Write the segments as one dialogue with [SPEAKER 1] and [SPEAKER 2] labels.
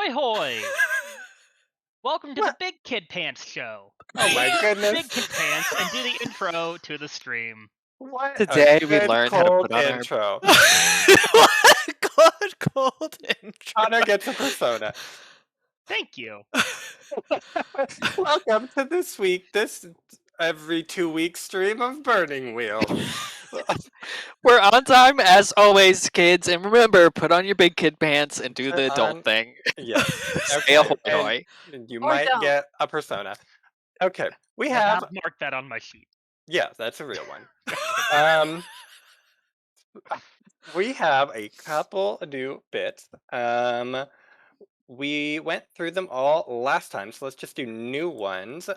[SPEAKER 1] Hoy hoy! Welcome to the
[SPEAKER 2] What?
[SPEAKER 1] Big Kid Pants show.
[SPEAKER 2] Oh my goodness.
[SPEAKER 1] Big Kid Pants and do the intro to the stream.
[SPEAKER 2] What
[SPEAKER 3] Today
[SPEAKER 2] a
[SPEAKER 3] we
[SPEAKER 2] good
[SPEAKER 3] learned how to
[SPEAKER 2] cold
[SPEAKER 3] put on
[SPEAKER 2] intro.
[SPEAKER 4] What cold intro.
[SPEAKER 2] Connor gets a persona.
[SPEAKER 1] Thank you.
[SPEAKER 2] Welcome to this every 2 week stream of Burning Wheel.
[SPEAKER 3] We're on time as always, kids, and remember, put on your big kid pants and do the adult thing.
[SPEAKER 2] Yes.
[SPEAKER 3] Say ahoy hoy.
[SPEAKER 2] And you
[SPEAKER 5] Or
[SPEAKER 2] might
[SPEAKER 5] don't.
[SPEAKER 2] get a persona. Okay. We
[SPEAKER 1] I
[SPEAKER 2] have
[SPEAKER 1] marked that on my sheet.
[SPEAKER 2] yeah, that's a real one. We have a couple new bits. We went through them all last time, so let's just do new ones.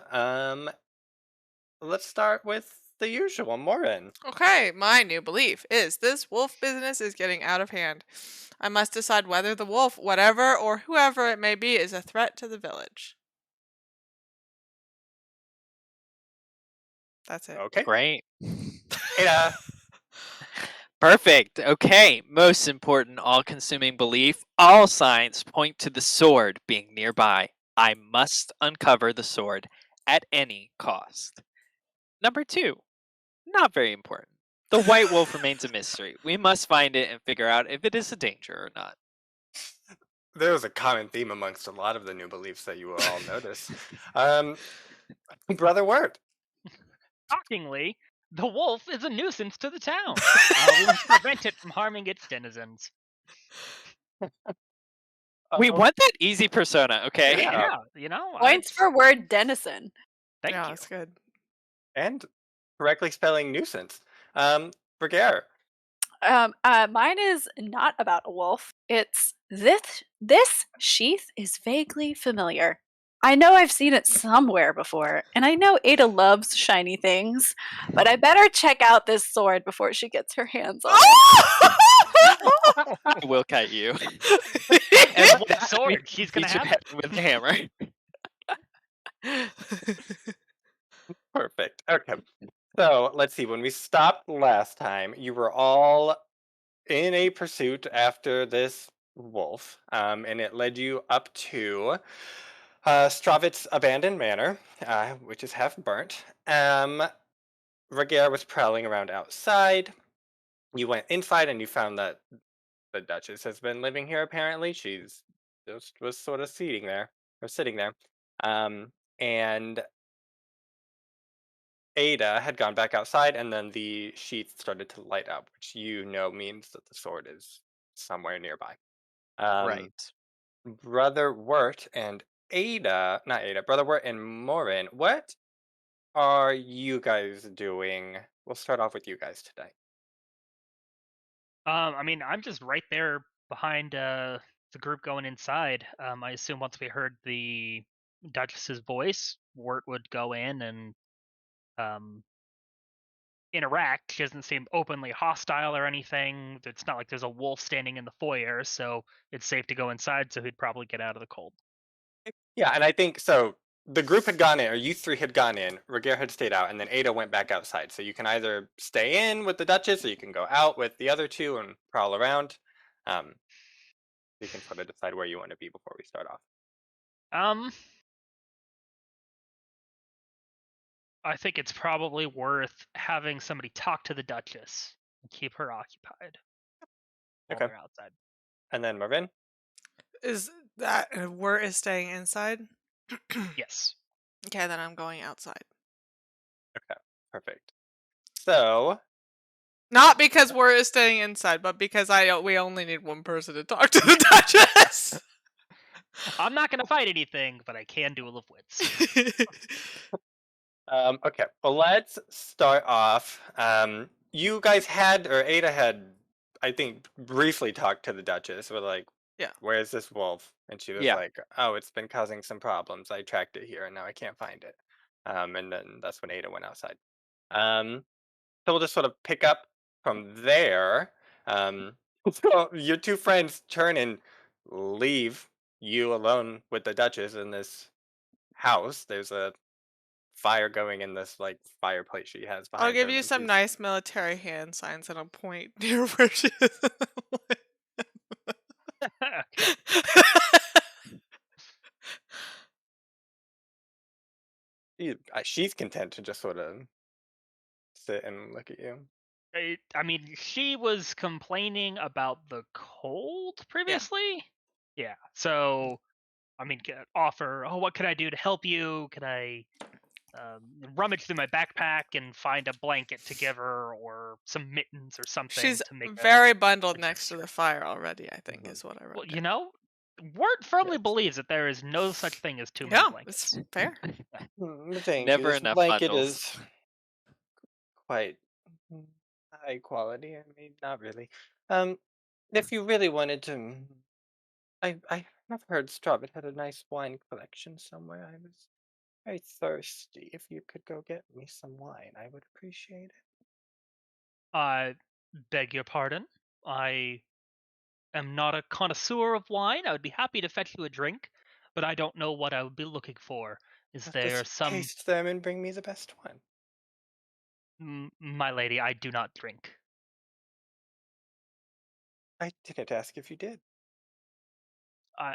[SPEAKER 2] Let's start with the usual, Morrine.
[SPEAKER 4] Okay, my new belief is this wolf business is getting out of hand. I must decide whether the wolf, whatever or whoever it may be, is a threat to the village. That's it.
[SPEAKER 2] Okay.
[SPEAKER 3] Great.
[SPEAKER 2] Ada.
[SPEAKER 3] Perfect. Okay. Most important all-consuming belief. All signs point to the sword being nearby. I must uncover the sword at any cost. Number 2. Not very important. The white wolf remains a mystery. We must find it and figure out if it is a danger or not.
[SPEAKER 2] There was a common theme amongst a lot of the new beliefs that you will all notice. Brother Wirt.
[SPEAKER 1] Shockingly, the wolf is a nuisance to the town. We must prevent it from harming its denizens.
[SPEAKER 3] We want that easy persona, okay?
[SPEAKER 1] Yeah, you know.
[SPEAKER 5] Points for word denizen.
[SPEAKER 1] Thank
[SPEAKER 4] yeah,
[SPEAKER 1] you.
[SPEAKER 4] that's good.
[SPEAKER 2] And correctly spelling nuisance. Ragaire.
[SPEAKER 5] Mine is not about a wolf. It's this sheath is vaguely familiar. I know I've seen it somewhere before, and I know Ada loves shiny things, but I better check out this sword before she gets her hands on it.
[SPEAKER 3] I will cut you.
[SPEAKER 1] And what sword? She's gonna
[SPEAKER 3] Beat your
[SPEAKER 1] have
[SPEAKER 3] head
[SPEAKER 1] it.
[SPEAKER 3] with a hammer.
[SPEAKER 2] Perfect. Okay. So let's see. When we stopped last time, you were all in a pursuit after this wolf, and it led you up to Stravit's abandoned manor, which is half burnt. Ragaire was prowling around outside. You went inside and you found that the Duchess has been living here. Apparently, she's just was sort of sitting there. And Ada had gone back outside, and then the sheath started to light up, which you know means that the sword is somewhere nearby.
[SPEAKER 3] Right.
[SPEAKER 2] Brother Wirt and Brother Wirt and Morrine, what are you guys doing? We'll start off with you guys today.
[SPEAKER 1] I mean, I'm just right there behind the group going inside. I assume once we heard the Duchess's voice, Wirt would go in and interact. She doesn't seem openly hostile or anything. It's not like there's a wolf standing in the foyer, so it's safe to go inside, so he'd probably get out of the cold.
[SPEAKER 2] Yeah, and I think so. The group had gone in, or you three had gone in. Ragaire had stayed out, and then Ada went back outside. So you can either stay in with the Duchess, or you can go out with the other two and prowl around. You can sort of decide where you want to be before we start off.
[SPEAKER 1] I think it's probably worth having somebody talk to the Duchess and keep her occupied while
[SPEAKER 2] Okay.
[SPEAKER 1] they're outside.
[SPEAKER 2] And then Marvin?
[SPEAKER 4] Is that Wirt is staying inside?
[SPEAKER 1] Yes.
[SPEAKER 4] Okay, then I'm going outside.
[SPEAKER 2] Okay, perfect. So,
[SPEAKER 4] Not because Wirt is staying inside, but because we only need one person to talk to the Duchess.
[SPEAKER 1] I'm not going to fight anything, but I can duel of wits.
[SPEAKER 2] okay. Well, let's start off. You guys Ada had, I think, briefly talked to the Duchess. We're like,
[SPEAKER 4] yeah,
[SPEAKER 2] where's this wolf? And she was like, oh, it's been causing some problems. I tracked it here, and now I can't find it. And then that's when Ada went outside. So we'll just sort of pick up from there. So your two friends turn and leave you alone with the Duchess in this house. There's a fire going in this like fireplace she has behind
[SPEAKER 4] I'll give
[SPEAKER 2] her,
[SPEAKER 4] you
[SPEAKER 2] and
[SPEAKER 4] some
[SPEAKER 2] she's-
[SPEAKER 4] nice military hand signs and I'll point near where she is.
[SPEAKER 2] She's content to just sort of sit and look at you.
[SPEAKER 1] I mean, she was complaining about the cold previously. Yeah. So, I mean, offer. Oh, what can I do to help you? Can I rummage through my backpack and find a blanket to give her, or some mittens or something
[SPEAKER 4] She's
[SPEAKER 1] to make
[SPEAKER 4] very bundled
[SPEAKER 1] a
[SPEAKER 4] next to
[SPEAKER 1] gesture?
[SPEAKER 4] the fire already, I think,
[SPEAKER 2] Mhm.
[SPEAKER 4] is what I
[SPEAKER 1] Well,
[SPEAKER 4] wrote
[SPEAKER 1] you
[SPEAKER 4] down.
[SPEAKER 1] know, Wirt firmly
[SPEAKER 2] Yes.
[SPEAKER 1] believes that there is no such thing as too many
[SPEAKER 4] Yeah,
[SPEAKER 1] blankets.
[SPEAKER 4] it's fair.
[SPEAKER 2] Thank you.
[SPEAKER 3] Never
[SPEAKER 2] This
[SPEAKER 3] enough
[SPEAKER 2] blanket
[SPEAKER 3] bundles.
[SPEAKER 2] is quite high quality. I mean, not really. If you really wanted to, I have heard Strawbert had a nice wine collection somewhere. I was very thirsty. If you could go get me some wine, I would appreciate it.
[SPEAKER 1] I beg your pardon. I am not a connoisseur of wine. I would be happy to fetch you a drink, but I don't know what I would be looking for. Is there
[SPEAKER 2] Just
[SPEAKER 1] some,
[SPEAKER 2] taste them and bring me the best one.
[SPEAKER 1] my lady? I do not drink.
[SPEAKER 2] I didn't ask if you did.
[SPEAKER 1] I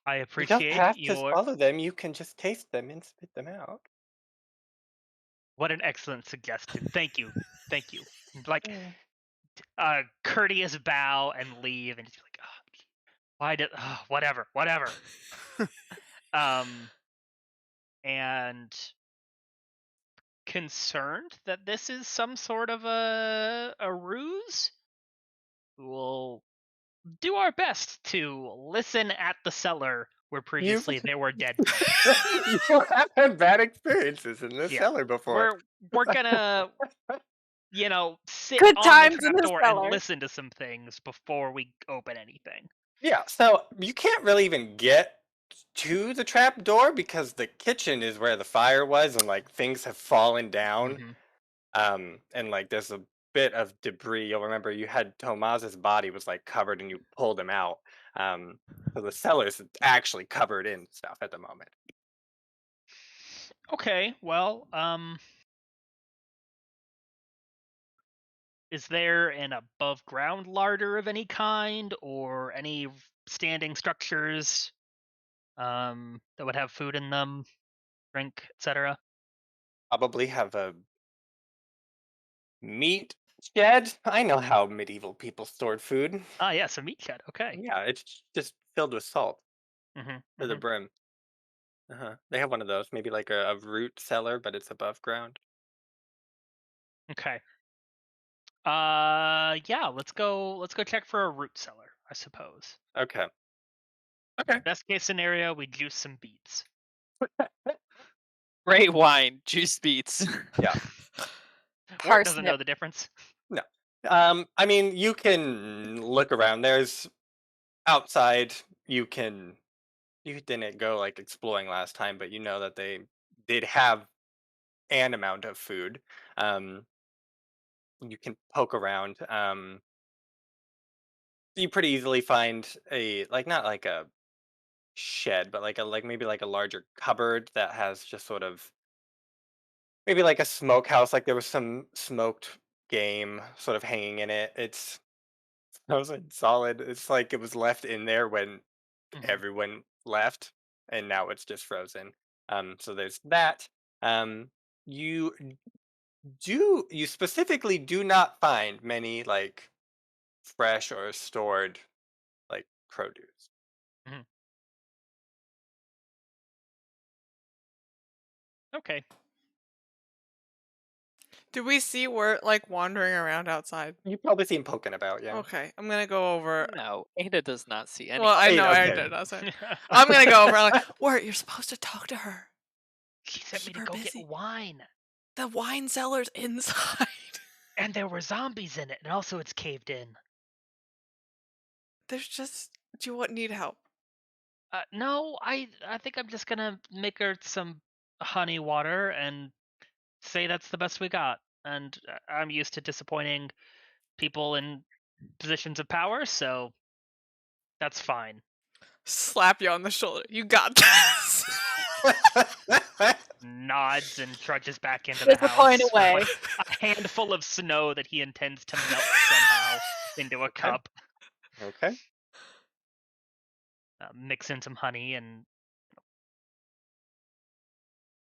[SPEAKER 1] I
[SPEAKER 2] You don't
[SPEAKER 1] appreciate
[SPEAKER 2] have to
[SPEAKER 1] your.
[SPEAKER 2] swallow them. You can just taste them and spit them out.
[SPEAKER 1] What an excellent suggestion. Thank you. Thank you. Like
[SPEAKER 2] Mm.
[SPEAKER 1] a courteous bow and leave, and just be like, oh, why did? Whatever. Um, and concerned that this is some sort of a ruse, we'll do our best to listen at the cellar where
[SPEAKER 2] You've
[SPEAKER 1] previously there were dead people.
[SPEAKER 2] you have had bad experiences in this
[SPEAKER 1] Yeah,
[SPEAKER 2] cellar before.
[SPEAKER 1] we're gonna sit
[SPEAKER 5] Good
[SPEAKER 1] on the
[SPEAKER 5] times in the
[SPEAKER 1] trapdoor and
[SPEAKER 5] cellar.
[SPEAKER 1] listen to some things before we open anything.
[SPEAKER 2] Yeah, so you can't really even get to the trap door because the kitchen is where the fire was and like things have fallen down.
[SPEAKER 1] Hmm.
[SPEAKER 2] And like there's a bit of debris. You'll remember you had Tomas's body was like covered and you pulled him out. Um, so the cellar's actually covered in stuff at the moment.
[SPEAKER 1] Okay, well, is there an above ground larder of any kind or any standing structures that would have food in them, drink, etc.?
[SPEAKER 2] Probably have a meat shed. I know how medieval people stored food.
[SPEAKER 1] Ah, yes, a meat shed. Okay.
[SPEAKER 2] Yeah, it's just filled with salt
[SPEAKER 1] Hmm.
[SPEAKER 2] to the
[SPEAKER 1] Hmm.
[SPEAKER 2] brim. They have one of those, maybe like a root cellar, but it's above ground.
[SPEAKER 1] Okay. Yeah, let's go. Let's go check for a root cellar, I suppose.
[SPEAKER 2] Okay. Okay.
[SPEAKER 1] Best case scenario, we juice some beets.
[SPEAKER 3] Great wine, juice beets.
[SPEAKER 2] Yeah.
[SPEAKER 1] Wirt doesn't know
[SPEAKER 5] Parsnip.
[SPEAKER 1] the difference.
[SPEAKER 2] No. I mean, you can look around. There's outside. You didn't go like exploring last time, but you know that they did have an amount of food. Um, you can poke around. You pretty easily find a like not like a shed, but like maybe like a larger cupboard that has just sort of maybe like a smokehouse. Like there was some smoked game sort of hanging in it. It's frozen solid. It's like it was left in there when
[SPEAKER 1] Hmm.
[SPEAKER 2] everyone left, and now it's just frozen. So there's that. Um, you you specifically do not find many like fresh or stored like produce.
[SPEAKER 1] Hmm. Okay.
[SPEAKER 4] Do we see Wirt like wandering around outside?
[SPEAKER 2] You probably see him poking about, yeah.
[SPEAKER 4] Okay, I'm gonna go over.
[SPEAKER 3] No, Ada does not see
[SPEAKER 4] Well, I
[SPEAKER 3] anything.
[SPEAKER 4] know I
[SPEAKER 2] Okay.
[SPEAKER 4] did outside. I'm gonna go over. I'm like, Wirt, you're supposed to talk to her.
[SPEAKER 1] She sent me
[SPEAKER 4] Keep
[SPEAKER 1] to
[SPEAKER 4] her
[SPEAKER 1] go
[SPEAKER 4] busy.
[SPEAKER 1] get wine,
[SPEAKER 4] The wine cellar's inside.
[SPEAKER 1] and there were zombies in it, and also it's caved in.
[SPEAKER 4] There's just. Do you need help?
[SPEAKER 1] No, I think I'm just gonna make her some honey water and say that's the best we got. And I'm used to disappointing people in positions of power, so that's fine.
[SPEAKER 4] Slap you on the shoulder. You got this.
[SPEAKER 1] Nods and trudges back into the
[SPEAKER 5] Disappoint
[SPEAKER 1] house
[SPEAKER 5] away.
[SPEAKER 1] with like a handful of snow that he intends to melt somehow into a cup.
[SPEAKER 2] Okay.
[SPEAKER 1] Mix in some honey and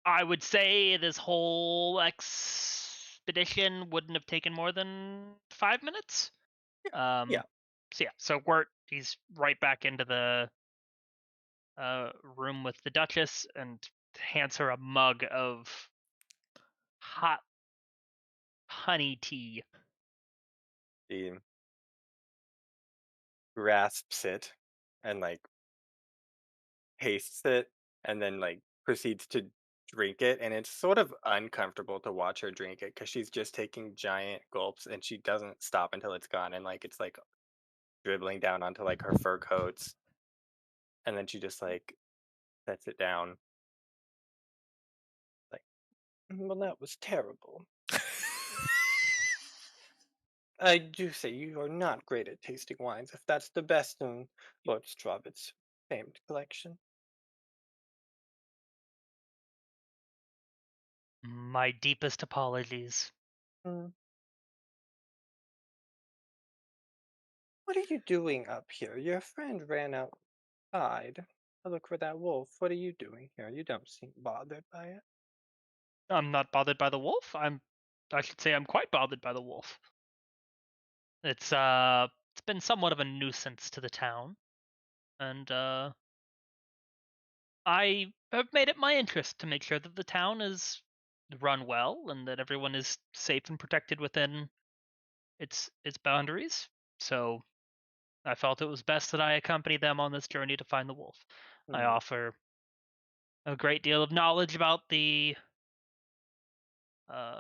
[SPEAKER 1] I would say this whole expedition wouldn't have taken more than 5 minutes.
[SPEAKER 2] Yeah.
[SPEAKER 1] So Wirt, he's right back into the room with the Duchess and hands her a mug of hot honey tea.
[SPEAKER 2] He grasps it and like tastes it and then like proceeds to drink it, and it's sort of uncomfortable to watch her drink it because she's just taking giant gulps and she doesn't stop until it's gone, and like it's like dribbling down onto like her fur coats, and then she just like sets it down like, well, that was terrible. I do say you are not great at tasting wines if that's the best in Lord Strawbett's famed collection.
[SPEAKER 1] My deepest apologies.
[SPEAKER 2] Hmm. What are you doing up here? Your friend ran outside to look for that wolf. What are you doing here? You don't seem bothered by it.
[SPEAKER 1] I'm not bothered by the wolf. I should say I'm quite bothered by the wolf. It's been somewhat of a nuisance to the town, and I have made it my interest to make sure that the town is run well and that everyone is safe and protected within its boundaries. So I felt it was best that I accompany them on this journey to find the wolf. I
[SPEAKER 2] Hmm.
[SPEAKER 1] offer a great deal of knowledge about the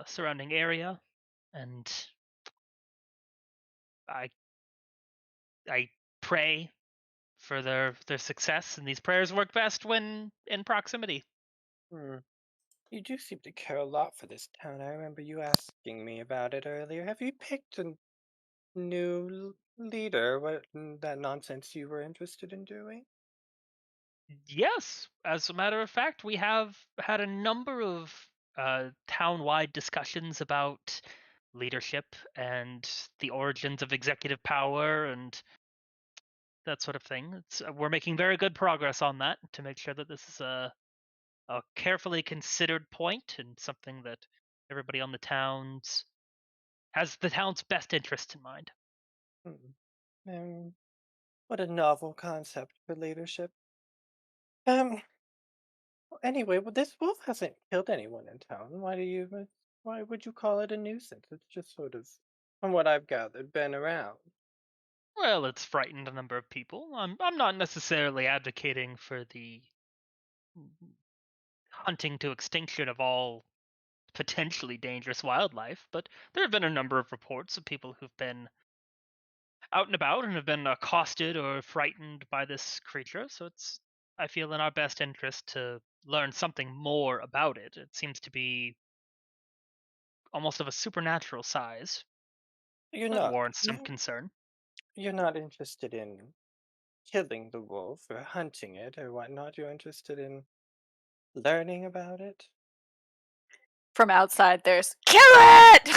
[SPEAKER 1] surrounding area, and I I pray for their success. And these prayers work best when in proximity.
[SPEAKER 2] Hmm. You do seem to care a lot for this town. I remember you asking me about it earlier. Have you picked a new leader? What that nonsense you were interested in doing?
[SPEAKER 1] Yes, as a matter of fact, we have had a number of town-wide discussions about leadership and the origins of executive power and that sort of thing. We're making very good progress on that to make sure that this is a carefully considered point and something that everybody on the towns has the town's best interest in mind.
[SPEAKER 2] Hmm. What a novel concept for leadership. Um. Anyway, well, this wolf hasn't killed anyone in town. Why would you call it a nuisance? It's just sort of, from what I've gathered, been around.
[SPEAKER 1] Well, it's frightened a number of people. I'm not necessarily advocating for the hunting to extinction of all potentially dangerous wildlife, but there have been a number of reports of people who've been out and about and have been accosted or frightened by this creature. So I feel in our best interest to learn something more about it. It seems to be almost of a supernatural size.
[SPEAKER 2] You're
[SPEAKER 1] That
[SPEAKER 2] not.
[SPEAKER 1] warrants some concern.
[SPEAKER 2] You're not interested in killing the wolf or hunting it or whatnot. You're interested in learning about it.
[SPEAKER 5] From outside, there's kill it!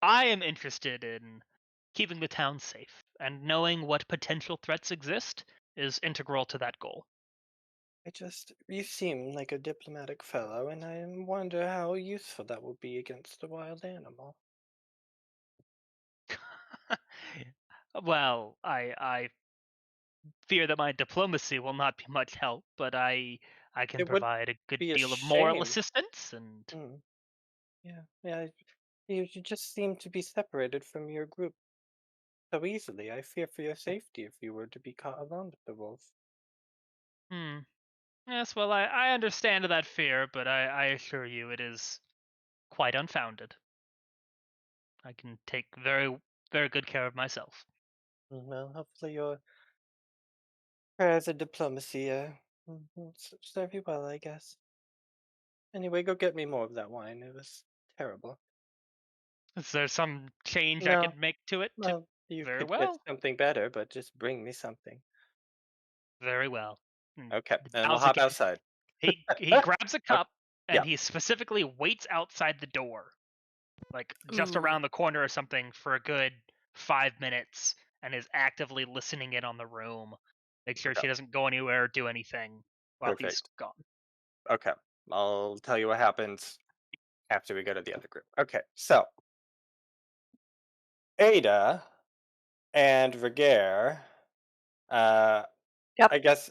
[SPEAKER 1] I am interested in keeping the town safe, and knowing what potential threats exist is integral to that goal.
[SPEAKER 2] You seem like a diplomatic fellow, and I wonder how useful that will be against a wild animal.
[SPEAKER 1] Well, I fear that my diplomacy will not be much help, but I can
[SPEAKER 2] It would
[SPEAKER 1] provide a good
[SPEAKER 2] be a
[SPEAKER 1] deal of moral
[SPEAKER 2] shame.
[SPEAKER 1] assistance and
[SPEAKER 2] Mm, yeah, yeah. You just seem to be separated from your group so easily. I fear for your safety if you were to be caught alone with the wolf.
[SPEAKER 1] hmm. Yes, well, I understand that fear, but I assure you it is quite unfounded. I can take very, very good care of myself.
[SPEAKER 2] Well, hopefully your prayers and diplomacy will serve you well, I guess. Anyway, go get me more of that wine. It was terrible.
[SPEAKER 1] Is there some change I
[SPEAKER 2] No,
[SPEAKER 1] could make to it?
[SPEAKER 2] well, you
[SPEAKER 1] Very
[SPEAKER 2] could get
[SPEAKER 1] well.
[SPEAKER 2] something better, but just bring me something.
[SPEAKER 1] Very well.
[SPEAKER 2] Okay, and we'll
[SPEAKER 1] Bows
[SPEAKER 2] hop
[SPEAKER 1] again.
[SPEAKER 2] outside.
[SPEAKER 1] He grabs a
[SPEAKER 2] Okay,
[SPEAKER 1] cup and
[SPEAKER 2] yeah,
[SPEAKER 1] he specifically waits outside the door, like just
[SPEAKER 4] Ooh.
[SPEAKER 1] around the corner or something, for a good 5 minutes, and is actively listening in on the room. Make sure
[SPEAKER 2] okay,
[SPEAKER 1] she doesn't go anywhere or do anything while he's
[SPEAKER 2] perfect.
[SPEAKER 1] gone.
[SPEAKER 2] Okay, I'll tell you what happens after we go to the other group. Okay, so Ada and Ragaire,
[SPEAKER 5] Yep.
[SPEAKER 2] I guess,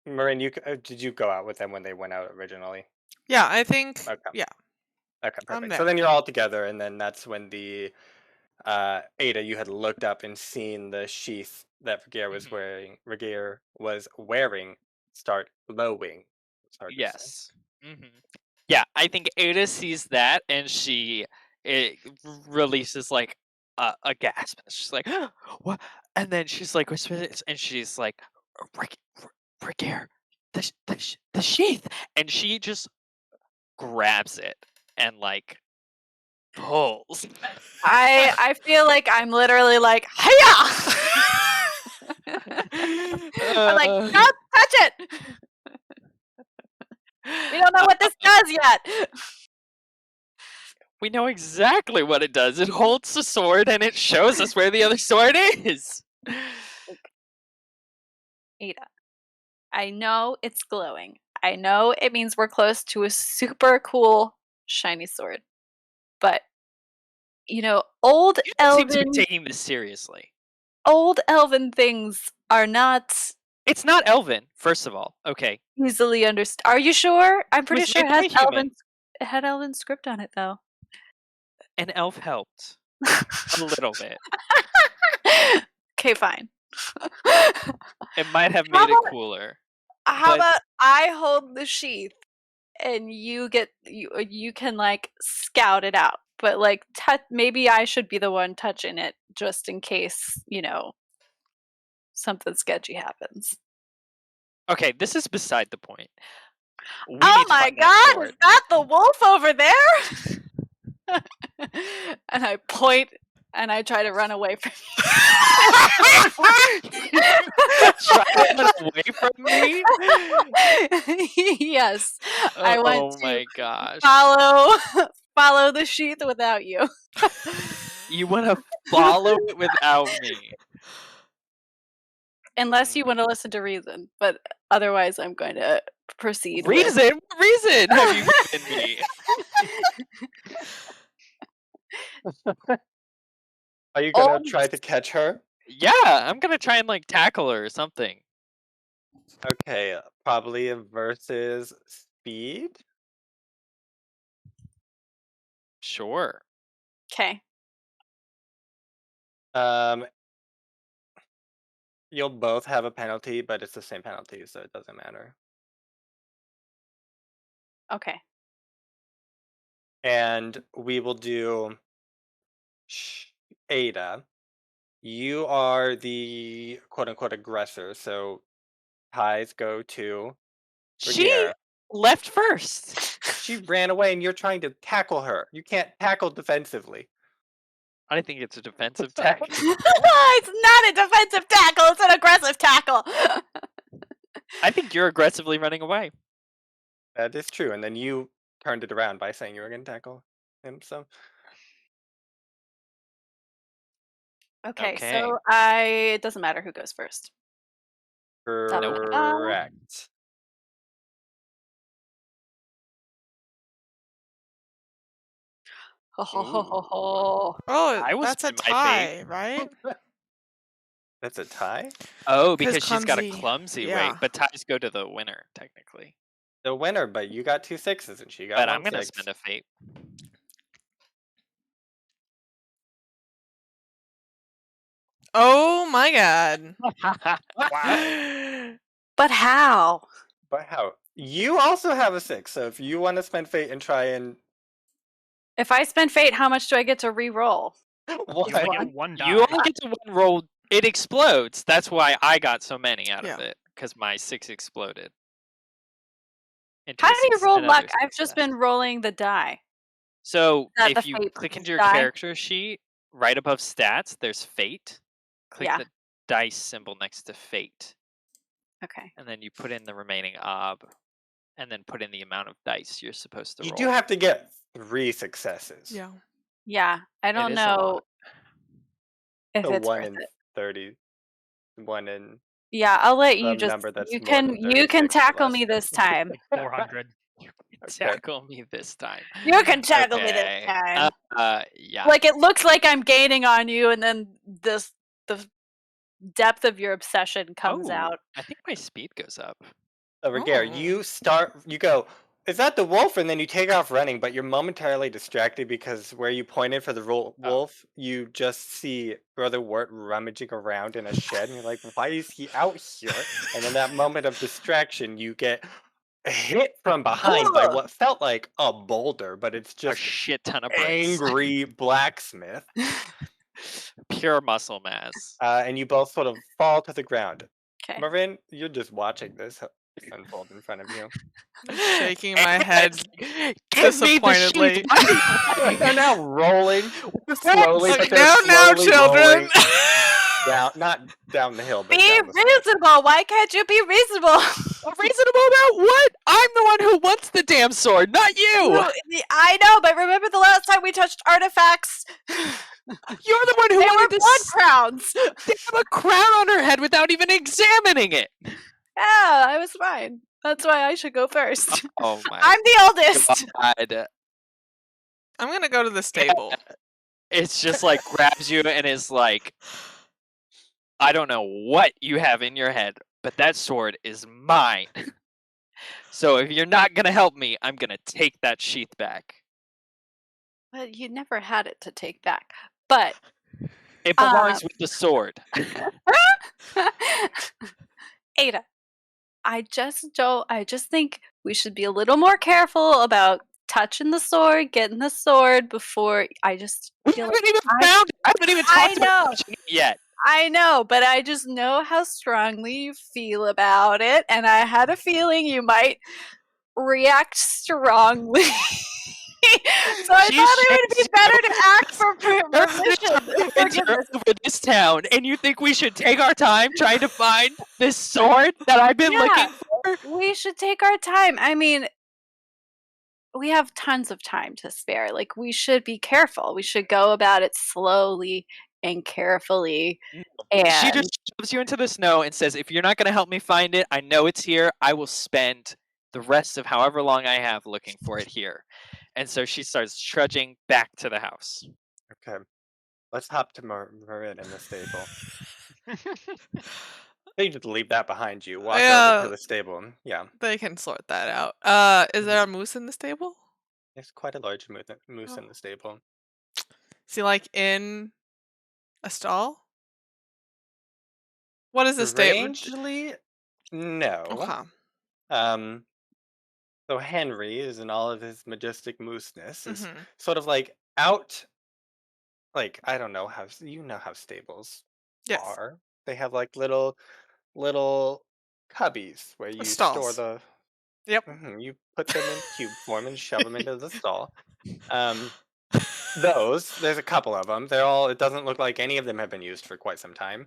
[SPEAKER 2] Morrine, did you go out with them when they went out originally?
[SPEAKER 4] Yeah, I think.
[SPEAKER 2] Okay.
[SPEAKER 4] Yeah.
[SPEAKER 2] Okay,
[SPEAKER 4] I'm
[SPEAKER 2] perfect.
[SPEAKER 4] there.
[SPEAKER 2] So then you're all together, and then that's when the Ada, you had looked up and seen the sheath that Ragaire was wearing. Ragaire was wearing start glowing. It's hard to say.
[SPEAKER 3] Yes. Yeah, I think Ada sees that and it releases like a gasp. She's like, "What?" And then she's like, whispers, and she's like, "Ragaire, the sheath!" And she just grabs it and like pulls.
[SPEAKER 5] I feel like I'm literally like, hiya! I'm like, don't touch it! We don't know what this does yet!
[SPEAKER 3] We know exactly what it does. It holds the sword and it shows us where the other sword is.
[SPEAKER 5] Ada, I know it's glowing. I know it means we're close to a super cool shiny sword. But, you know,
[SPEAKER 3] You seem to be taking this seriously.
[SPEAKER 5] Old elven things are not
[SPEAKER 3] It's not elven, first of all. Okay.
[SPEAKER 5] easily understood. Are you sure? I'm pretty
[SPEAKER 3] was
[SPEAKER 5] sure
[SPEAKER 3] made
[SPEAKER 5] it
[SPEAKER 3] by human.
[SPEAKER 5] had elven script on it, though.
[SPEAKER 3] An elf helped. A little bit.
[SPEAKER 5] Okay, fine.
[SPEAKER 3] It might have made it cooler.
[SPEAKER 5] How
[SPEAKER 3] but-
[SPEAKER 5] about I hold the sheath and you can like scout it out, but like maybe I should be the one touching it just in case, you know, something sketchy happens.
[SPEAKER 3] Okay, this is beside the point. We
[SPEAKER 5] Oh
[SPEAKER 3] need to
[SPEAKER 5] my
[SPEAKER 3] find that
[SPEAKER 5] god,
[SPEAKER 3] sword.
[SPEAKER 5] is that the wolf over there? And I point and I try to run away from
[SPEAKER 3] Try to run away from me?
[SPEAKER 5] Yes. I want
[SPEAKER 3] Oh my gosh.
[SPEAKER 5] follow the sheath without you.
[SPEAKER 3] You want to follow it without me.
[SPEAKER 5] Unless you want to listen to reason, but otherwise I'm going to proceed.
[SPEAKER 3] Reason? What reason have you given me?
[SPEAKER 2] Are you gonna try to catch her?
[SPEAKER 3] Yeah, I'm gonna try and like tackle her or something.
[SPEAKER 2] Okay, probably versus speed.
[SPEAKER 3] Sure.
[SPEAKER 5] Okay.
[SPEAKER 2] You'll both have a penalty, but it's the same penalty, so it doesn't matter.
[SPEAKER 5] Okay.
[SPEAKER 2] And we will do Ada. You are the quote-unquote aggressor, so ties go to
[SPEAKER 3] She
[SPEAKER 2] Ragaire.
[SPEAKER 3] left first.
[SPEAKER 2] She ran away and you're trying to tackle her. You can't tackle defensively.
[SPEAKER 3] I think it's a defensive tackle.
[SPEAKER 5] It's not a defensive tackle, it's an aggressive tackle.
[SPEAKER 3] I think you're aggressively running away.
[SPEAKER 2] That is true. And then you turned it around by saying you were going to tackle him. So
[SPEAKER 5] Okay,
[SPEAKER 3] Okay.
[SPEAKER 5] so it doesn't matter who goes first.
[SPEAKER 2] correct.
[SPEAKER 5] Ho ho ho ho ho.
[SPEAKER 4] Oh,
[SPEAKER 3] was
[SPEAKER 4] that's a
[SPEAKER 3] in my fate.
[SPEAKER 4] tie, right?
[SPEAKER 2] That's a tie?
[SPEAKER 3] Oh,
[SPEAKER 4] 'Cause
[SPEAKER 3] because she's got a
[SPEAKER 4] clumsy,
[SPEAKER 3] clumsy
[SPEAKER 4] yeah.
[SPEAKER 3] weight, but ties go to the winner, technically.
[SPEAKER 2] The winner, but you got 2 6s and she got
[SPEAKER 3] But
[SPEAKER 2] 1
[SPEAKER 3] I'm gonna
[SPEAKER 2] 6.
[SPEAKER 3] spend a fate.
[SPEAKER 4] Oh my god.
[SPEAKER 2] Wow.
[SPEAKER 5] But how?
[SPEAKER 2] But how? You also have a 6, so if you want to spend fate and try and
[SPEAKER 5] If I spend fate, how much do I get to re-roll?
[SPEAKER 1] You only get one die.
[SPEAKER 3] You only get to one roll. It explodes. That's why I got so many out
[SPEAKER 4] Yeah.
[SPEAKER 3] of it, because my 6 exploded.
[SPEAKER 5] How do you roll luck? I've
[SPEAKER 3] success.
[SPEAKER 5] just been rolling the die.
[SPEAKER 3] So
[SPEAKER 5] that
[SPEAKER 3] if
[SPEAKER 5] the
[SPEAKER 3] you
[SPEAKER 5] fate
[SPEAKER 3] click into your
[SPEAKER 5] die?
[SPEAKER 3] character sheet, right above stats, there's fate. Click
[SPEAKER 5] Yeah.
[SPEAKER 3] the dice symbol next to fate,
[SPEAKER 5] Okay.
[SPEAKER 3] and then you put in the remaining ob, and then put in the amount of dice you're supposed to
[SPEAKER 2] you
[SPEAKER 3] roll.
[SPEAKER 2] do have to get 3 successes.
[SPEAKER 4] Yeah.
[SPEAKER 5] Yeah, I don't
[SPEAKER 3] is a
[SPEAKER 5] know
[SPEAKER 3] lot.
[SPEAKER 5] if
[SPEAKER 2] So
[SPEAKER 5] it's
[SPEAKER 2] 1
[SPEAKER 5] worth
[SPEAKER 2] in
[SPEAKER 5] it.
[SPEAKER 2] 30. 1 in
[SPEAKER 5] Yeah, I'll let you
[SPEAKER 2] some
[SPEAKER 5] just
[SPEAKER 2] number that's
[SPEAKER 5] you
[SPEAKER 2] more than
[SPEAKER 5] can
[SPEAKER 2] 36 or
[SPEAKER 5] tackle
[SPEAKER 2] less.
[SPEAKER 5] me this time.
[SPEAKER 1] 400.
[SPEAKER 3] Tackle me this time.
[SPEAKER 5] You can tackle me this
[SPEAKER 3] Okay.
[SPEAKER 5] time.
[SPEAKER 3] Yeah.
[SPEAKER 5] Like it looks like I'm gaining on you, and then the depth of your obsession comes out.
[SPEAKER 3] I think my speed goes up.
[SPEAKER 2] So Ragaire, you go, is that the wolf? And then you take off running, but you're momentarily distracted because where you pointed for the wolf, you just see Brother Wirt rummaging around in a shed, and you're like, why is he out here? And in that moment of distraction, you get hit from behind by what felt like a boulder, but it's
[SPEAKER 3] A
[SPEAKER 2] just
[SPEAKER 3] shit ton of bricks.
[SPEAKER 2] angry blacksmith.
[SPEAKER 3] Pure muscle mass.
[SPEAKER 2] And you both sort of fall to the ground.
[SPEAKER 5] Okay.
[SPEAKER 2] Morrine, you're just watching this unfold in front of you.
[SPEAKER 4] I'm shaking my head
[SPEAKER 3] Give me the
[SPEAKER 4] disappointedly.
[SPEAKER 3] sheet.
[SPEAKER 2] They're now rolling slowly,
[SPEAKER 4] Look,
[SPEAKER 2] but they're
[SPEAKER 4] now,
[SPEAKER 2] slowly
[SPEAKER 4] children.
[SPEAKER 2] rolling down, not down the hill, but
[SPEAKER 5] Be
[SPEAKER 2] down the slope.
[SPEAKER 5] reasonable. Why can't you be reasonable?
[SPEAKER 3] Reasonable about what? I'm the one who wants the damn sword, not you.
[SPEAKER 5] I know, but remember the last time we touched artifacts?
[SPEAKER 3] You're the one who
[SPEAKER 5] They were
[SPEAKER 3] wanted
[SPEAKER 5] blood
[SPEAKER 3] to
[SPEAKER 5] crowns.
[SPEAKER 3] They have a crown on her head without even examining it.
[SPEAKER 5] Yeah, I was fine. That's why I should go first.
[SPEAKER 3] Oh my
[SPEAKER 5] I'm the oldest.
[SPEAKER 3] God.
[SPEAKER 4] I'm gonna go to the stable.
[SPEAKER 3] It's just like grabs you and is like, I don't know what you have in your head, but that sword is mine. So if you're not gonna help me, I'm gonna take that sheath back.
[SPEAKER 5] But you never had it to take back. But
[SPEAKER 3] It belongs with the sword.
[SPEAKER 5] Ada, I just think we should be a little more careful about touching the sword, getting the sword before I just
[SPEAKER 3] We
[SPEAKER 5] feel
[SPEAKER 3] haven't
[SPEAKER 5] like
[SPEAKER 3] even found it. I haven't even talked about touching it yet.
[SPEAKER 5] I know, but I just know how strongly you feel about it, and I had a feeling you might react strongly. So I thought it would be better to act for forgiveness.
[SPEAKER 3] Over this town, and you think we should take our time trying to find this sword that I've been looking for?
[SPEAKER 5] We should take our time. I mean, we have tons of time to spare. Like, we should be careful. We should go about it slowly and carefully. And
[SPEAKER 3] she just shoves you into the snow and says, if you're not going to help me find it, I know it's here. I will spend the rest of however long I have looking for it here. And so she starts trudging back to the house.
[SPEAKER 2] Okay. Let's hop to Morrine in the stable. You just leave that behind you. Walk over to the stable. Yeah.
[SPEAKER 4] They can sort that out. Is there a moose in the stable?
[SPEAKER 2] There's quite a large moose in the stable.
[SPEAKER 4] Is he like in a stall? What is the stable?
[SPEAKER 2] Strangely, no.
[SPEAKER 4] Okay.
[SPEAKER 2] So Henry is in all of his majestic mooseness is
[SPEAKER 4] Mhm.
[SPEAKER 2] sort of like out. Like, I don't know how how stables
[SPEAKER 4] Yes.
[SPEAKER 2] are. They have like little cubbies where you store
[SPEAKER 4] Stalls.
[SPEAKER 2] the.
[SPEAKER 4] Yep.
[SPEAKER 2] You put them in cube form and shove them into the stall. There's a couple of them. They're all. It doesn't look like any of them have been used for quite some time.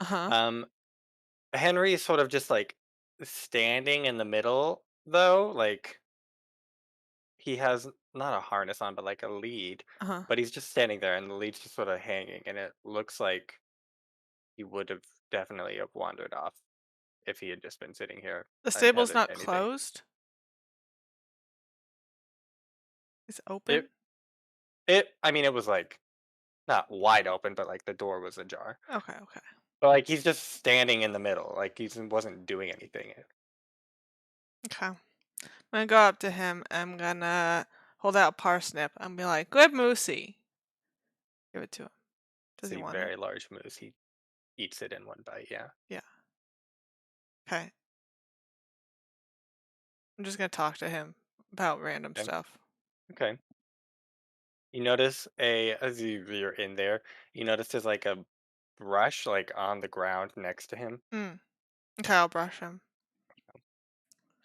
[SPEAKER 2] Henry is sort of just like standing in the middle, though. Like he has not a harness on, but like a lead. But he's just standing there, and the lead's just sort of hanging, and it looks like he would have definitely have wandered off if he had just been sitting here.
[SPEAKER 4] The stable's not
[SPEAKER 2] anything.
[SPEAKER 4] closed? It's open?
[SPEAKER 2] I mean, it was like not wide open, but like the door was ajar.
[SPEAKER 4] Okay.
[SPEAKER 2] But like he's just standing in the middle, like he wasn't doing anything.
[SPEAKER 4] Okay. I'm gonna go up to him. I'm gonna hold out a parsnip and be like, "Good moosey." Give it to him. Does he want
[SPEAKER 2] very
[SPEAKER 4] it?
[SPEAKER 2] large moose. He eats it in one bite. Yeah.
[SPEAKER 4] Okay. I'm just gonna talk to him about random stuff.
[SPEAKER 2] Okay. You notice as you're in there, you notice there's like a brush like on the ground next to him.
[SPEAKER 4] Okay, I'll brush him.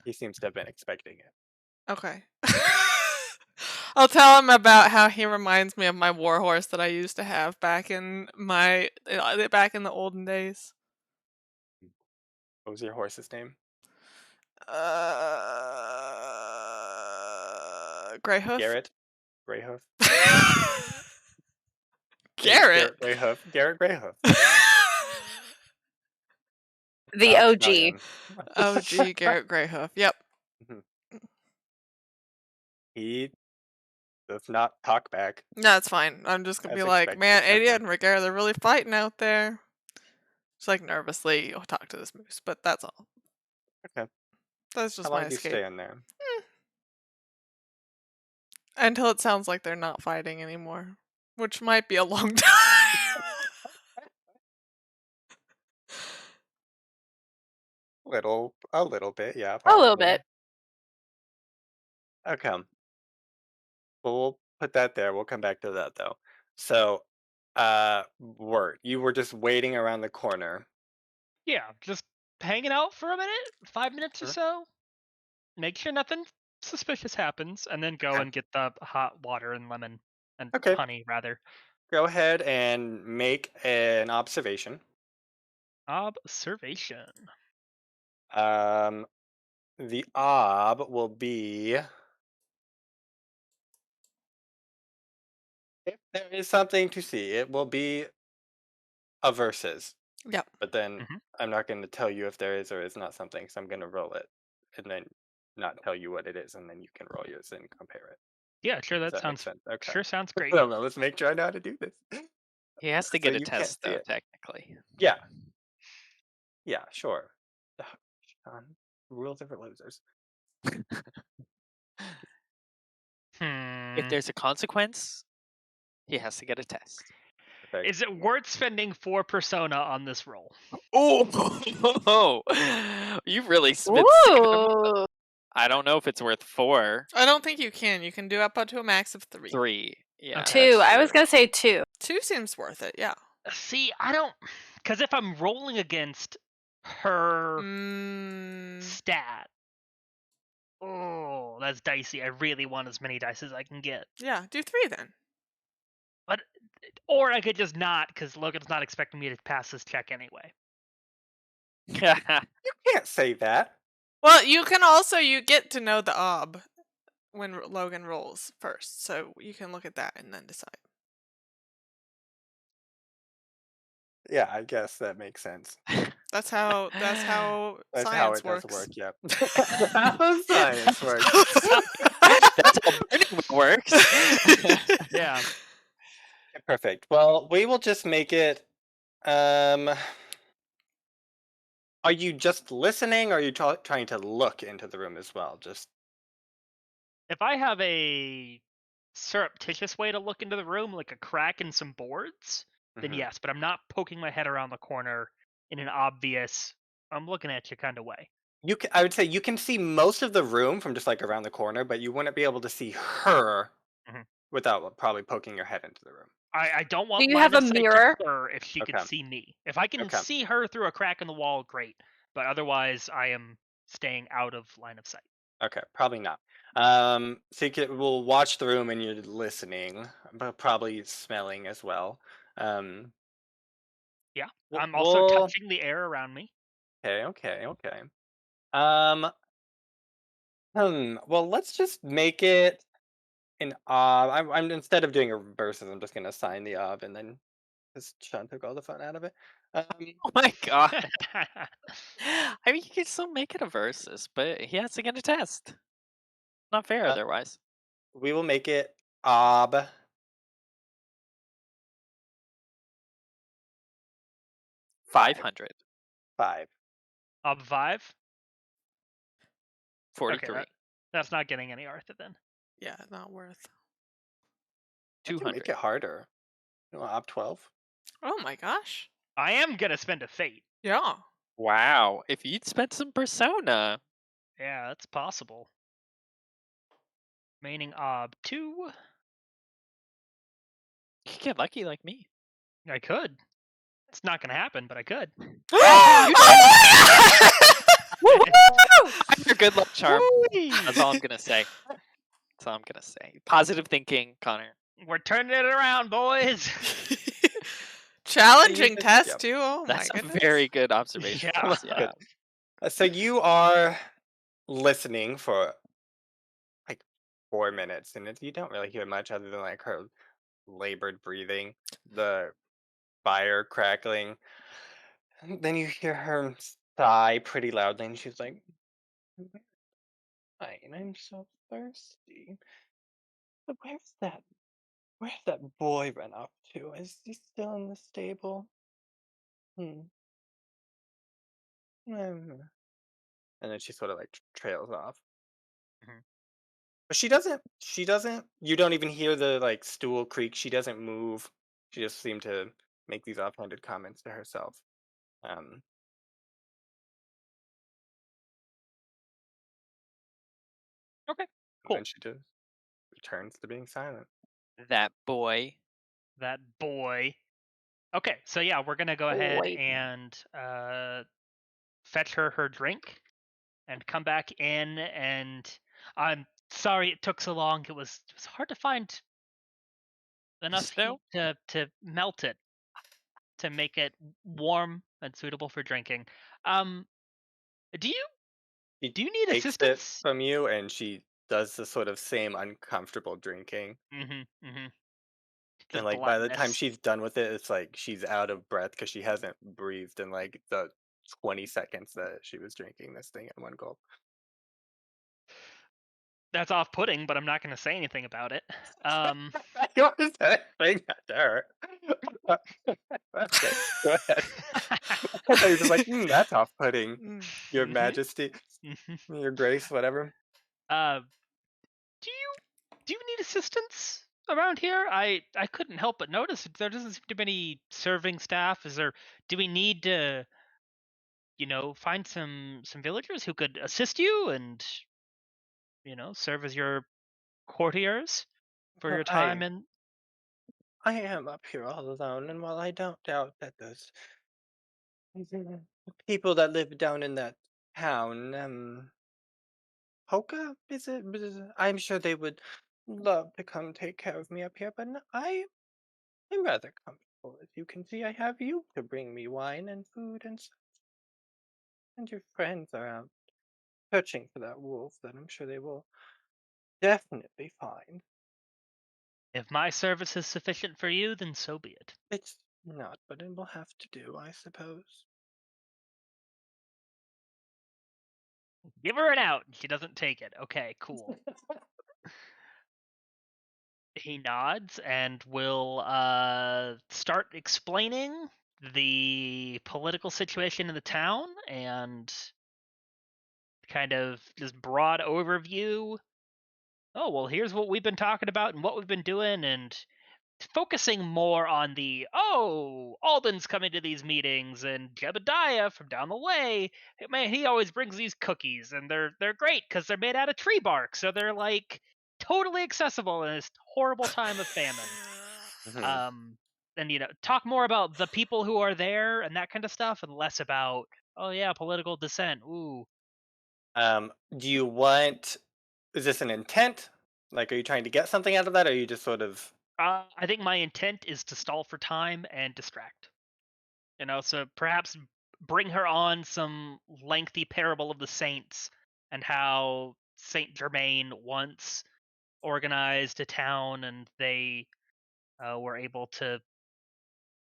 [SPEAKER 2] He seems to have been expecting it.
[SPEAKER 4] Okay. I'll tell him about how he reminds me of my warhorse that I used to have back in the olden days.
[SPEAKER 2] What was your horse's name?
[SPEAKER 4] Greyhoof.
[SPEAKER 2] Garrett. Greyhoof.
[SPEAKER 4] Garrett.
[SPEAKER 2] Greyhoof. Garrett Greyhoof.
[SPEAKER 5] The OG.
[SPEAKER 4] OG Garrett Greyhoof. Yep.
[SPEAKER 2] He does not talk back.
[SPEAKER 4] No, it's fine. I'm just gonna
[SPEAKER 2] As
[SPEAKER 4] be like,
[SPEAKER 2] expected,
[SPEAKER 4] man,
[SPEAKER 2] okay.
[SPEAKER 4] Ada and Ragaire, they're really fighting out there. Just like nervously talk to this moose, but that's all.
[SPEAKER 2] Okay.
[SPEAKER 4] That's just
[SPEAKER 2] How long
[SPEAKER 4] my
[SPEAKER 2] do you
[SPEAKER 4] escape.
[SPEAKER 2] stay in there?
[SPEAKER 4] Until it sounds like they're not fighting anymore, which might be a long time.
[SPEAKER 2] A little bit, yeah,
[SPEAKER 5] A little
[SPEAKER 2] probably.
[SPEAKER 5] bit.
[SPEAKER 2] Okay. Well, we'll put that there. We'll come back to that though. So, Wirt, you were just waiting around the corner.
[SPEAKER 1] Yeah, just hanging out for a minute, 5 minutes or
[SPEAKER 2] Sure.
[SPEAKER 1] so. Make sure nothing suspicious happens, and then go
[SPEAKER 2] Okay.
[SPEAKER 1] and get the hot water and lemon and
[SPEAKER 2] Okay.
[SPEAKER 1] honey, rather.
[SPEAKER 2] Go ahead and make an observation.
[SPEAKER 1] Observation.
[SPEAKER 2] The ob will be if there is something to see, it will be a versus.
[SPEAKER 4] Yep.
[SPEAKER 2] But then
[SPEAKER 1] Mhm.
[SPEAKER 2] I'm not going to tell you if there is or is not something, so I'm going to roll it and then not tell you what it is, and then you can roll yours and compare it.
[SPEAKER 1] Yeah, sure.
[SPEAKER 2] Does
[SPEAKER 1] That
[SPEAKER 2] that make
[SPEAKER 1] sounds
[SPEAKER 2] sense? Okay.
[SPEAKER 1] sure sounds
[SPEAKER 2] I
[SPEAKER 1] great.
[SPEAKER 2] don't know. Let's make sure I know how to do this.
[SPEAKER 3] He has to
[SPEAKER 2] So
[SPEAKER 3] get a
[SPEAKER 2] you can't
[SPEAKER 3] test
[SPEAKER 2] see
[SPEAKER 3] though,
[SPEAKER 2] it.
[SPEAKER 3] technically.
[SPEAKER 2] Yeah. Yeah, sure. Ugh, Sean, rules are for losers.
[SPEAKER 3] If
[SPEAKER 1] Hmm.
[SPEAKER 3] there's a consequence, he has to get a test.
[SPEAKER 2] Okay.
[SPEAKER 1] Is it worth spending 4 persona on this roll?
[SPEAKER 3] Oh, you've really been sticking him.
[SPEAKER 5] Ooh.
[SPEAKER 3] I don't know if it's worth 4.
[SPEAKER 4] I don't think you can. You can do up to a max of 3.
[SPEAKER 3] 3. Yeah,
[SPEAKER 1] Okay.
[SPEAKER 5] Two.
[SPEAKER 3] that's
[SPEAKER 5] I was
[SPEAKER 3] true.
[SPEAKER 5] gonna say 2.
[SPEAKER 4] 2 seems worth it. Yeah.
[SPEAKER 1] See, I don't, because if I'm rolling against her stat, oh, that's dicey. I really want as many dice as I can get.
[SPEAKER 4] Yeah. Do 3 then.
[SPEAKER 1] But, or I could just not, because Logan's not expecting me to pass this check anyway.
[SPEAKER 2] You can't say that.
[SPEAKER 4] Well, you can also you get to know the ob when Logan rolls first, so you can look at that and then decide.
[SPEAKER 2] Yeah, I guess that makes sense.
[SPEAKER 4] That's how
[SPEAKER 2] That's how
[SPEAKER 4] science
[SPEAKER 2] it
[SPEAKER 4] works.
[SPEAKER 2] does work. Yep. How science works.
[SPEAKER 3] That's how burning works.
[SPEAKER 1] Yeah.
[SPEAKER 2] Perfect. Well, we will just make it. Are you just listening, or are you trying to look into the room as well? Just
[SPEAKER 1] If I have a surreptitious way to look into the room, like a crack in some boards, then yes, but I'm not poking my head around the corner in an obvious, I'm looking at you kind of way.
[SPEAKER 2] you can. I would say you can see most of the room from just like around the corner, but you wouldn't be able to see her without probably poking your head into the room.
[SPEAKER 1] I don't want
[SPEAKER 5] Do you
[SPEAKER 1] line
[SPEAKER 5] have
[SPEAKER 1] of
[SPEAKER 5] a
[SPEAKER 1] sight
[SPEAKER 5] mirror?
[SPEAKER 1] to her if she
[SPEAKER 2] Okay.
[SPEAKER 1] could see me. If I can
[SPEAKER 2] Okay.
[SPEAKER 1] see her through a crack in the wall, great. But otherwise, I am staying out of line of sight.
[SPEAKER 2] Okay, probably not. So we'll watch the room and you're listening, but probably smelling as well.
[SPEAKER 1] Yeah,
[SPEAKER 2] w-
[SPEAKER 1] I'm also
[SPEAKER 2] we'll-
[SPEAKER 1] touching the air around me.
[SPEAKER 2] Okay. Well, let's just make it an ob. I'm instead of doing a versus, I'm just gonna assign the ob, and then because Sean took all the fun out of it.
[SPEAKER 3] Oh my god. I mean, you can still make it a versus, but he has to get a test. Not fair otherwise.
[SPEAKER 2] We will make it ob.
[SPEAKER 3] 500.
[SPEAKER 2] 5.
[SPEAKER 1] Ob 5?
[SPEAKER 3] 43.
[SPEAKER 1] Okay, that's not getting any Arthur then.
[SPEAKER 4] Yeah, not worth.
[SPEAKER 2] I can
[SPEAKER 3] 200.
[SPEAKER 2] make it harder. You want ob 12?
[SPEAKER 4] Oh my gosh.
[SPEAKER 1] I am gonna spend a fate.
[SPEAKER 4] Yeah.
[SPEAKER 3] Wow. If you'd spent some persona.
[SPEAKER 1] Yeah, that's possible. Remaining ob 2.
[SPEAKER 3] You could get lucky like me.
[SPEAKER 1] I could. It's not gonna happen, but I could.
[SPEAKER 3] I'm your good luck charm. That's all I'm gonna say. That's all I'm gonna say. Positive thinking, Connor.
[SPEAKER 1] We're turning it around, boys.
[SPEAKER 4] Challenging
[SPEAKER 2] Yep.
[SPEAKER 4] test too. Oh
[SPEAKER 3] That's
[SPEAKER 4] my
[SPEAKER 3] a
[SPEAKER 4] goodness.
[SPEAKER 3] very good observation.
[SPEAKER 1] Yeah.
[SPEAKER 3] Yeah.
[SPEAKER 2] So you are listening for like 4 minutes, and you don't really hear much other than like her labored breathing, the fire crackling. And then you hear her sigh pretty loudly, and she's like, fine. I'm so thirsty. But where's that boy run off to? Is he still in the stable? Hmm. And then she sort of like trails off.
[SPEAKER 1] Mhm.
[SPEAKER 2] But she doesn't you don't even hear the like stool creak. She doesn't move. She just seemed to make these offhanded comments to herself. Um
[SPEAKER 1] Okay,
[SPEAKER 2] and
[SPEAKER 1] cool.
[SPEAKER 2] then she just returns to being silent.
[SPEAKER 3] That boy.
[SPEAKER 1] That boy. Okay, so yeah, we're gonna go ahead
[SPEAKER 5] Boy.
[SPEAKER 1] and fetch her drink and come back in. And I'm sorry it took so long. It was hard to find enough
[SPEAKER 3] Still,
[SPEAKER 1] heat to melt it to make it warm and suitable for drinking. Um, do you
[SPEAKER 2] She
[SPEAKER 1] do you need
[SPEAKER 2] takes it
[SPEAKER 1] assistance?
[SPEAKER 2] from you and she does the sort of same uncomfortable drinking.
[SPEAKER 1] Mm-hmm.
[SPEAKER 2] And
[SPEAKER 1] Just
[SPEAKER 2] like by the time
[SPEAKER 1] bluntness.
[SPEAKER 2] she's done with it, it's like she's out of breath because she hasn't breathed in like the 20 seconds that she was drinking this thing in one gulp.
[SPEAKER 1] That's off-putting, but I'm not going to say anything about it.
[SPEAKER 2] You want to say anything to her? Okay, go ahead. I thought you were just like, that's off-putting,
[SPEAKER 4] Mm.
[SPEAKER 2] Your
[SPEAKER 1] Mhm.
[SPEAKER 2] Majesty,
[SPEAKER 1] Mhm.
[SPEAKER 2] Your Grace, whatever.
[SPEAKER 1] uh, do you need assistance around here? I couldn't help but notice there doesn't seem to be any serving staff. Do we need to, find some villagers who could assist you and, serve as your courtiers for
[SPEAKER 2] Well,
[SPEAKER 1] your time in.
[SPEAKER 2] I am up here all alone, and while I don't doubt that those people that live down in that town, Hoka, is it? I'm sure they would love to come take care of me up here, but I'm rather comfortable. As you can see, I have you to bring me wine and food and such, and your friends are out searching for that wolf that I'm sure they will definitely find.
[SPEAKER 1] If my service is sufficient for you, then so be it.
[SPEAKER 2] It's not, but it will have to do, I suppose.
[SPEAKER 1] Give her an out. She doesn't take it. Okay, cool. He nods and will start explaining the political situation in the town and kind of just broad overview. Oh, well, here's what we've been talking about and what we've been doing, and focusing more on Alden's coming to these meetings, and Jebediah from down the way, man, he always brings these cookies, and they're great because they're made out of tree bark, so they're like totally accessible in this horrible time of famine.
[SPEAKER 2] Mhm.
[SPEAKER 1] And talk more about the people who are there and that kind of stuff, and less about political dissent. Ooh.
[SPEAKER 2] Do you want? Is this an intent? Like, are you trying to get something out of that, or are you just sort of?
[SPEAKER 1] I think my intent is to stall for time and distract. So perhaps bring her on some lengthy parable of the saints and how Saint Germain once organized a town, and they were able to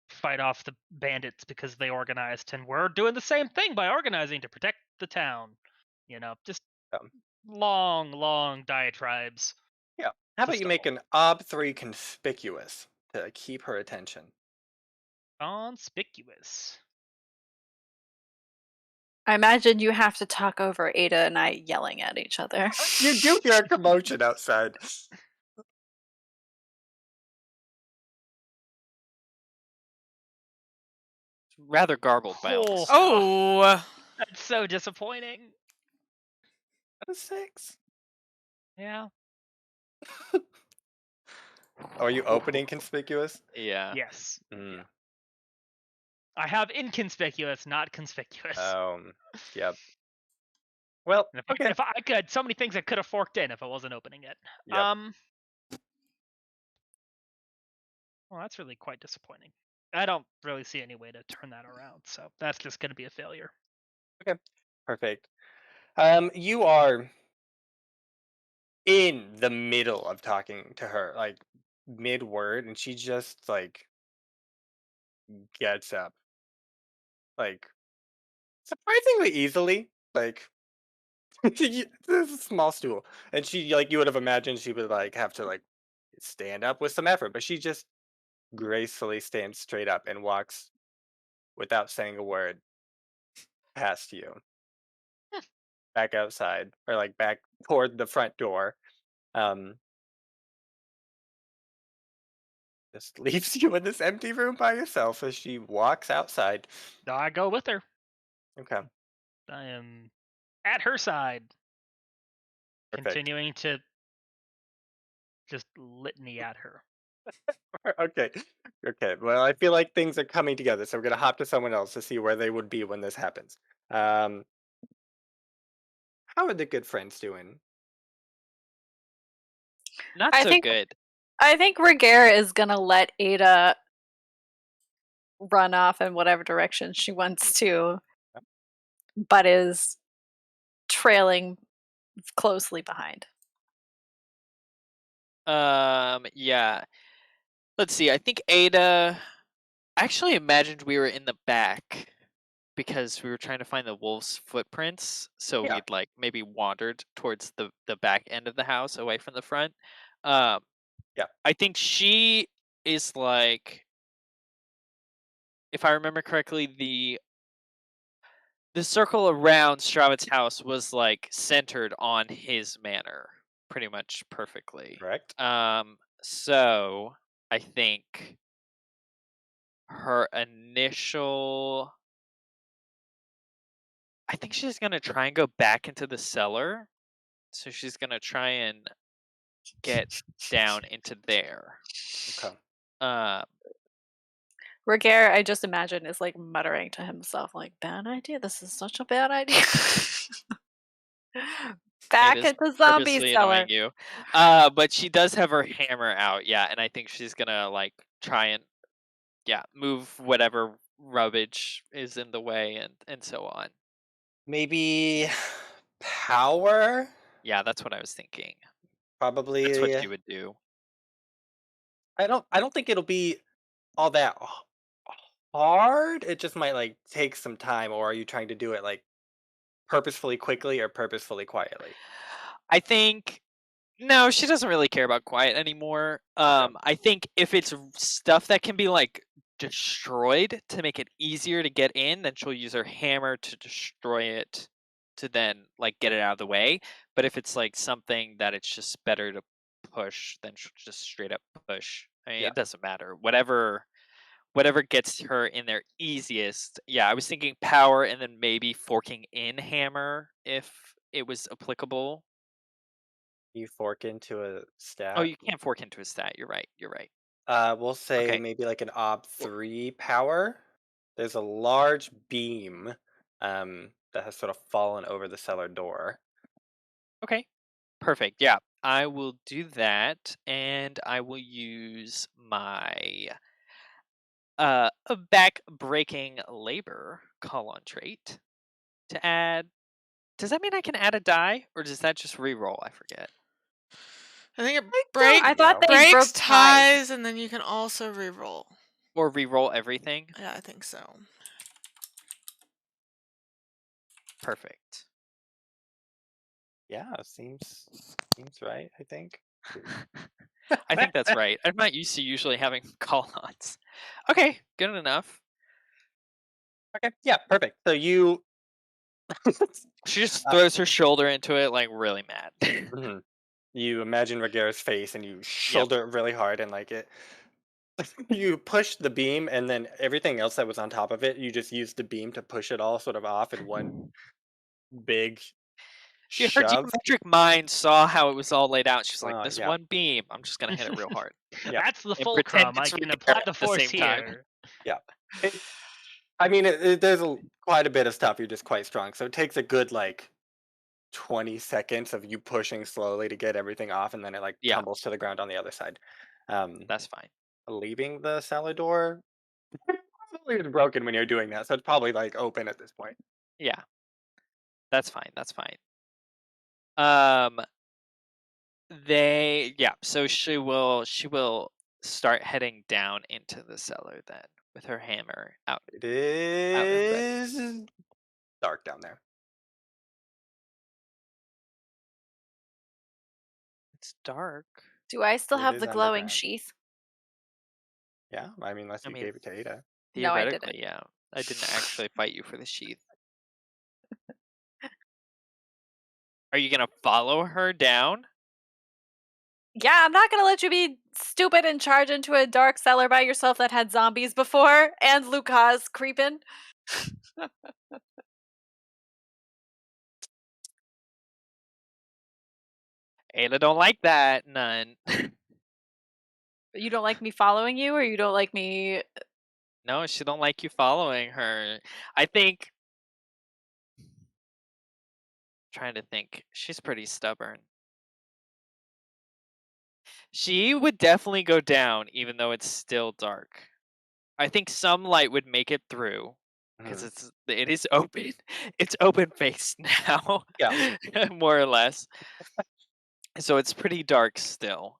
[SPEAKER 1] fight off the bandits because they organized, and we're doing the same thing by organizing to protect the town. Just
[SPEAKER 2] Um,
[SPEAKER 1] long diatribes
[SPEAKER 2] yeah. How
[SPEAKER 1] to
[SPEAKER 2] about you make
[SPEAKER 1] stall.
[SPEAKER 2] an ob 3 conspicuous to keep her attention?
[SPEAKER 1] Conspicuous.
[SPEAKER 5] I imagine you have to talk over Ada and I yelling at each other.
[SPEAKER 2] You do hear a commotion outside.
[SPEAKER 3] rather garbled by all this.
[SPEAKER 4] Oh,
[SPEAKER 1] That's so disappointing.
[SPEAKER 2] A 6.
[SPEAKER 1] Yeah.
[SPEAKER 2] Are you opening conspicuous?
[SPEAKER 3] Yeah.
[SPEAKER 1] Yes.
[SPEAKER 2] Mm.
[SPEAKER 1] I have inconspicuous, not conspicuous.
[SPEAKER 2] Yep. Well,
[SPEAKER 1] And
[SPEAKER 2] okay.
[SPEAKER 1] if I could, so many things I could have forked in if I wasn't opening it.
[SPEAKER 2] Yep.
[SPEAKER 1] Well, that's really quite disappointing. I don't really see any way to turn that around, so that's just going to be a failure.
[SPEAKER 2] Okay. Perfect. You are in the middle of talking to her, like mid word, and she just like gets up, like surprisingly easily. Like It's a small stool, and she like you would have imagined she would like have to like stand up with some effort, but she just gracefully stands straight up and walks without saying a word past you, back outside or like back toward the front door. Um, just leaves you in this empty room by yourself as she walks outside.
[SPEAKER 1] I go with her.
[SPEAKER 2] Okay,
[SPEAKER 1] I am at her side,
[SPEAKER 2] perfect.
[SPEAKER 1] continuing to just litany at her.
[SPEAKER 2] Okay, okay. Well, I feel like things are coming together, so we're gonna hop to someone else to see where they would be when this happens. Um, how are the good friends doing?
[SPEAKER 3] Not
[SPEAKER 5] I
[SPEAKER 3] so
[SPEAKER 5] think
[SPEAKER 3] good.
[SPEAKER 5] I think Ragaire is gonna let Ada run off in whatever direction she wants to, but is trailing closely behind.
[SPEAKER 3] Yeah. Let's see. I think Ada. I actually imagined we were in the back because we were trying to find the wolf's footprints. So
[SPEAKER 2] Yeah.
[SPEAKER 3] we'd like maybe wandered towards the back end of the house away from the front. Um,
[SPEAKER 2] Yeah.
[SPEAKER 3] I think she is like, if I remember correctly, the circle around Stravitt's house was like centered on his manor pretty much perfectly.
[SPEAKER 2] Correct.
[SPEAKER 3] So I think her initial I think she's gonna try and go back into the cellar. So she's gonna try and get down into there.
[SPEAKER 2] Okay.
[SPEAKER 3] Um
[SPEAKER 5] Ragaire, I just imagine, is like muttering to himself, like, bad idea. This is such a bad idea. Back
[SPEAKER 3] Ada's
[SPEAKER 5] into zombie
[SPEAKER 3] purposely
[SPEAKER 5] cellar.
[SPEAKER 3] annoying you. But she does have her hammer out, yeah, and I think she's gonna like try and move whatever rubbish is in the way and so on.
[SPEAKER 2] Maybe power.
[SPEAKER 3] Yeah, that's what I was thinking.
[SPEAKER 2] Probably.
[SPEAKER 3] That's what she would do.
[SPEAKER 2] I don't think it'll be all that hard. It just might like take some time. Or are you trying to do it like purposefully quickly or purposefully quietly?
[SPEAKER 3] I think no, she doesn't really care about quiet anymore. I think if it's stuff that can be like destroyed to make it easier to get in, then she'll use her hammer to destroy it to then like get it out of the way. But if it's like something that it's just better to push, then she'll just straight up push. I mean,
[SPEAKER 2] Yeah.
[SPEAKER 3] it doesn't matter. Whatever gets her in there easiest. Yeah, I was thinking power and then maybe forking in hammer if it was applicable.
[SPEAKER 2] You fork into a
[SPEAKER 3] Oh,
[SPEAKER 2] stat.
[SPEAKER 3] you can't fork into a stat. You're right.
[SPEAKER 2] We'll say
[SPEAKER 3] Okay.
[SPEAKER 2] maybe like an ob 3 power. There's a large beam that has sort of fallen over the cellar door.
[SPEAKER 3] Okay. Perfect. Yeah. I will do that and I will use my a back breaking labor call on trait to add. Does that mean I can add a die or does that just re-roll? I forget.
[SPEAKER 4] I think it
[SPEAKER 5] I thought they
[SPEAKER 4] breaks
[SPEAKER 5] broke ties.
[SPEAKER 4] ties, and then you can also re-roll.
[SPEAKER 3] Or re-roll everything?
[SPEAKER 4] Yeah, I think so.
[SPEAKER 3] Perfect.
[SPEAKER 2] Yeah, seems right, I think.
[SPEAKER 3] I think that's right. I'm not used to usually having call-ons. Okay, good enough.
[SPEAKER 2] Okay, yeah, perfect. So you
[SPEAKER 3] She just throws her shoulder into it like really mad.
[SPEAKER 2] Mhm. You imagine Ragaire's face and you shoulder it really hard and like it you push the beam and then everything else that was on top of it, you just use the beam to push it all sort of off in one big
[SPEAKER 3] Her
[SPEAKER 2] shove.
[SPEAKER 3] geometric mind saw how it was all laid out. She's like, this
[SPEAKER 2] Yeah.
[SPEAKER 3] one beam, I'm just gonna hit it real hard.
[SPEAKER 2] Yeah.
[SPEAKER 1] That's the
[SPEAKER 3] And
[SPEAKER 1] fulcrum.
[SPEAKER 3] pretend
[SPEAKER 1] I
[SPEAKER 3] it's
[SPEAKER 1] can
[SPEAKER 3] Ragaire
[SPEAKER 1] apply
[SPEAKER 3] at
[SPEAKER 1] the
[SPEAKER 3] the
[SPEAKER 1] force
[SPEAKER 3] same time.
[SPEAKER 1] here.
[SPEAKER 2] Yeah. I mean, there's quite a bit of stuff. You're just quite strong. So it takes a good like 20 seconds of you pushing slowly to get everything off, and then it like
[SPEAKER 3] Yeah.
[SPEAKER 2] tumbles to the ground on the other side.
[SPEAKER 3] That's fine.
[SPEAKER 2] Leaving the cellar door probably is broken when you're doing that, so it's probably like open at this point.
[SPEAKER 3] Yeah. That's fine. So she will start heading down into the cellar then with her hammer out.
[SPEAKER 2] It
[SPEAKER 3] and ready.
[SPEAKER 2] is dark down there.
[SPEAKER 3] It's dark.
[SPEAKER 5] Do I still
[SPEAKER 2] It
[SPEAKER 5] have
[SPEAKER 2] is
[SPEAKER 5] the glowing
[SPEAKER 2] underground.
[SPEAKER 5] sheath?
[SPEAKER 2] Yeah, I mean, unless
[SPEAKER 3] I
[SPEAKER 2] you
[SPEAKER 3] mean,
[SPEAKER 2] gave it to Ada.
[SPEAKER 5] No, I
[SPEAKER 3] Theoretically,
[SPEAKER 5] didn't.
[SPEAKER 3] yeah. I didn't actually fight you for the sheath. Are you gonna follow her down?
[SPEAKER 5] Yeah, I'm not gonna let you be stupid and charge into a dark cellar by yourself that had zombies before and Lucas creeping.
[SPEAKER 3] Ayla don't like that, none.
[SPEAKER 5] You don't like me following you, or you don't like me?
[SPEAKER 3] No, she don't like you following her. I think. Trying to think. She's pretty stubborn. She would definitely go down, even though it's still dark. I think some light would make it through because it is open. It's open faced now,
[SPEAKER 2] Yeah.
[SPEAKER 3] more or less. So it's pretty dark still.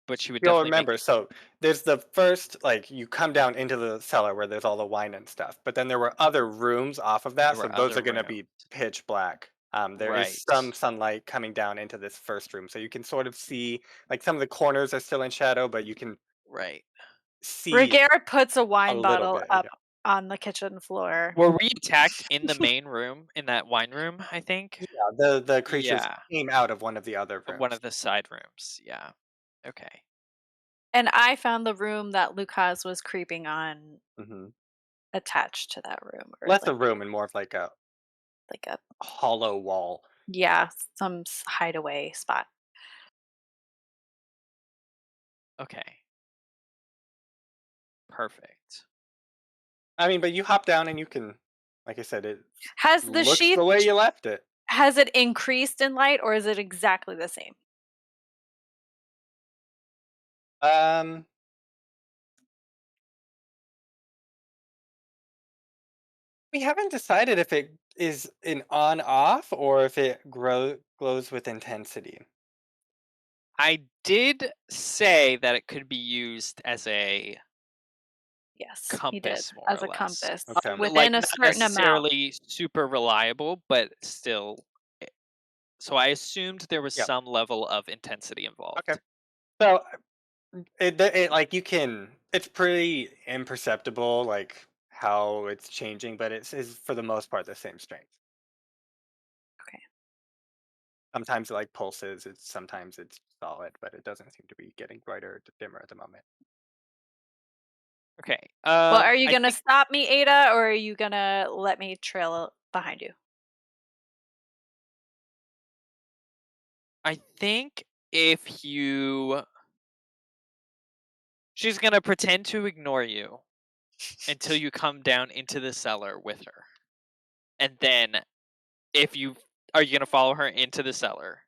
[SPEAKER 3] But she would
[SPEAKER 2] You'll
[SPEAKER 3] definitely make
[SPEAKER 2] remember,
[SPEAKER 3] it.
[SPEAKER 2] so there's the first, like, you come down into the cellar where there's all the wine and stuff, but then there were other rooms off of that,
[SPEAKER 3] There
[SPEAKER 2] so
[SPEAKER 3] were
[SPEAKER 2] those
[SPEAKER 3] other
[SPEAKER 2] are going to be
[SPEAKER 3] rooms.
[SPEAKER 2] pitch black. There is
[SPEAKER 3] Right.
[SPEAKER 2] some sunlight coming down into this first room, so you can sort of see, like, some of the corners are still in shadow, but you can
[SPEAKER 3] Right.
[SPEAKER 2] see
[SPEAKER 5] Ragaire puts a
[SPEAKER 2] a
[SPEAKER 5] wine
[SPEAKER 2] little
[SPEAKER 5] bottle
[SPEAKER 2] bit.
[SPEAKER 5] up on the kitchen floor.
[SPEAKER 3] Were we attacked in the main room, in that wine room, I think?
[SPEAKER 2] Yeah, the creatures
[SPEAKER 3] Yeah.
[SPEAKER 2] came out of one of the other rooms.
[SPEAKER 3] One of the side rooms. Yeah. Okay.
[SPEAKER 5] And I found the room that Lucas was creeping on
[SPEAKER 2] Mhm.
[SPEAKER 5] attached to that room. Or
[SPEAKER 2] Less
[SPEAKER 5] like,
[SPEAKER 2] a room and more of like a
[SPEAKER 5] a
[SPEAKER 2] hollow wall.
[SPEAKER 5] yeah, some hideaway spot.
[SPEAKER 3] Okay. Perfect.
[SPEAKER 2] I mean, but you hop down and you can, like I said, it
[SPEAKER 5] Has the
[SPEAKER 2] looks
[SPEAKER 5] sheath,
[SPEAKER 2] the way you left it.
[SPEAKER 5] has it increased in light, or is it exactly the same?
[SPEAKER 2] Um, we haven't decided if it is an on-off or if it glows with intensity.
[SPEAKER 3] I did say that it could be used as a
[SPEAKER 5] Yes, he did.
[SPEAKER 3] compass, more
[SPEAKER 5] As
[SPEAKER 3] or
[SPEAKER 5] a
[SPEAKER 3] less.
[SPEAKER 5] compass
[SPEAKER 2] Okay.
[SPEAKER 3] Like
[SPEAKER 5] within a
[SPEAKER 3] not
[SPEAKER 5] certain amount.
[SPEAKER 3] necessarily super reliable, but still. So I assumed there was
[SPEAKER 2] Yep.
[SPEAKER 3] some level of intensity involved.
[SPEAKER 2] Okay. So it like you can, it's pretty imperceptible, like how it's changing, but it's is for the most part the same strength.
[SPEAKER 5] Okay.
[SPEAKER 2] Sometimes it like pulses, sometimes it's solid, but it doesn't seem to be getting brighter or dimmer at the moment.
[SPEAKER 3] Okay.
[SPEAKER 5] Well, are you
[SPEAKER 3] I
[SPEAKER 5] gonna
[SPEAKER 3] think
[SPEAKER 5] stop me, Ada, or are you gonna let me trail behind you?
[SPEAKER 3] I think if you, she's gonna pretend to ignore you until you come down into the cellar with her, and then if you are you gonna follow her into the cellar?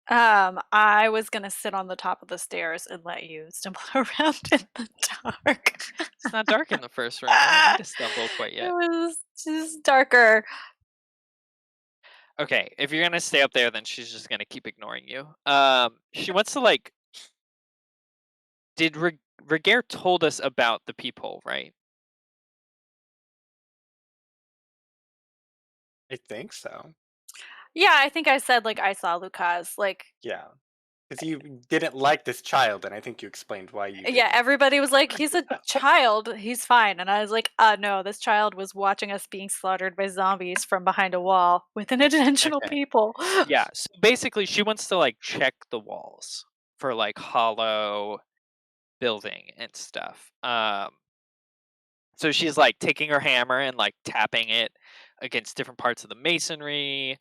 [SPEAKER 5] I was gonna sit on the top of the stairs and let you stumble around in the dark.
[SPEAKER 3] It's not dark in the first room. You don't need to stumble quite
[SPEAKER 5] It
[SPEAKER 3] yet.
[SPEAKER 5] was just darker.
[SPEAKER 3] Okay, if you're gonna stay up there, then she's just gonna keep ignoring you. She wants to like. Did Ragaire told us about the peephole, right?
[SPEAKER 2] I think so.
[SPEAKER 5] Yeah, I think I said like I saw Lucas. Like,
[SPEAKER 2] Yeah. Because you didn't like this child, and I think you explained why you
[SPEAKER 5] yeah,
[SPEAKER 2] didn't.
[SPEAKER 5] everybody was like, he's a child, he's fine. And I was like, no, this child was watching us being slaughtered by zombies from behind a wall with unintentional
[SPEAKER 2] Okay.
[SPEAKER 5] people.
[SPEAKER 3] Yeah. So basically, she wants to like check the walls for like hollow building and stuff. So she's like taking her hammer and like tapping it against different parts of the masonry,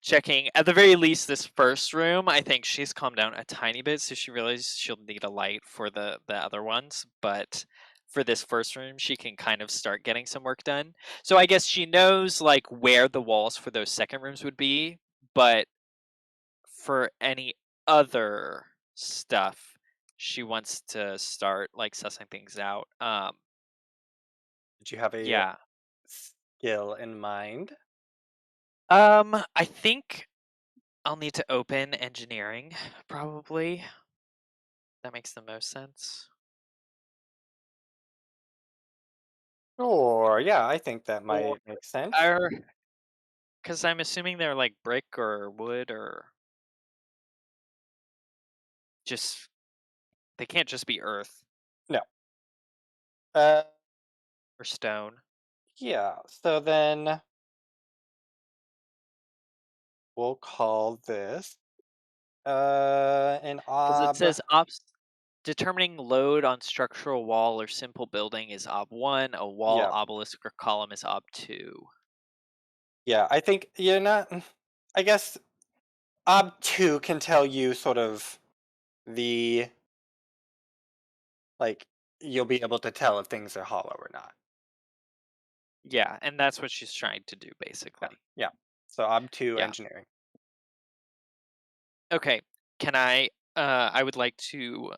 [SPEAKER 3] checking at the very least this first room. I think she's calmed down a tiny bit, so she realizes she'll need a light for the other ones, but for this first room she can kind of start getting some work done. So I guess she knows like where the walls for those second rooms would be, but for any other stuff she wants to start like sussing things out.
[SPEAKER 2] Did you have a
[SPEAKER 3] Yeah.
[SPEAKER 2] skill in mind?
[SPEAKER 3] I think I'll need to open engineering, probably. That makes the most sense.
[SPEAKER 2] Sure. Yeah, I think that might make sense.
[SPEAKER 3] Because I'm assuming they're like brick or wood or. just they can't just be earth
[SPEAKER 2] No.
[SPEAKER 3] or stone.
[SPEAKER 2] Yeah. So then we'll call this an
[SPEAKER 3] Because it
[SPEAKER 2] ob.
[SPEAKER 3] says determining load on structural wall or simple building is ob 1, a wall,
[SPEAKER 2] Yeah.
[SPEAKER 3] obelisk, or column is ob 2.
[SPEAKER 2] Yeah, I think you're not. I guess ob 2 can tell you sort of the like you'll be able to tell if things are hollow or not.
[SPEAKER 3] Yeah, and that's what she's trying to do,
[SPEAKER 2] Yeah.
[SPEAKER 3] basically.
[SPEAKER 2] Yeah. So ob 2
[SPEAKER 3] Yeah.
[SPEAKER 2] engineering.
[SPEAKER 3] Okay, can I would like to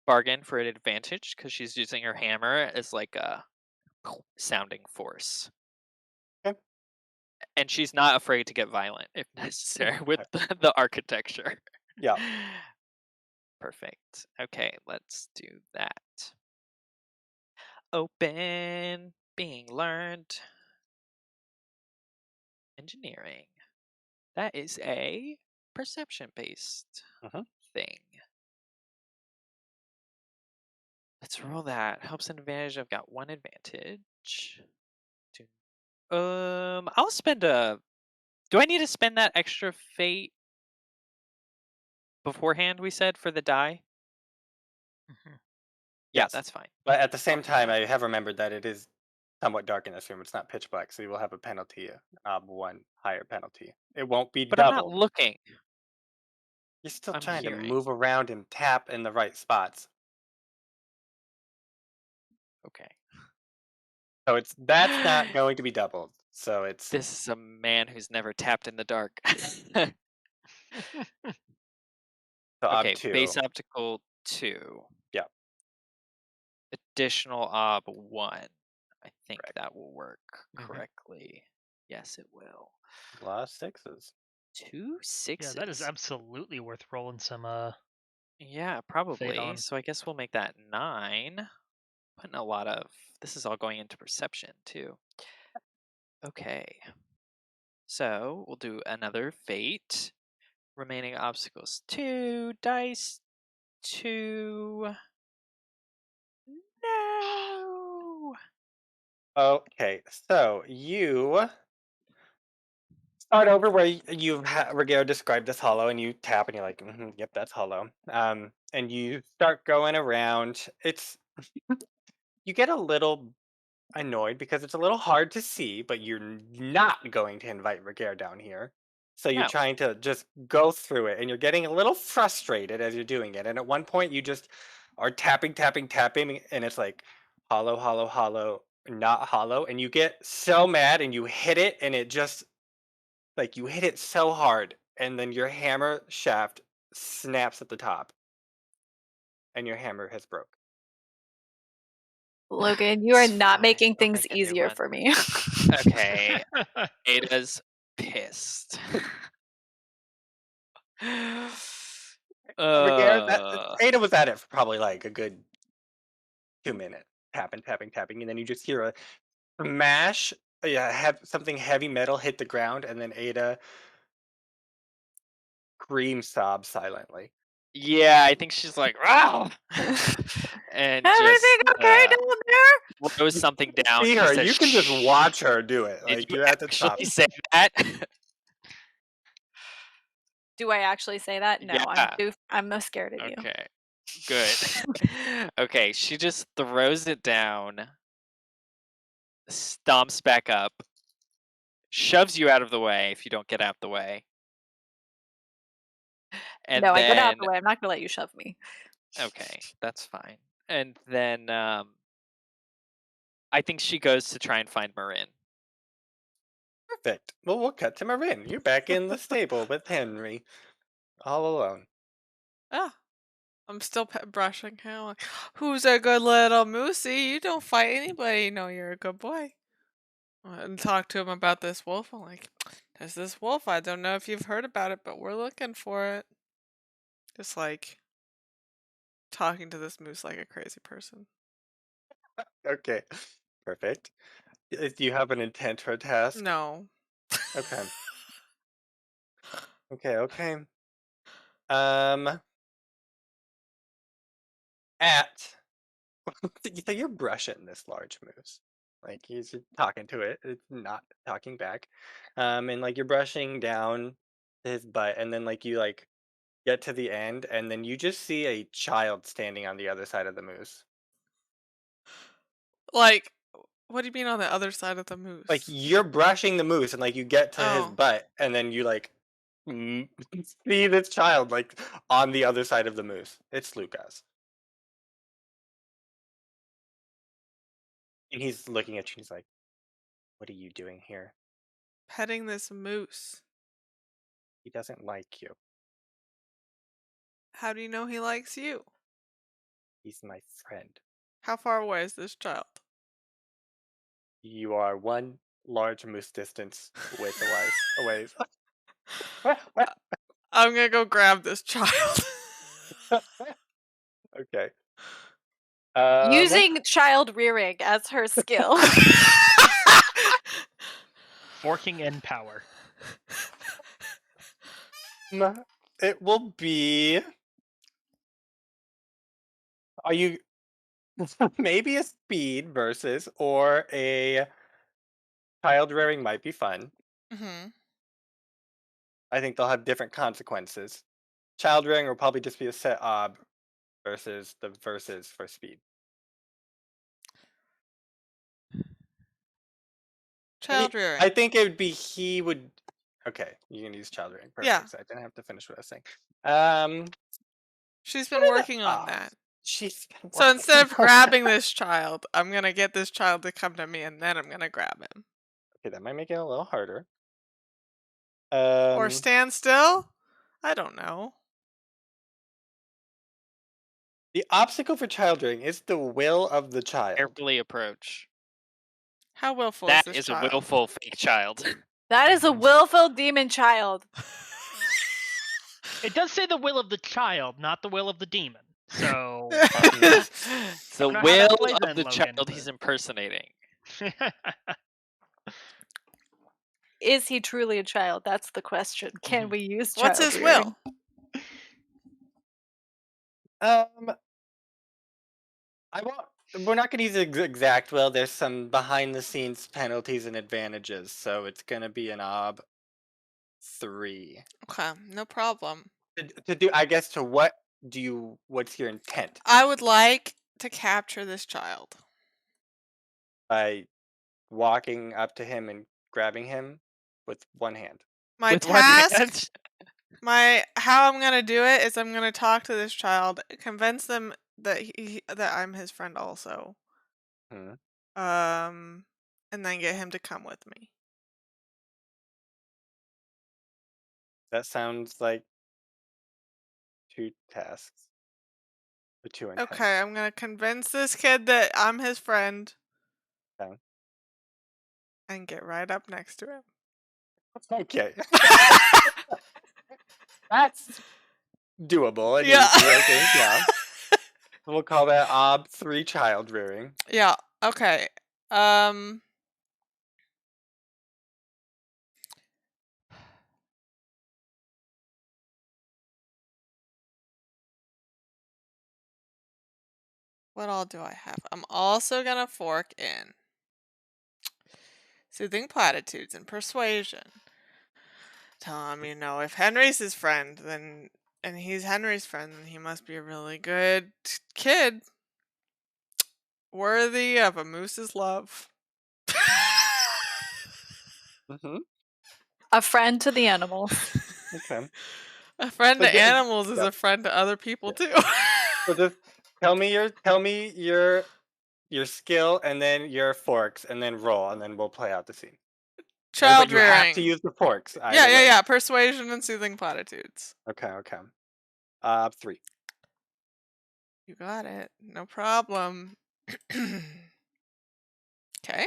[SPEAKER 3] bargain for an advantage because she's using her hammer as like a sounding force.
[SPEAKER 2] Okay.
[SPEAKER 3] And she's not afraid to get violent if necessary with the architecture.
[SPEAKER 2] Yeah.
[SPEAKER 3] Perfect. Okay, let's do that. Open, being learned. Engineering. That is a perception-based thing. Let's roll that. Helps an advantage. I've got one advantage. I'll spend a. Do I need to spend that extra fate beforehand? We said for the die. Yeah,
[SPEAKER 2] Yes.
[SPEAKER 3] that's fine.
[SPEAKER 2] But at the same time, I have remembered that it is somewhat dark in this room. It's not pitch black, so you will have a penalty, ob 1 higher penalty. It won't be
[SPEAKER 3] But I'm not
[SPEAKER 2] doubled.
[SPEAKER 3] looking.
[SPEAKER 2] You're still
[SPEAKER 3] I'm
[SPEAKER 2] trying
[SPEAKER 3] hearing.
[SPEAKER 2] to move around and tap in the right spots.
[SPEAKER 3] Okay.
[SPEAKER 2] So that's not going to be doubled. So it's
[SPEAKER 3] This is a man who's never tapped in the dark.
[SPEAKER 2] so ob
[SPEAKER 3] Okay,
[SPEAKER 2] 2.
[SPEAKER 3] base optical 2.
[SPEAKER 2] Yeah.
[SPEAKER 3] Additional ob 1. I think
[SPEAKER 2] Correct.
[SPEAKER 3] that will work correctly. Yes, it will.
[SPEAKER 2] A lot of 6s.
[SPEAKER 3] 2 6s.
[SPEAKER 1] Yeah, that is absolutely worth rolling some
[SPEAKER 3] Yeah,
[SPEAKER 1] fate
[SPEAKER 3] probably.
[SPEAKER 1] on.
[SPEAKER 3] So I guess we'll make that 9. Putting a lot of. This is all going into perception too. Okay. So we'll do another fate. Remaining obstacles 2. Dice 2. No.
[SPEAKER 2] Okay, so you start over where you've Ragaire described this hollow, and you tap, and you're like, "Yep, that's hollow." And you start going around. It's you get a little annoyed because it's a little hard to see, but you're not going to invite Ragaire down here. So you're
[SPEAKER 3] No.
[SPEAKER 2] trying to just go through it, and you're getting a little frustrated as you're doing it. And at one point, you just are tapping, tapping, tapping, and it's like hollow, hollow, hollow, not hollow. And you get so mad, and you hit it, and it just like you hit it so hard, and then your hammer shaft snaps at the top, and your hammer has broke.
[SPEAKER 5] Logan, you are
[SPEAKER 3] It's
[SPEAKER 5] not
[SPEAKER 3] fine.
[SPEAKER 5] making
[SPEAKER 3] I'll
[SPEAKER 5] things
[SPEAKER 3] make a new
[SPEAKER 5] easier
[SPEAKER 3] one.
[SPEAKER 5] for me.
[SPEAKER 3] Okay. Ada's pissed.
[SPEAKER 2] Ragaire, Ada was at it for probably like a good 2 minutes, tapping, tapping, tapping, and then you just hear a smash. Yeah, have something heavy metal hit the ground, and then Ada screams, sobs silently.
[SPEAKER 3] Yeah, I think she's like, "Wow!" and
[SPEAKER 5] Everything
[SPEAKER 3] just
[SPEAKER 5] okay down there?
[SPEAKER 3] throws something down.
[SPEAKER 2] See
[SPEAKER 3] She
[SPEAKER 2] her,
[SPEAKER 3] says,
[SPEAKER 2] you can just
[SPEAKER 3] "Shh."
[SPEAKER 2] watch her do it.
[SPEAKER 3] Did
[SPEAKER 2] Like
[SPEAKER 3] you
[SPEAKER 2] you're at the top.
[SPEAKER 3] actually say that?
[SPEAKER 5] Do I actually say that? No,
[SPEAKER 3] Yeah.
[SPEAKER 5] I'm scared of you.
[SPEAKER 3] Okay. Good. Okay, she just throws it down, stomps back up, shoves you out of the way if you don't get out the way. And
[SPEAKER 5] No,
[SPEAKER 3] then,
[SPEAKER 5] I get out the way. I'm not gonna let you shove me.
[SPEAKER 3] okay, that's fine. And then I think she goes to try and find Morrine.
[SPEAKER 2] Perfect. Well, we'll cut to Morrine. You're back in the stable with Henry, all alone.
[SPEAKER 4] Ah, I'm still brushing him. Like, who's a good little moosey? You don't fight anybody. You know you're a good boy. And talk to him about this wolf. I'm like, there's this wolf. I don't know if you've heard about it, but we're looking for it. Just like talking to this moose like a crazy person.
[SPEAKER 2] Okay, perfect. Do you have an intent for a task?
[SPEAKER 4] No.
[SPEAKER 2] Okay. Okay. Um. So you're brushing this large moose. Like he's talking to it. It's not talking back. And like you're brushing down his butt, and then like you like get to the end, and then you just see a child standing on the other side of the moose.
[SPEAKER 4] Like, what do you mean on the other side of the moose?
[SPEAKER 2] Like you're brushing the moose, and like you get to his butt, and then you like see this child like on the other side of the moose. It's Lucas. And he's looking at you, and he's like, "What are you doing here?"
[SPEAKER 4] Petting this moose.
[SPEAKER 2] He doesn't like you.
[SPEAKER 4] How do you know he likes you?
[SPEAKER 2] He's my friend.
[SPEAKER 4] How far away is this child?
[SPEAKER 2] You are one large moose distance width away.
[SPEAKER 4] I'm gonna go grab this child.
[SPEAKER 2] Okay.
[SPEAKER 5] Using child rearing as her skill.
[SPEAKER 1] Working in power.
[SPEAKER 2] It will be. Are you maybe a speed versus or a child rearing might be fun.
[SPEAKER 4] Mm-hmm.
[SPEAKER 2] I think they'll have different consequences. Child rearing will probably just be a set ob versus the versus for speed.
[SPEAKER 4] Child rearing.
[SPEAKER 2] I think it would be he would. Okay, you can use child rearing. Perfect.
[SPEAKER 4] Yeah.
[SPEAKER 2] So I didn't have to finish what I was saying.
[SPEAKER 4] She's been working on that.
[SPEAKER 2] She's been
[SPEAKER 4] So
[SPEAKER 2] working
[SPEAKER 4] instead of
[SPEAKER 2] on
[SPEAKER 4] grabbing this child, I'm gonna get this child to come to me, and then I'm gonna grab him.
[SPEAKER 2] Okay, that might make it a little harder.
[SPEAKER 4] Or stand still? I don't know.
[SPEAKER 2] The obstacle for child rearing is the will of the child.
[SPEAKER 3] Carefully approach.
[SPEAKER 4] How willful
[SPEAKER 3] That
[SPEAKER 4] is this
[SPEAKER 3] is
[SPEAKER 4] child?
[SPEAKER 3] a willful fake child.
[SPEAKER 5] That is a willful demon child.
[SPEAKER 1] It does say the will of the child, not the will of the demon. So
[SPEAKER 3] It's the
[SPEAKER 1] know how that
[SPEAKER 3] will
[SPEAKER 1] plays
[SPEAKER 3] of
[SPEAKER 1] then,
[SPEAKER 3] the
[SPEAKER 1] Logan,
[SPEAKER 3] child
[SPEAKER 1] but-
[SPEAKER 3] he's impersonating.
[SPEAKER 5] Is he truly a child? That's the question. Can we use child
[SPEAKER 4] What's his
[SPEAKER 5] rearing?
[SPEAKER 4] will?
[SPEAKER 2] We're not going to use the exact will. There's some behind the scenes penalties and advantages, so it's going to be an ob 3.
[SPEAKER 4] Okay, no problem.
[SPEAKER 2] To do, I guess, to what do you? What's your intent?
[SPEAKER 4] I would like to capture this child.
[SPEAKER 2] By walking up to him and grabbing him with one hand.
[SPEAKER 4] My
[SPEAKER 3] With one
[SPEAKER 4] task,
[SPEAKER 3] hand.
[SPEAKER 4] how I'm gonna do it is I'm gonna talk to this child, convince them that that I'm his friend also.
[SPEAKER 2] Hmm.
[SPEAKER 4] And then get him to come with me.
[SPEAKER 2] That sounds like 2 tasks. Or 2 intents.
[SPEAKER 4] Okay, I'm gonna convince this kid that I'm his friend.
[SPEAKER 2] Okay.
[SPEAKER 4] And get right up next to him.
[SPEAKER 2] Okay. That's doable and
[SPEAKER 4] Yeah.
[SPEAKER 2] easy, I think, yeah. We'll call that ob 3 child rearing.
[SPEAKER 4] Yeah, okay. What all do I have? I'm also gonna fork in soothing platitudes and persuasion. Tell him, if Henry's his friend, then and he's Henry's friend, then he must be a really good kid. Worthy of a moose's love.
[SPEAKER 2] Mm-hmm.
[SPEAKER 5] A friend to the animals.
[SPEAKER 2] Okay.
[SPEAKER 4] A friend
[SPEAKER 2] So
[SPEAKER 4] to
[SPEAKER 2] just-
[SPEAKER 4] animals is
[SPEAKER 2] yeah.
[SPEAKER 4] a friend to other people too.
[SPEAKER 2] So just tell me your skill and then your forks and then roll and then we'll play out the scene.
[SPEAKER 4] Child
[SPEAKER 2] But you have
[SPEAKER 4] rearing.
[SPEAKER 2] to use the forks. either
[SPEAKER 4] Yeah,
[SPEAKER 2] way.
[SPEAKER 4] yeah. Persuasion and soothing platitudes.
[SPEAKER 2] Okay. 3.
[SPEAKER 4] You got it. No problem. Okay.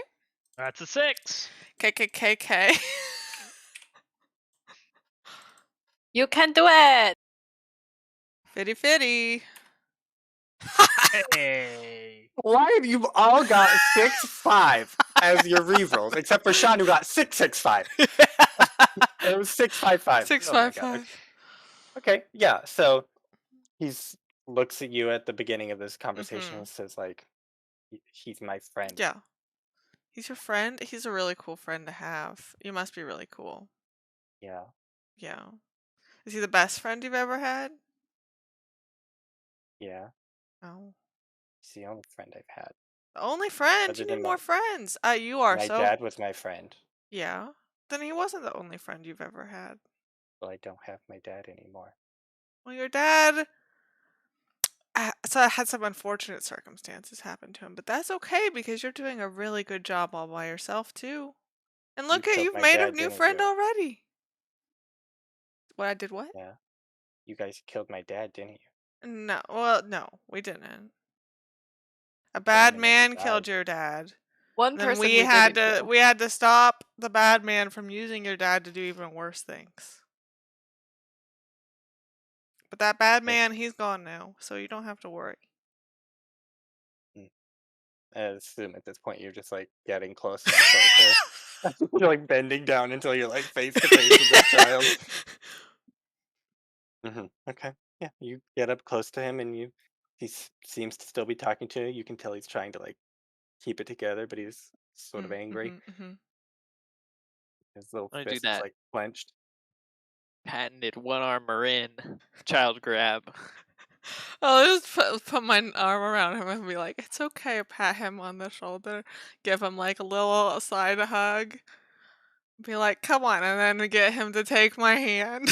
[SPEAKER 1] That's a 6.
[SPEAKER 4] KKKK.
[SPEAKER 5] You can do it.
[SPEAKER 4] Fitty fitty.
[SPEAKER 1] Hey.
[SPEAKER 2] Why have you all got 6-5 as your rerolls, except for Sean who got 6-6-5? It was 6-5-5.
[SPEAKER 4] 655.
[SPEAKER 2] Okay, yeah. So he's looks at you at the beginning of this conversation and says, like, he's my friend.
[SPEAKER 4] Yeah. He's your friend? He's a really cool friend to have. You must be really cool.
[SPEAKER 2] Yeah.
[SPEAKER 4] Yeah. Is he the best friend you've ever had?
[SPEAKER 2] Yeah.
[SPEAKER 4] Oh.
[SPEAKER 2] He's the only friend I've had.
[SPEAKER 4] The only friend?
[SPEAKER 2] Other
[SPEAKER 4] You
[SPEAKER 2] than
[SPEAKER 4] need more friends. You are
[SPEAKER 2] my
[SPEAKER 4] so.
[SPEAKER 2] dad was my friend.
[SPEAKER 4] Yeah. Then he wasn't the only friend you've ever had.
[SPEAKER 2] Well, I don't have my dad anymore.
[SPEAKER 4] Well, your dad. So had some unfortunate circumstances happen to him, but that's okay because you're doing a really good job all by yourself too. And look at
[SPEAKER 2] killed
[SPEAKER 4] you've
[SPEAKER 2] my
[SPEAKER 4] made a
[SPEAKER 2] dad,
[SPEAKER 4] new
[SPEAKER 2] didn't
[SPEAKER 4] friend
[SPEAKER 2] you?
[SPEAKER 4] already. What I did what?
[SPEAKER 2] Yeah. You guys killed my dad, didn't you?
[SPEAKER 4] No, well, no, we didn't. A
[SPEAKER 2] Then
[SPEAKER 4] bad
[SPEAKER 2] he
[SPEAKER 4] man
[SPEAKER 2] died.
[SPEAKER 4] killed your dad.
[SPEAKER 5] One
[SPEAKER 4] Then
[SPEAKER 5] person
[SPEAKER 4] we
[SPEAKER 5] didn't
[SPEAKER 4] had to
[SPEAKER 5] kill.
[SPEAKER 4] we had to stop the bad man from using your dad to do even worse things. But that bad man, he's gone now, so you don't have to worry.
[SPEAKER 2] I assume at this point you're just like getting closer and closer. You're like bending down until you're like face to face with the child. Okay. Yeah. You get up close to him and he seems to still be talking to you. You can tell he's trying to like keep it together, but he's sort of angry. His little
[SPEAKER 3] I do
[SPEAKER 2] fist is
[SPEAKER 3] that.
[SPEAKER 2] like clenched.
[SPEAKER 3] Patented one-arm Morrine child grab.
[SPEAKER 4] I'll just put my arm around him and be like, it's okay, pat him on the shoulder, give him like a little side hug, be like, come on, and then get him to take my hand.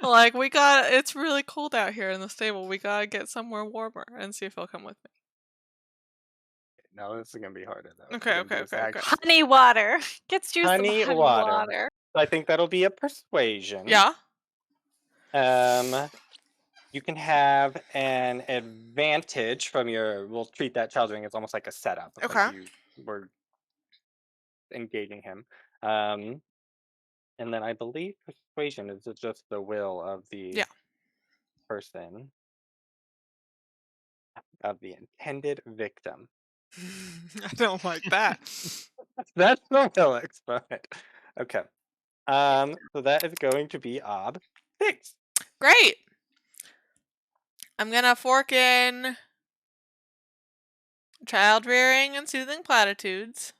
[SPEAKER 4] Like, it's really cold out here in the stable, we gotta get somewhere warmer, and see if he'll come with me.
[SPEAKER 2] No, this is gonna be harder though.
[SPEAKER 4] Okay.
[SPEAKER 5] Honey water. Gets you
[SPEAKER 2] Honey
[SPEAKER 5] some honey
[SPEAKER 2] water.
[SPEAKER 5] water.
[SPEAKER 2] I think that'll be a persuasion.
[SPEAKER 4] Yeah.
[SPEAKER 2] You can have an advantage from we'll treat that child ring as almost like a setup.
[SPEAKER 4] Okay.
[SPEAKER 2] Like you were engaging him. And then I believe persuasion is just the will of the person, of the intended victim.
[SPEAKER 4] I don't like that.
[SPEAKER 2] That's the will exponent. Okay. So that is going to be ob 6.
[SPEAKER 4] Great. I'm gonna fork in child rearing and soothing platitudes.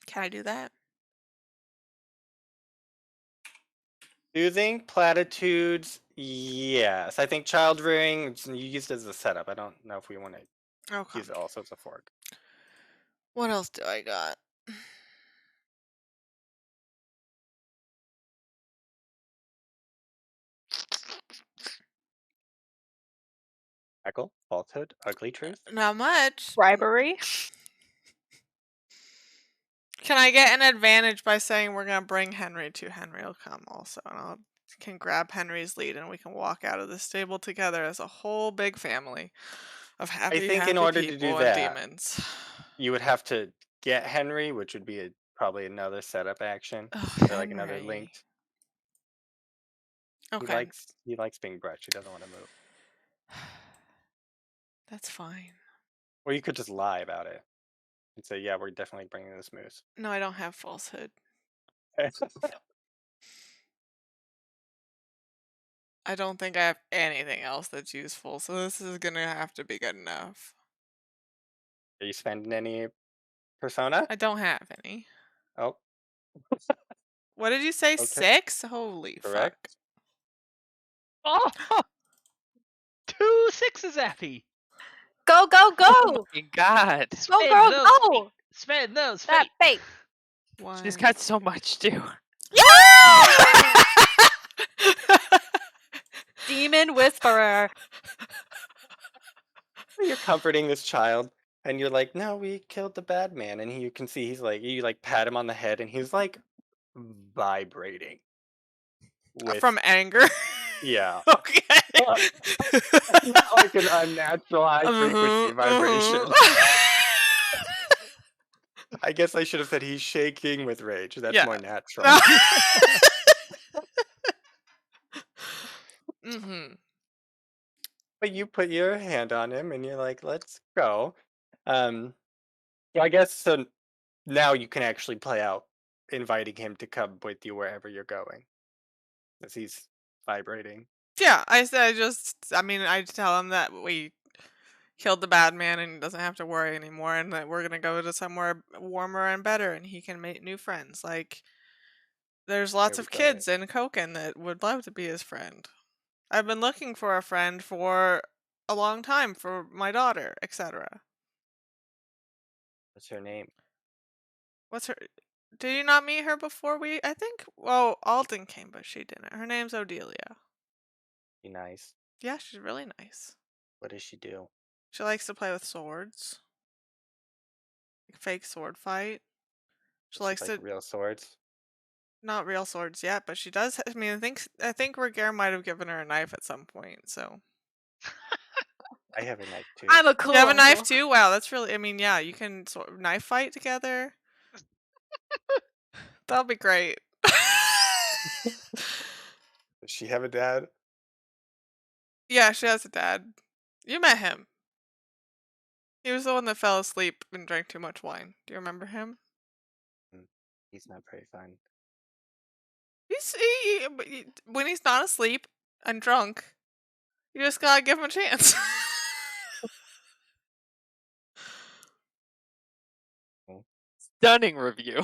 [SPEAKER 4] Can I do that?
[SPEAKER 2] Soothing platitudes, yes. I think child rearing you used as a setup. I don't know if we want to use it also as a fork.
[SPEAKER 4] What else do I got?
[SPEAKER 2] Echo, falsehood, ugly truth.
[SPEAKER 4] Not much.
[SPEAKER 5] Bribery.
[SPEAKER 4] Can I get an advantage by saying we're gonna bring Henry to Henry will come also, and I can grab Henry's lead and we can walk out of the stable together as a whole big family of happy,
[SPEAKER 2] in order to do
[SPEAKER 4] people
[SPEAKER 2] that,
[SPEAKER 4] and demons.
[SPEAKER 2] You would have to get Henry, which would be probably another setup action, or like another linked.
[SPEAKER 4] Okay.
[SPEAKER 2] He likes being brushed. He doesn't want to move.
[SPEAKER 4] That's fine.
[SPEAKER 2] Or you could just lie about it and say, "Yeah, we're definitely bringing this moose."
[SPEAKER 4] No, I don't have falsehood. I don't think I have anything else that's useful, so this is gonna have to be good enough.
[SPEAKER 2] Are you spending any persona?
[SPEAKER 4] I don't have any.
[SPEAKER 2] Oh.
[SPEAKER 4] What did you say?
[SPEAKER 2] Okay.
[SPEAKER 4] 6? Holy
[SPEAKER 2] Correct.
[SPEAKER 1] Oh, 2 6s, Appy.
[SPEAKER 5] Go, go, go!
[SPEAKER 3] Oh my god.
[SPEAKER 5] Go, girl, go!
[SPEAKER 1] Spend those
[SPEAKER 5] That
[SPEAKER 1] fate.
[SPEAKER 5] fate.
[SPEAKER 3] She's got so much too.
[SPEAKER 5] Yeah! Demon whisperer.
[SPEAKER 2] You're comforting this child, and you're like, "No, we killed the bad man," and you can see he's like, you like pat him on the head, and he's like vibrating
[SPEAKER 4] From anger.
[SPEAKER 2] Yeah.
[SPEAKER 4] Okay.
[SPEAKER 2] Not like an unnatural high frequency vibration. I guess I should have said he's shaking with rage. That's more natural. But you put your hand on him and you're like, let's go. I guess so now you can actually play out inviting him to come with you wherever you're going. As he's vibrating.
[SPEAKER 4] Yeah, I said I tell him that we killed the bad man and he doesn't have to worry anymore, and that we're gonna go to somewhere warmer and better, and he can make new friends. Like, there's lots of kids in Hochen that would love to be his friend. I've been looking for a friend for a long time for my daughter, etc.
[SPEAKER 2] What's her name?
[SPEAKER 4] What's her? Did you not meet her before I think. Well, Alden came, but she didn't. Her name's Odelia.
[SPEAKER 2] She nice.
[SPEAKER 4] Yeah, she's really nice.
[SPEAKER 2] What does she do?
[SPEAKER 4] She likes to play with swords. Like fake sword fight. She likes to
[SPEAKER 2] real swords.
[SPEAKER 4] not real swords yet, but she does. I mean, I think Ragaire might have given her a knife at some point. So
[SPEAKER 2] I have a knife too.
[SPEAKER 5] I'm a cool.
[SPEAKER 4] you have a knife
[SPEAKER 5] uncle.
[SPEAKER 4] too. Wow, that's really. I mean, yeah, you can knife fight together. That'll be great.
[SPEAKER 2] Does she have a dad?
[SPEAKER 4] Yeah, she has a dad. You met him. He was the one that fell asleep and drank too much wine. Do you remember him?
[SPEAKER 2] He's not very fun.
[SPEAKER 4] When he's not asleep and drunk, you just gotta give him a chance.
[SPEAKER 3] Stunning review.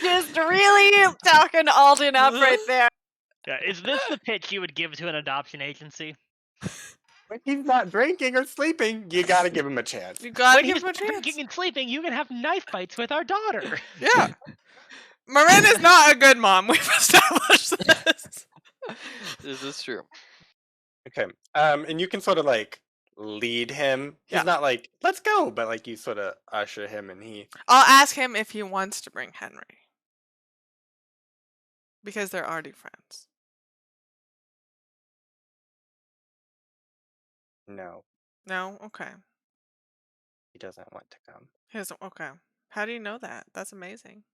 [SPEAKER 5] Just really talking Alden up right there.
[SPEAKER 1] Yeah, is this the pitch you would give to an adoption agency?
[SPEAKER 2] When he's not drinking or sleeping, you gotta give him a chance.
[SPEAKER 4] You gotta
[SPEAKER 1] When
[SPEAKER 4] give
[SPEAKER 1] he's
[SPEAKER 4] him a
[SPEAKER 1] not drinking
[SPEAKER 4] chance.
[SPEAKER 1] and sleeping, you can have knife fights with our daughter.
[SPEAKER 4] Yeah. Morrine is not a good mom. We've established this.
[SPEAKER 3] This is true.
[SPEAKER 2] Okay. And you can sort of like lead him. He's
[SPEAKER 4] Yeah.
[SPEAKER 2] not like, let's go, but like you sort of usher him and he.
[SPEAKER 4] I'll ask him if he wants to bring Henry. Because they're already friends.
[SPEAKER 2] No,
[SPEAKER 4] No? Okay.
[SPEAKER 2] he doesn't want to come.
[SPEAKER 4] He doesn't. Okay. How do you know that? That's amazing.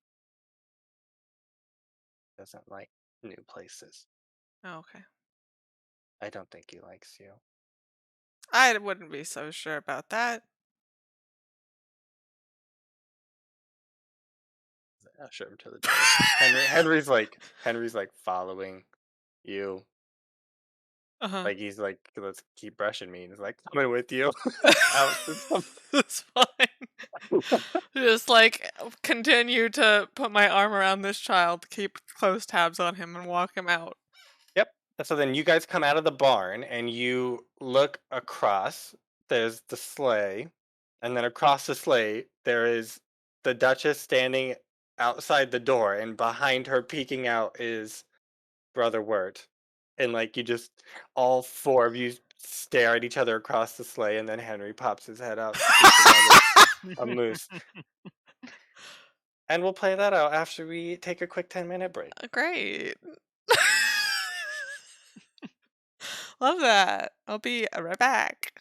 [SPEAKER 2] Doesn't like new places.
[SPEAKER 4] Oh, okay.
[SPEAKER 2] I don't think he likes you.
[SPEAKER 4] I wouldn't be so sure about that.
[SPEAKER 2] Usher him to the door. Henry's like following you.
[SPEAKER 4] Uh-huh.
[SPEAKER 2] Like he's like, let's keep brushing me. And he's like, coming with you.
[SPEAKER 4] It's fine. Just like continue to put my arm around this child, keep close tabs on him, and walk him out.
[SPEAKER 2] Yep. So then you guys come out of the barn and you look across. There's the sleigh, and then across the sleigh there is the Duchess standing outside the door, and behind her, peeking out, is Brother Wirt. And like you just, all four of you stare at each other across the sleigh, and then Henry pops his head out, a moose. And we'll play that out after we take a quick 10-minute break.
[SPEAKER 4] Great. Love that. I'll be right back.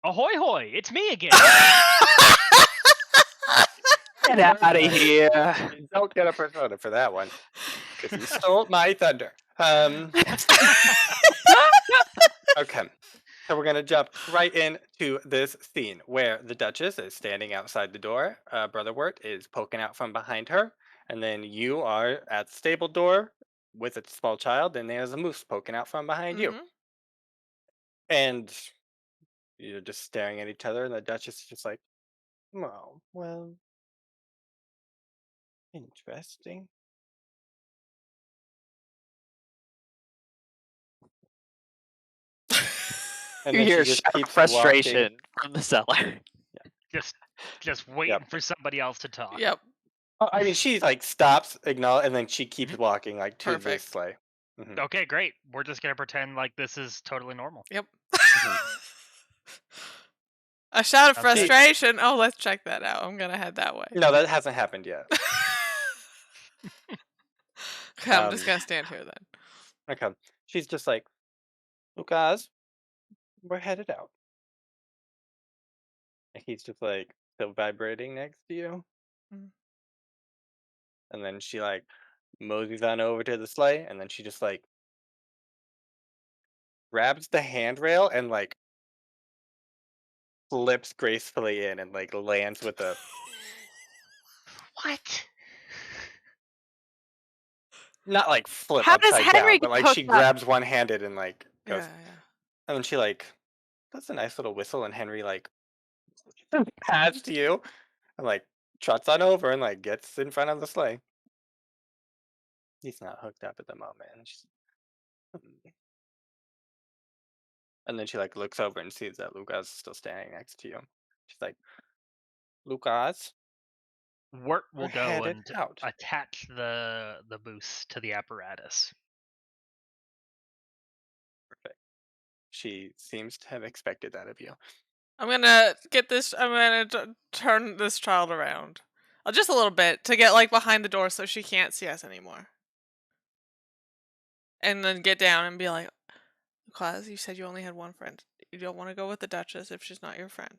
[SPEAKER 1] Ahoy hoy! It's me again.
[SPEAKER 3] Get out of here.
[SPEAKER 2] You don't get a persona for that one. If you stole my thunder. Okay. So we're gonna jump right into this scene where the Duchess is standing outside the door. Brother Wirt is poking out from behind her, and then you are at the stable door with a small child, and there's a moose poking out from behind you. And you're just staring at each other, and the Duchess is just like, "Oh, well, interesting." And
[SPEAKER 3] You
[SPEAKER 2] then
[SPEAKER 3] hear
[SPEAKER 2] she just
[SPEAKER 3] sharp
[SPEAKER 2] keeps
[SPEAKER 3] frustration
[SPEAKER 2] walking.
[SPEAKER 3] from the cellar.
[SPEAKER 1] Just waiting for somebody else to talk.
[SPEAKER 4] Yep.
[SPEAKER 2] Oh, I mean, she like stops, acknowledge, and then she keeps walking like to this
[SPEAKER 4] Perfect.
[SPEAKER 2] sleigh. Mhm.
[SPEAKER 1] Okay, great. We're just gonna pretend like this is totally normal.
[SPEAKER 4] Yep.
[SPEAKER 2] Mm-hmm.
[SPEAKER 4] A shout of
[SPEAKER 1] Sounds good.
[SPEAKER 4] frustration. Oh, let's check that out. I'm gonna head that way.
[SPEAKER 2] No, that hasn't happened yet.
[SPEAKER 4] Okay, I'm just gonna stand here then.
[SPEAKER 2] Okay. She's just like, Lucas, we're headed out. And he's just like still vibrating next to you.
[SPEAKER 4] Mm.
[SPEAKER 2] And then she like moseys on over to the sleigh, and then she just like grabs the handrail and like slips gracefully in and like lands with a
[SPEAKER 1] What?
[SPEAKER 2] not like flip
[SPEAKER 5] How does
[SPEAKER 2] upside
[SPEAKER 5] Henry
[SPEAKER 2] down, but like
[SPEAKER 5] get
[SPEAKER 2] she
[SPEAKER 5] hooked up?
[SPEAKER 2] grabs one-handed and like goes,
[SPEAKER 4] Yeah, yeah.
[SPEAKER 2] and then she like does a nice little whistle, and Henry like pats you and like trots on over and like gets in front of the sleigh. He's not hooked up at the moment. And she's, and then she like looks over and sees that Lucas is still standing next to you. She's like, Lucas,
[SPEAKER 1] Wirt will
[SPEAKER 2] we're
[SPEAKER 1] go
[SPEAKER 2] headed
[SPEAKER 1] and
[SPEAKER 2] out.
[SPEAKER 1] attach the moose to the apparatus.
[SPEAKER 2] Perfect. She seems to have expected that of you.
[SPEAKER 4] I'm gonna get this. I'm gonna turn this child around, just a little bit to get like behind the door so she can't see us anymore, and then get down and be like, "Claus, you said you only had one friend. You don't want to go with the Duchess if she's not your friend.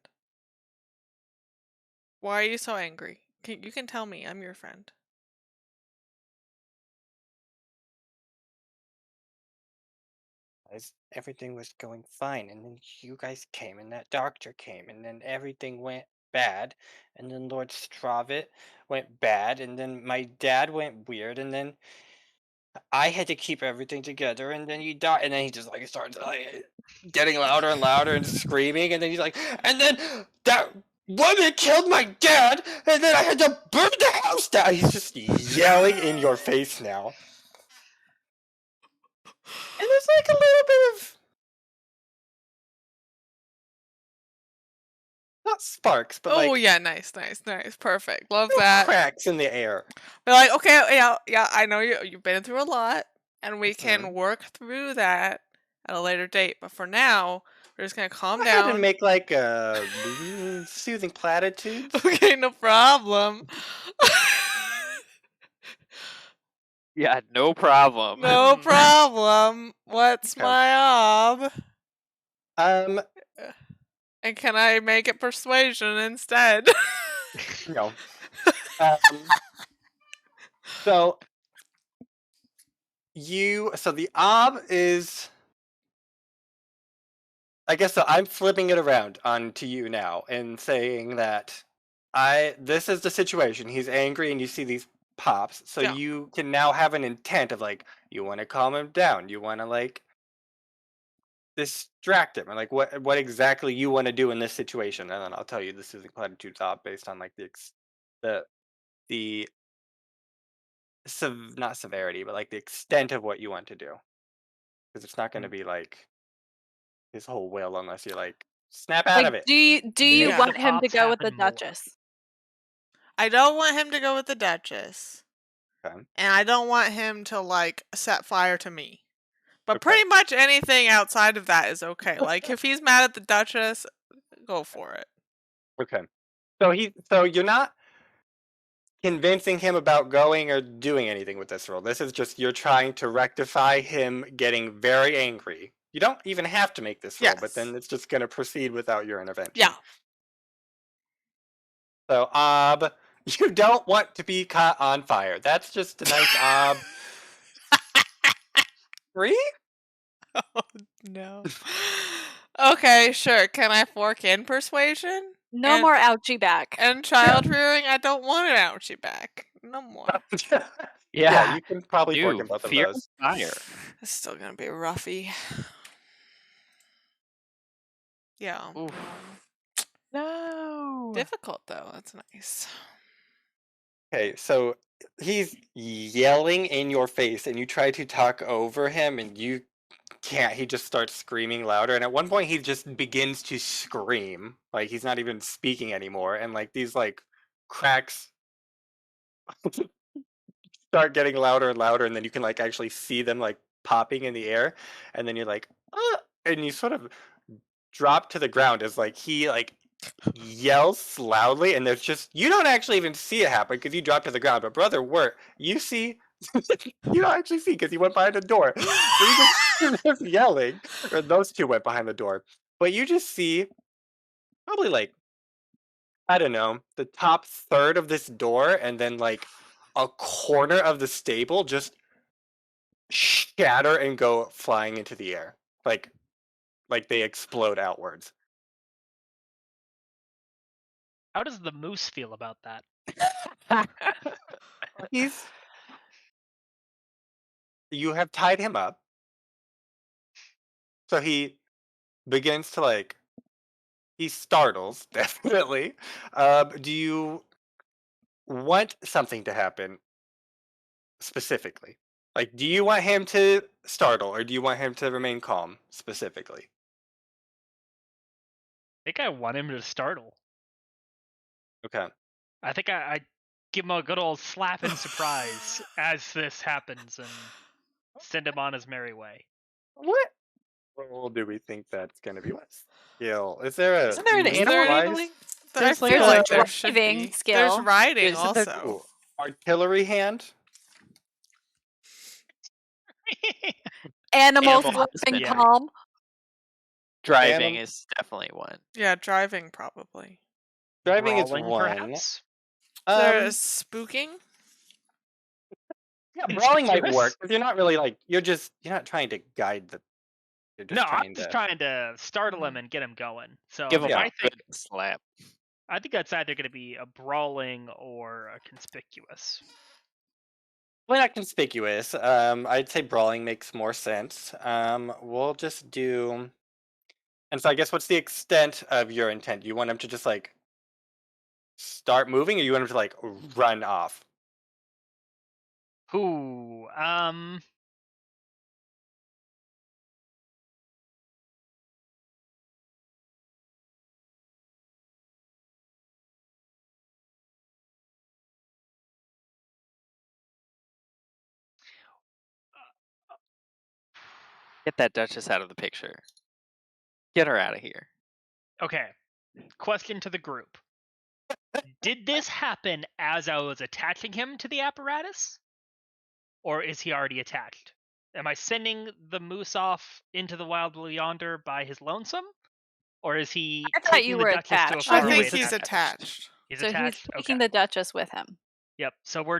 [SPEAKER 4] Why are you so angry? You can tell me. I'm your friend."
[SPEAKER 2] Everything was going fine, and then you guys came, and that doctor came, and then everything went bad, and then Lord Stravit went bad, and then my dad went weird, and then I had to keep everything together, and then you died, and then he just like starts like getting louder and louder and screaming, and then he's like, and then that woman killed my dad, and then I had to burn the house down. He's just yelling in your face now. And there's like a little bit of not sparks, but
[SPEAKER 4] Oh
[SPEAKER 2] like
[SPEAKER 4] yeah, nice, perfect. Love that.
[SPEAKER 2] cracks in the air.
[SPEAKER 4] We're like, okay, yeah. I know you've been through a lot, and we can work through that at a later date. But for now, we're just gonna calm
[SPEAKER 2] Go ahead
[SPEAKER 4] down
[SPEAKER 2] and make like soothing platitudes.
[SPEAKER 4] Okay, no problem.
[SPEAKER 3] Yeah, no problem.
[SPEAKER 4] No problem. What's
[SPEAKER 2] Okay.
[SPEAKER 4] my ob?
[SPEAKER 2] Um,
[SPEAKER 4] And can I make it persuasion instead?
[SPEAKER 2] no. So the ob is, I guess so I'm flipping it around onto you now and saying that this is the situation. He's angry and you see these pops, so
[SPEAKER 4] Yeah.
[SPEAKER 2] you can now have an intent of like, you want to calm him down, you want to like distract him, and like what exactly you want to do in this situation, and then I'll tell you this is platitudes ob based on like the not severity, but like the extent of what you want to do, because it's not going to be like his whole will unless you like snap out of
[SPEAKER 5] Like,
[SPEAKER 2] it.
[SPEAKER 5] do you
[SPEAKER 4] Yeah.
[SPEAKER 5] want
[SPEAKER 1] The
[SPEAKER 5] him to
[SPEAKER 1] pops
[SPEAKER 5] go with the
[SPEAKER 1] happen more.
[SPEAKER 5] Duchess?
[SPEAKER 4] I don't want him to go with the Duchess.
[SPEAKER 2] Okay.
[SPEAKER 4] And I don't want him to like set fire to me. But
[SPEAKER 2] Okay.
[SPEAKER 4] pretty much anything outside of that is okay. Like if he's mad at the Duchess, go for it.
[SPEAKER 2] Okay. So you're not convincing him about going or doing anything with this role. This is just you're trying to rectify him getting very angry You don't even have to make this roll, but
[SPEAKER 4] Yes.
[SPEAKER 2] then it's just going to proceed without your intervention.
[SPEAKER 4] Yeah.
[SPEAKER 2] So, you don't want to be caught on fire. That's just a nice 3?
[SPEAKER 4] Oh, no. Okay, sure. Can I fork in persuasion?
[SPEAKER 5] No
[SPEAKER 4] And-
[SPEAKER 5] more ouchie back.
[SPEAKER 4] And child rearing? I don't want an ouchie back. No more.
[SPEAKER 2] Yeah, you can probably fork in
[SPEAKER 3] Dude,
[SPEAKER 2] both of
[SPEAKER 3] fear
[SPEAKER 2] those.
[SPEAKER 3] fire.
[SPEAKER 4] It's still gonna be roughy. Yeah.
[SPEAKER 3] Oof. No.
[SPEAKER 4] Difficult though. That's nice.
[SPEAKER 2] Okay, so he's yelling in your face, and you try to talk over him, and you can't. He just starts screaming louder, and at one point he just begins to scream. Like, he's not even speaking anymore, and like these like cracks start getting louder and louder, and then you can like actually see them like popping in the air, and then you're like, ah! And you sort of drop to the ground as like he like yells loudly, and there's just, you don't actually even see it happen because you drop to the ground, but brother Wirt, you see, you don't actually see because he went behind the door. So you just yelling, or those two went behind the door, but you just see probably like, I don't know, the top third of this door, and then like a corner of the stable just shatter and go flying into the air, like they explode outwards.
[SPEAKER 1] How does the moose feel about that?
[SPEAKER 2] You have tied him up, so he begins to like, he startles definitely. Do you want something to happen specifically? Like, do you want him to startle, or do you want him to remain calm specifically?
[SPEAKER 1] I think I want him to startle.
[SPEAKER 2] Okay.
[SPEAKER 1] I think I give him a good old slap and surprise as this happens and send him on his merry way.
[SPEAKER 2] What role do we think that's going to be? What skill? Is there a
[SPEAKER 3] Isn't there an
[SPEAKER 2] meat
[SPEAKER 3] animal
[SPEAKER 2] wise-
[SPEAKER 3] handling?
[SPEAKER 4] I
[SPEAKER 3] There's
[SPEAKER 4] feel
[SPEAKER 3] like
[SPEAKER 4] like
[SPEAKER 3] a
[SPEAKER 4] there should
[SPEAKER 5] driving
[SPEAKER 4] be.
[SPEAKER 5] skill.
[SPEAKER 4] There's riding
[SPEAKER 3] Isn't there-
[SPEAKER 4] also.
[SPEAKER 2] Ooh, artillery hand?
[SPEAKER 5] Animals
[SPEAKER 3] Animal
[SPEAKER 5] and
[SPEAKER 3] husbandry.
[SPEAKER 5] calm.
[SPEAKER 3] Driving
[SPEAKER 2] Anim-
[SPEAKER 3] is definitely one.
[SPEAKER 4] Yeah, driving probably.
[SPEAKER 2] Driving is
[SPEAKER 1] Brawling,
[SPEAKER 2] one.
[SPEAKER 1] perhaps?
[SPEAKER 4] There's spooking.
[SPEAKER 2] Yeah, brawling might
[SPEAKER 1] Conspicuous?
[SPEAKER 2] work, because you're not really like, you're not trying to guide the. You're just
[SPEAKER 1] No,
[SPEAKER 2] trying
[SPEAKER 1] I'm just
[SPEAKER 2] to.
[SPEAKER 1] trying to startle him and get him going. So
[SPEAKER 3] Give him
[SPEAKER 2] Yeah.
[SPEAKER 3] a good slap.
[SPEAKER 1] I think that's either going to be a brawling or a conspicuous.
[SPEAKER 2] Well, not conspicuous. I'd say brawling makes more sense. We'll just do. And so I guess, what's the extent of your intent? Do you want him to just like start moving, or you want him to like run off?
[SPEAKER 1] Ooh,
[SPEAKER 3] Get that Duchess out of the picture. Get her out of here.
[SPEAKER 1] okay. Question to the group. Did this happen as I was attaching him to the apparatus? Or is he already attached? Am I sending the moose off into the wild yonder by his lonesome? Or is he
[SPEAKER 5] I thought
[SPEAKER 1] taking
[SPEAKER 5] you
[SPEAKER 1] the
[SPEAKER 5] were
[SPEAKER 1] Duchess to a
[SPEAKER 5] attached.
[SPEAKER 1] far
[SPEAKER 4] I
[SPEAKER 1] away
[SPEAKER 4] think he's attached.
[SPEAKER 1] He's
[SPEAKER 5] So
[SPEAKER 1] attached?
[SPEAKER 5] he's taking
[SPEAKER 1] Okay.
[SPEAKER 5] the Duchess with him.
[SPEAKER 1] Yep. So we're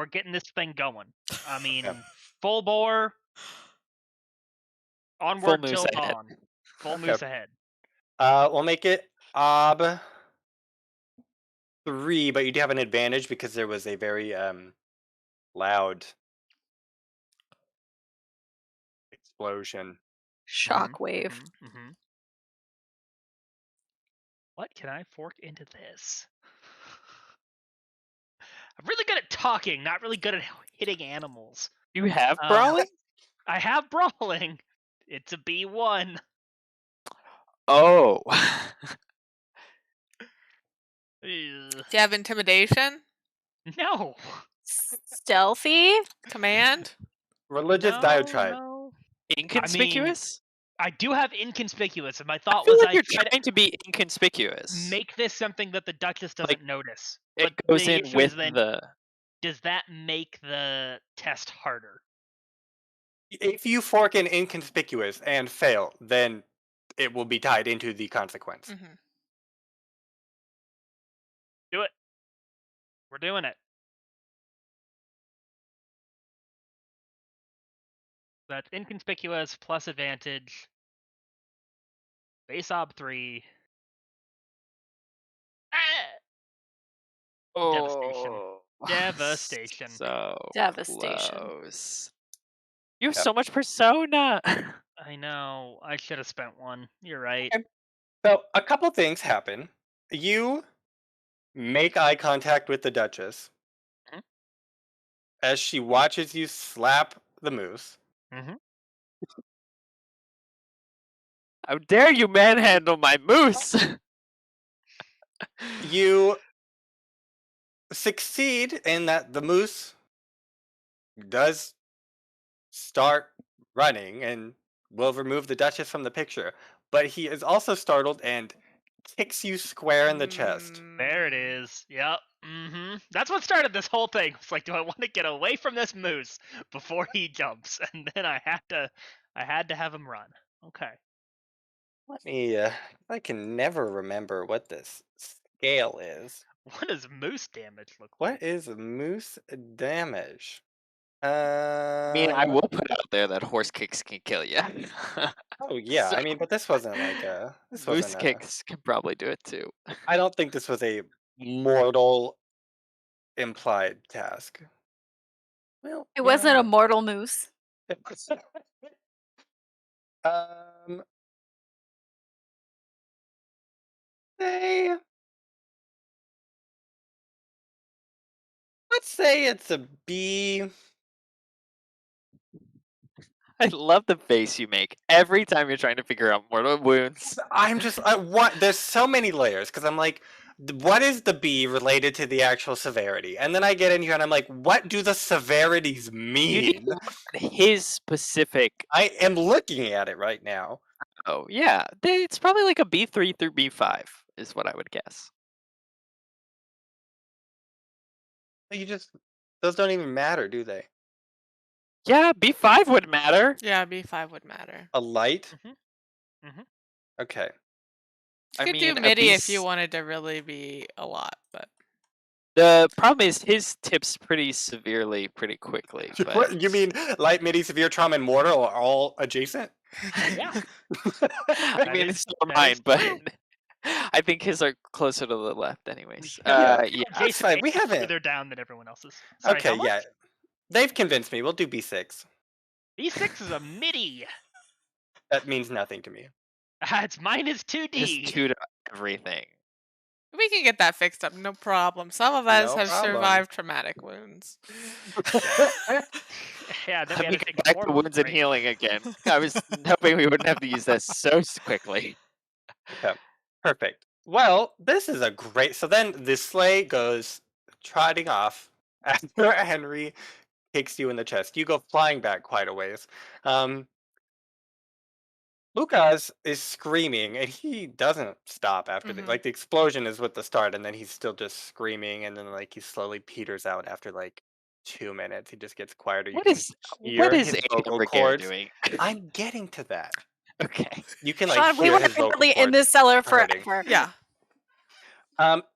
[SPEAKER 1] getting this thing going. I mean,
[SPEAKER 2] Yep.
[SPEAKER 1] full bore. Onward
[SPEAKER 3] moose
[SPEAKER 1] till
[SPEAKER 3] ahead.
[SPEAKER 1] dawn. Full
[SPEAKER 2] Okay.
[SPEAKER 1] moose ahead.
[SPEAKER 2] We'll make it 3, but you do have an advantage because there was a very loud explosion.
[SPEAKER 5] Shockwave.
[SPEAKER 1] Mm-hmm. What can I fork into this? I'm really good at talking, not really good at hitting animals.
[SPEAKER 3] You have brawling?
[SPEAKER 1] I have brawling. It's a B1.
[SPEAKER 3] Oh.
[SPEAKER 1] Ugh.
[SPEAKER 4] Do you have intimidation?
[SPEAKER 1] No.
[SPEAKER 5] Stealthy?
[SPEAKER 4] Command?
[SPEAKER 2] Religious diatribe.
[SPEAKER 1] No.
[SPEAKER 3] Inconspicuous?
[SPEAKER 1] I do have inconspicuous, and my
[SPEAKER 3] I
[SPEAKER 1] thought
[SPEAKER 3] feel
[SPEAKER 1] was
[SPEAKER 3] like
[SPEAKER 1] I
[SPEAKER 3] you're
[SPEAKER 1] try to
[SPEAKER 3] trying to be inconspicuous.
[SPEAKER 1] make this something that the Duchess doesn't
[SPEAKER 3] Like,
[SPEAKER 1] notice.
[SPEAKER 3] it
[SPEAKER 1] But
[SPEAKER 3] goes
[SPEAKER 1] the
[SPEAKER 3] in
[SPEAKER 1] issue
[SPEAKER 3] with
[SPEAKER 1] is then,
[SPEAKER 3] the.
[SPEAKER 1] does that make the test harder?
[SPEAKER 2] If you fork an inconspicuous and fail, then it will be tied into the consequence.
[SPEAKER 4] Mhm.
[SPEAKER 1] Do it. We're doing it. That's inconspicuous plus advantage. Base ob 3. Devastation.
[SPEAKER 3] Oh,
[SPEAKER 1] Devastation.
[SPEAKER 3] So
[SPEAKER 5] Devastation.
[SPEAKER 3] close. You have
[SPEAKER 2] Yep.
[SPEAKER 3] so much persona.
[SPEAKER 1] I know. I should have spent one. You're right.
[SPEAKER 2] Okay. So a couple things happen. You make eye contact with the Duchess
[SPEAKER 1] Mhm.
[SPEAKER 2] as she watches you slap the moose.
[SPEAKER 1] Mm-hmm.
[SPEAKER 3] How dare you manhandle my moose?
[SPEAKER 2] You succeed in that the moose does start running and will remove the Duchess from the picture, but he is also startled and kicks you square in the chest.
[SPEAKER 1] There it is. Yep. Mm-hmm. That's what started this whole thing. It's like, do I want to get away from this moose before he jumps? And then I had to have him run. Okay.
[SPEAKER 2] Let me. I can never remember what this scale is.
[SPEAKER 1] What does moose damage look
[SPEAKER 2] What
[SPEAKER 1] like?
[SPEAKER 2] is moose damage?
[SPEAKER 3] I mean, I will put out there that horse kicks can kill you.
[SPEAKER 2] Oh yeah,
[SPEAKER 3] So-
[SPEAKER 2] I mean, but this wasn't like a. This
[SPEAKER 3] Moose
[SPEAKER 2] wasn't a.
[SPEAKER 3] kicks can probably do it too.
[SPEAKER 2] I don't think this was a mortal implied task. Well,
[SPEAKER 5] It wasn't a mortal moose.
[SPEAKER 2] um. Say. Let's say it's a B.
[SPEAKER 3] I love the face you make every time you're trying to figure out mortal wounds.
[SPEAKER 2] I'm just. I want. There's so many layers because I'm like, what is the B related to the actual severity? And then I get in here and I'm like, what do the severities
[SPEAKER 3] You need
[SPEAKER 2] mean?
[SPEAKER 3] to look at his specific.
[SPEAKER 2] I am looking at it right now.
[SPEAKER 3] Oh yeah, it's probably like a B3 through B5 is what I would guess.
[SPEAKER 2] You just. Those don't even matter, do they?
[SPEAKER 3] Yeah, B5 would matter.
[SPEAKER 4] Yeah, B5 would matter.
[SPEAKER 2] A light?
[SPEAKER 1] Mhm.
[SPEAKER 2] Okay.
[SPEAKER 4] You
[SPEAKER 3] I
[SPEAKER 4] could do
[SPEAKER 3] mean, a
[SPEAKER 4] MIDI if you
[SPEAKER 3] B-
[SPEAKER 4] wanted to really be a lot, but
[SPEAKER 3] The problem is his tips pretty severely, pretty quickly. But
[SPEAKER 2] What, you mean light, midi, severe trauma, and mortal are all adjacent?
[SPEAKER 1] Yeah.
[SPEAKER 3] I mean,
[SPEAKER 1] is-
[SPEAKER 3] it's still
[SPEAKER 1] that
[SPEAKER 3] mine,
[SPEAKER 1] is
[SPEAKER 3] but
[SPEAKER 1] true.
[SPEAKER 3] I think his are closer to the left, anyways.
[SPEAKER 2] Yeah.
[SPEAKER 3] Yeah.
[SPEAKER 2] That's
[SPEAKER 1] Jason
[SPEAKER 2] fine,
[SPEAKER 1] is
[SPEAKER 2] we haven't-
[SPEAKER 1] further down than everyone else's. Sorry,
[SPEAKER 2] Okay,
[SPEAKER 1] how much?
[SPEAKER 2] yeah. They've convinced me. We'll do B6.
[SPEAKER 1] B6 is a MIDI.
[SPEAKER 2] That means nothing to me.
[SPEAKER 1] It's minus 2D.
[SPEAKER 3] Just 2 to everything.
[SPEAKER 4] we can get that fixed up, no problem. Some of us
[SPEAKER 2] No
[SPEAKER 4] have
[SPEAKER 2] problem.
[SPEAKER 4] survived traumatic wounds.
[SPEAKER 1] Yeah, then we
[SPEAKER 3] Let
[SPEAKER 1] had
[SPEAKER 3] me
[SPEAKER 1] to
[SPEAKER 3] get
[SPEAKER 1] take
[SPEAKER 3] back to
[SPEAKER 1] mortal
[SPEAKER 3] wounds and
[SPEAKER 1] break.
[SPEAKER 3] healing again. I was hoping we wouldn't have to use that so quickly.
[SPEAKER 2] Okay. Perfect. Well, this is a great. So then the sleigh goes trotting off after Henry kicks you in the chest. You go flying back quite a ways. Lucas is screaming and he doesn't stop after
[SPEAKER 4] Mhm.
[SPEAKER 2] the explosion is with the start, and then he's still just screaming, and then like he slowly peters out after like 2 minutes. He just gets quieter. You
[SPEAKER 3] What
[SPEAKER 2] can
[SPEAKER 3] is
[SPEAKER 2] hear
[SPEAKER 3] what is
[SPEAKER 2] his
[SPEAKER 3] Ada
[SPEAKER 2] vocal
[SPEAKER 3] Ragaire
[SPEAKER 2] cords.
[SPEAKER 3] doing?
[SPEAKER 2] I'm getting to that.
[SPEAKER 3] Okay.
[SPEAKER 2] You can like
[SPEAKER 5] Sean, we
[SPEAKER 2] hear
[SPEAKER 5] were
[SPEAKER 2] his vocal
[SPEAKER 5] literally in
[SPEAKER 2] cords
[SPEAKER 5] this cellar
[SPEAKER 2] hurting.
[SPEAKER 5] forever.
[SPEAKER 4] Yeah.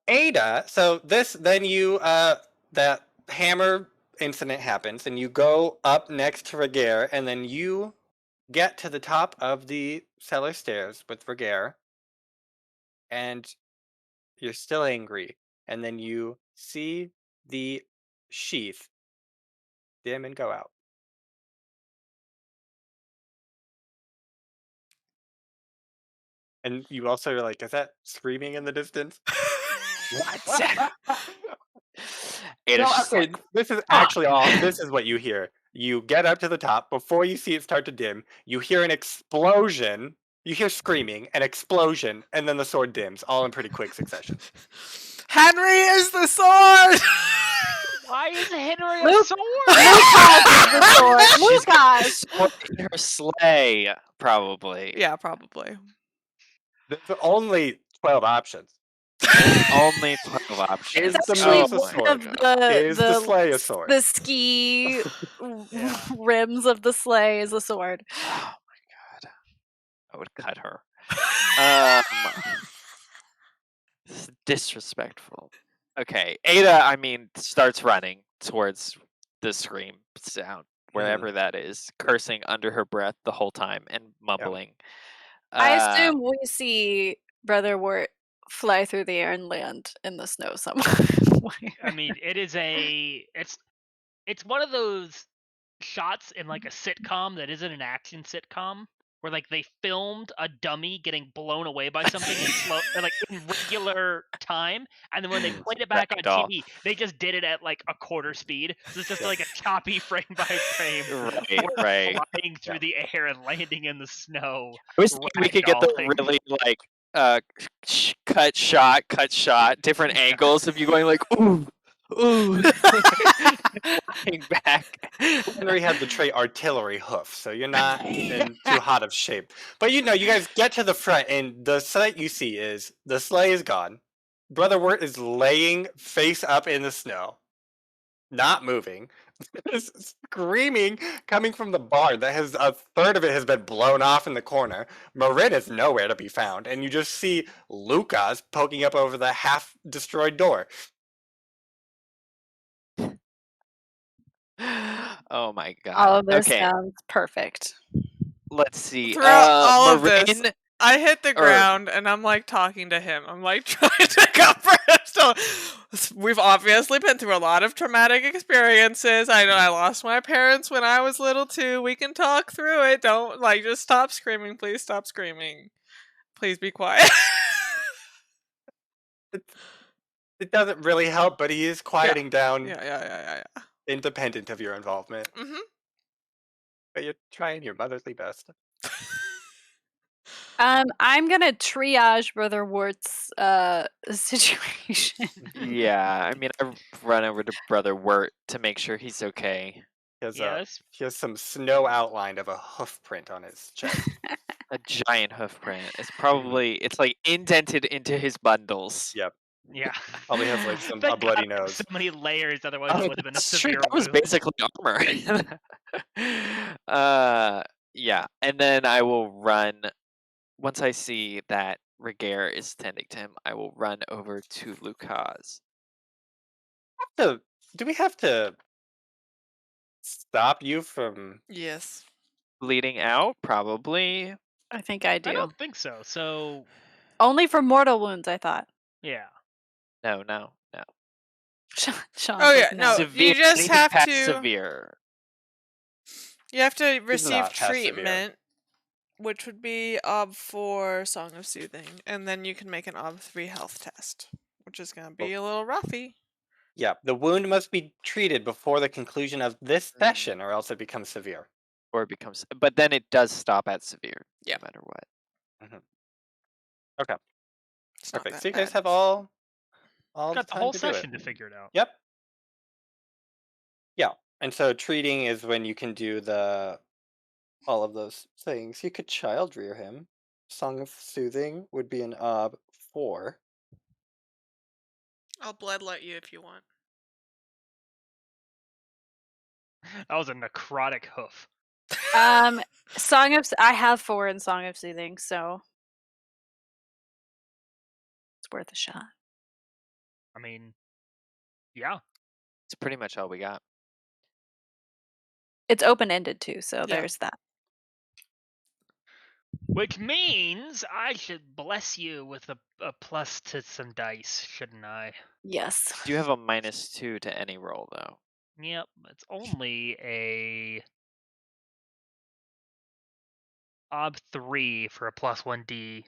[SPEAKER 2] Ada, so then you that hammer incident happens and you go up next to Ragaire, and then you get to the top of the cellar stairs with Ragaire, and you're still angry, and then you see the sheath dim and go out. And you also are like, is that screaming in the distance?
[SPEAKER 3] What? Ada's
[SPEAKER 2] No,
[SPEAKER 3] just
[SPEAKER 2] okay,
[SPEAKER 3] like,
[SPEAKER 2] this is actually all. This is what you hear. You get up to the top. Before you see it start to dim, you hear an explosion. You hear screaming, an explosion, and then the sword dims, all in pretty quick succession.
[SPEAKER 4] Henry is the sword!
[SPEAKER 1] Why is Henry a
[SPEAKER 5] Luke-
[SPEAKER 1] sword?
[SPEAKER 5] The sword.
[SPEAKER 3] she's got
[SPEAKER 5] Lucas.
[SPEAKER 3] a sword in her sleigh, probably.
[SPEAKER 4] yeah, probably.
[SPEAKER 2] There's only 12 options.
[SPEAKER 3] There's only 12 options.
[SPEAKER 2] Is
[SPEAKER 5] It's
[SPEAKER 2] the
[SPEAKER 5] actually
[SPEAKER 2] moose a
[SPEAKER 5] one
[SPEAKER 2] sword?
[SPEAKER 5] of the
[SPEAKER 2] Is the sleigh a sword?
[SPEAKER 5] the ski
[SPEAKER 1] Yeah.
[SPEAKER 5] rims of the sleigh is a sword.
[SPEAKER 3] Oh my god. I would cut her. This is disrespectful. Okay, Ada, I mean, starts running towards the scream sound, wherever that is, cursing under her breath the whole time and mumbling.
[SPEAKER 5] I assume we see Brother Wirt fly through the air and land in the snow somewhere.
[SPEAKER 1] I mean, it's one of those shots in like a sitcom that isn't an action sitcom where like they filmed a dummy getting blown away by something in slow like in regular time, and then when they played it back on
[SPEAKER 3] Ragdoll.
[SPEAKER 1] TV, they just did it at like a quarter speed. So it's just like a choppy frame by frame,
[SPEAKER 3] Right,
[SPEAKER 1] Wirt
[SPEAKER 3] right.
[SPEAKER 1] flying through the air and landing in the snow.
[SPEAKER 3] I was thinking we could get the
[SPEAKER 1] ragdolling.
[SPEAKER 3] really like cut shot, different angles of you going like ooh, ooh, flying back.
[SPEAKER 2] Henry had the trait artillery hoof, so you're not in too hot of shape. But you guys get to the front, and the sight you see is the sleigh is gone. Brother Wirt is laying face up in the snow, not moving, screaming, coming from the barn that has a third of it has been blown off in the corner. Morrine is nowhere to be found, and you just see Lucas poking up over the half-destroyed door.
[SPEAKER 3] Oh my god.
[SPEAKER 5] All of this
[SPEAKER 3] Okay,
[SPEAKER 5] sounds perfect.
[SPEAKER 3] let's see.
[SPEAKER 4] Throughout all of this,
[SPEAKER 3] Morrine,
[SPEAKER 4] I hit the ground and I'm like talking to him. I'm like trying to comfort him. So we've obviously been through a lot of traumatic experiences. I know I lost my parents when I was little too. We can talk through it. Don't just stop screaming. Please stop screaming. Please be quiet.
[SPEAKER 2] It doesn't really help, but he is quieting down,
[SPEAKER 4] Yeah.
[SPEAKER 2] independent of your involvement.
[SPEAKER 4] Mm-hmm.
[SPEAKER 2] But you're trying your motherly best.
[SPEAKER 5] I'm gonna triage Brother Wirt's situation.
[SPEAKER 3] yeah, I mean, I run over to Brother Wirt to make sure he's okay.
[SPEAKER 2] He
[SPEAKER 1] Yes.
[SPEAKER 2] has some snow outline of a hoof print on his chest.
[SPEAKER 3] A giant hoof print. It's like indented into his bundles.
[SPEAKER 2] Yep.
[SPEAKER 1] Yeah.
[SPEAKER 2] Probably has like a
[SPEAKER 1] Thank
[SPEAKER 2] bloody
[SPEAKER 1] God,
[SPEAKER 2] nose.
[SPEAKER 1] so many layers, otherwise it would have been a
[SPEAKER 3] That's true,
[SPEAKER 1] severe
[SPEAKER 3] that was
[SPEAKER 1] wound.
[SPEAKER 3] basically armor. Yeah, and then I will run. Once I see that Ragaire is tending to him, I will run over to Lucas.
[SPEAKER 2] Do we have to stop you from?
[SPEAKER 4] Yes.
[SPEAKER 3] Bleeding out, probably.
[SPEAKER 5] I think I do.
[SPEAKER 1] I don't think so. So
[SPEAKER 5] Only for mortal wounds, I thought.
[SPEAKER 1] yeah.
[SPEAKER 3] No.
[SPEAKER 5] Sean's
[SPEAKER 4] Oh, yeah,
[SPEAKER 5] like,
[SPEAKER 4] no.
[SPEAKER 3] Severe.
[SPEAKER 4] You just
[SPEAKER 3] anything
[SPEAKER 4] have
[SPEAKER 3] past
[SPEAKER 4] to-
[SPEAKER 3] severe.
[SPEAKER 4] You have to
[SPEAKER 2] not
[SPEAKER 4] receive
[SPEAKER 2] past severe.
[SPEAKER 4] treatment, which would be Ob 4 Song of Soothing, and then you can make an Ob 3 health test, which is going to be a little roughy.
[SPEAKER 2] Yeah, the wound must be treated before the conclusion of this session, or else it becomes severe.
[SPEAKER 3] Or it becomes, but then it does stop at severe,
[SPEAKER 4] Yeah.
[SPEAKER 3] no matter what.
[SPEAKER 2] Okay,
[SPEAKER 4] It's not
[SPEAKER 2] perfect.
[SPEAKER 4] that
[SPEAKER 2] So you guys
[SPEAKER 4] bad.
[SPEAKER 2] have all
[SPEAKER 1] Got
[SPEAKER 2] the
[SPEAKER 1] the
[SPEAKER 2] time
[SPEAKER 1] whole
[SPEAKER 2] to do it.
[SPEAKER 1] session to figure it out.
[SPEAKER 2] Yep. Yeah, and so treating is when you can do all of those things. You could child rear him. Song of Soothing would be an Ob 4.
[SPEAKER 4] I'll bloodlet you if you want.
[SPEAKER 1] That was a necrotic hoof.
[SPEAKER 5] I have 4 in Song of Soothing, so it's worth a shot.
[SPEAKER 1] I mean, yeah.
[SPEAKER 3] It's pretty much all we got.
[SPEAKER 5] It's open ended too, so
[SPEAKER 4] Yeah.
[SPEAKER 5] there's that.
[SPEAKER 1] Which means I should bless you with a plus to some dice, shouldn't I?
[SPEAKER 5] Yes.
[SPEAKER 3] Do you have a -2 to any roll though?
[SPEAKER 1] Yep. It's only a Ob 3 for a plus 1d.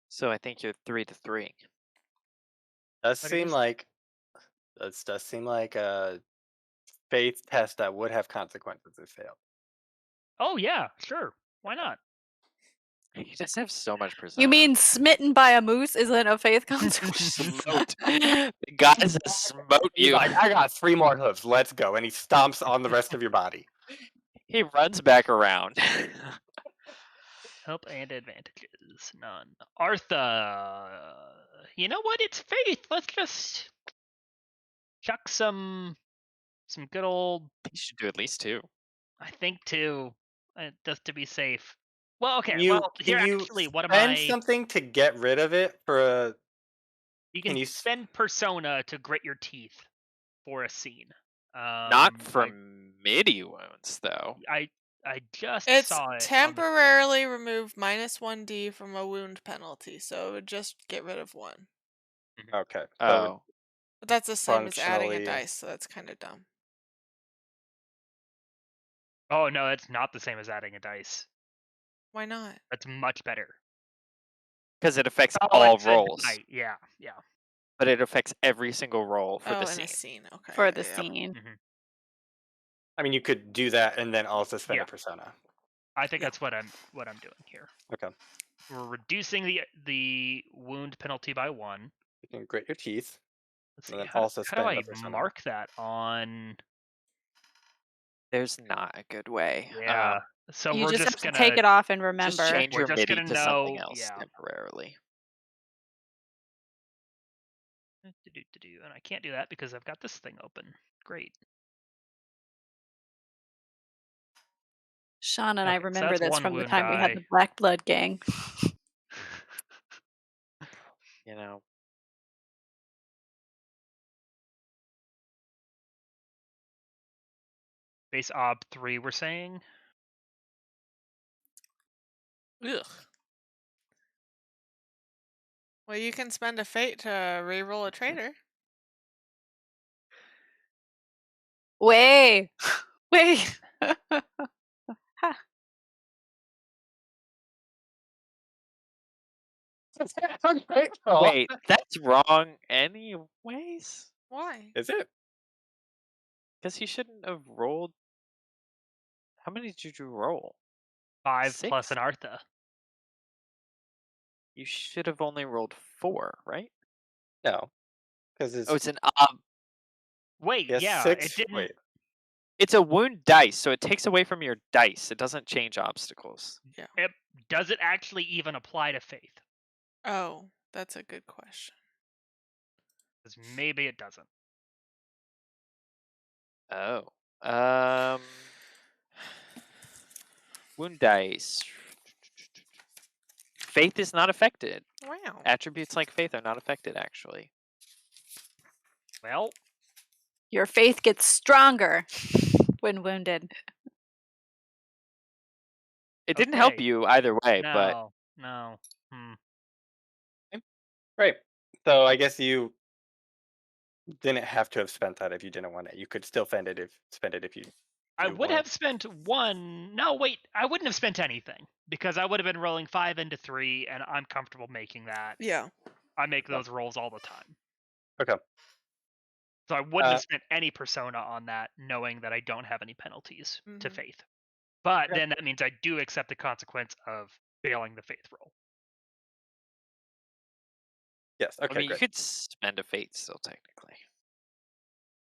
[SPEAKER 3] So I think you're 3 to 3.
[SPEAKER 2] Does
[SPEAKER 1] But it
[SPEAKER 2] seem
[SPEAKER 1] is-
[SPEAKER 2] like does seem like a faith test that would have consequences if failed.
[SPEAKER 1] Oh yeah, sure. Why not?
[SPEAKER 3] He does have so much persona.
[SPEAKER 5] You mean smitten by a moose isn't a faith consequence?
[SPEAKER 3] Smote. The guy says smote
[SPEAKER 2] He's
[SPEAKER 3] you.
[SPEAKER 2] like, I got 3 more hooves. Let's go. And he stomps on the rest of your body.
[SPEAKER 3] He runs back around.
[SPEAKER 1] Help and advantages. None. Artha. You know what? It's faith. Let's just chuck some good old.
[SPEAKER 3] You should do at least 2.
[SPEAKER 1] I think 2, just to be safe. Well, okay.
[SPEAKER 2] Can
[SPEAKER 1] Here
[SPEAKER 2] you
[SPEAKER 1] actually, what am
[SPEAKER 2] spend
[SPEAKER 1] I?
[SPEAKER 2] something to get rid of it for a...
[SPEAKER 1] You
[SPEAKER 2] can
[SPEAKER 1] can
[SPEAKER 2] you
[SPEAKER 1] spend persona to grit your teeth for a scene.
[SPEAKER 3] Not for midi wounds, though.
[SPEAKER 1] I just
[SPEAKER 4] It's
[SPEAKER 1] saw it. on the thing.
[SPEAKER 4] temporarily remove -1d from a wound penalty, so it would just get rid of 1.
[SPEAKER 2] Okay.
[SPEAKER 3] Oh.
[SPEAKER 4] But that's the same as adding a
[SPEAKER 2] Functionally-
[SPEAKER 4] dice, so that's kind of dumb.
[SPEAKER 1] Oh no, it's not the same as adding a dice.
[SPEAKER 4] Why not?
[SPEAKER 1] That's much better.
[SPEAKER 3] Because it affects
[SPEAKER 1] Oh,
[SPEAKER 3] all
[SPEAKER 1] it's a
[SPEAKER 3] rolls.
[SPEAKER 1] die. Yeah.
[SPEAKER 3] But it affects every single roll for
[SPEAKER 4] Oh,
[SPEAKER 3] the
[SPEAKER 4] in a
[SPEAKER 3] scene.
[SPEAKER 4] scene. Okay.
[SPEAKER 5] For
[SPEAKER 4] yeah,
[SPEAKER 5] the
[SPEAKER 4] yeah.
[SPEAKER 5] scene.
[SPEAKER 2] I mean, you could do that and then also spend
[SPEAKER 1] Yeah.
[SPEAKER 2] a persona.
[SPEAKER 1] I think that's what I'm doing here.
[SPEAKER 2] Okay.
[SPEAKER 1] We're reducing the wound penalty by 1.
[SPEAKER 2] You can grit your teeth.
[SPEAKER 1] Let's
[SPEAKER 2] And
[SPEAKER 1] see.
[SPEAKER 2] then
[SPEAKER 1] How
[SPEAKER 2] also
[SPEAKER 1] do
[SPEAKER 2] spend
[SPEAKER 1] I
[SPEAKER 2] a persona.
[SPEAKER 1] mark that on?
[SPEAKER 3] There's not a good way.
[SPEAKER 1] Yeah. So
[SPEAKER 5] You
[SPEAKER 1] we're
[SPEAKER 5] just have
[SPEAKER 1] just
[SPEAKER 5] to
[SPEAKER 1] gonna
[SPEAKER 5] take it off and
[SPEAKER 3] Just
[SPEAKER 5] remember.
[SPEAKER 3] change
[SPEAKER 1] We're
[SPEAKER 3] your
[SPEAKER 1] just
[SPEAKER 3] midi
[SPEAKER 1] gonna
[SPEAKER 3] to something
[SPEAKER 1] know-
[SPEAKER 3] else
[SPEAKER 1] yeah.
[SPEAKER 3] temporarily.
[SPEAKER 1] And I can't do that because I've got this thing open. Great.
[SPEAKER 5] Sean and I
[SPEAKER 1] Okay, so
[SPEAKER 5] remember
[SPEAKER 1] that's
[SPEAKER 5] this
[SPEAKER 1] one
[SPEAKER 5] from the
[SPEAKER 1] wound
[SPEAKER 5] time we had
[SPEAKER 1] die.
[SPEAKER 5] the Black Blood Gang.
[SPEAKER 3] You know.
[SPEAKER 1] Base ob 3, we're saying.
[SPEAKER 4] Ugh. Well, you can spend a fate to reroll a traitor.
[SPEAKER 5] Wait. Wait.
[SPEAKER 2] Okay.
[SPEAKER 3] Wait, that's wrong anyways?
[SPEAKER 4] Why?
[SPEAKER 2] Is it?
[SPEAKER 3] Because he shouldn't have rolled. How many did you roll?
[SPEAKER 1] 5 plus
[SPEAKER 3] 6?
[SPEAKER 1] an Artha.
[SPEAKER 3] You should have only rolled 4, right?
[SPEAKER 2] No. Because it's...
[SPEAKER 3] Oh, it's an
[SPEAKER 1] Wait,
[SPEAKER 2] Yes,
[SPEAKER 1] yeah,
[SPEAKER 2] 6.
[SPEAKER 1] it didn't.
[SPEAKER 2] Wait.
[SPEAKER 3] It's a wound dice, so it takes away from your dice. It doesn't change obstacles.
[SPEAKER 1] Does it actually even apply to faith?
[SPEAKER 4] Oh, that's a good question.
[SPEAKER 1] Because maybe it doesn't.
[SPEAKER 3] Oh. Wound dice. Faith is not affected.
[SPEAKER 4] Wow.
[SPEAKER 3] Attributes like faith are not affected, actually.
[SPEAKER 1] Well,
[SPEAKER 5] Your faith gets stronger when wounded.
[SPEAKER 3] It didn't help
[SPEAKER 1] Okay.
[SPEAKER 3] you either way, but
[SPEAKER 1] no.
[SPEAKER 2] Right. So I guess you didn't have to have spent that if you didn't want it. You could still spend it if you...
[SPEAKER 1] I
[SPEAKER 2] you
[SPEAKER 1] would
[SPEAKER 2] want.
[SPEAKER 1] have spent 1. No, wait. I wouldn't have spent anything because I would have been rolling 5 into 3, and I'm comfortable making that.
[SPEAKER 4] Yeah.
[SPEAKER 1] I make those rolls all the time.
[SPEAKER 2] Okay.
[SPEAKER 1] So I wouldn't have spent any persona on that, knowing that I don't have any penalties to
[SPEAKER 4] Mhm.
[SPEAKER 1] faith. But
[SPEAKER 2] Okay.
[SPEAKER 1] then that means I do accept the consequence of failing the faith roll.
[SPEAKER 2] Yes. Okay,
[SPEAKER 3] I mean,
[SPEAKER 2] great.
[SPEAKER 3] you could spend a fate still, technically.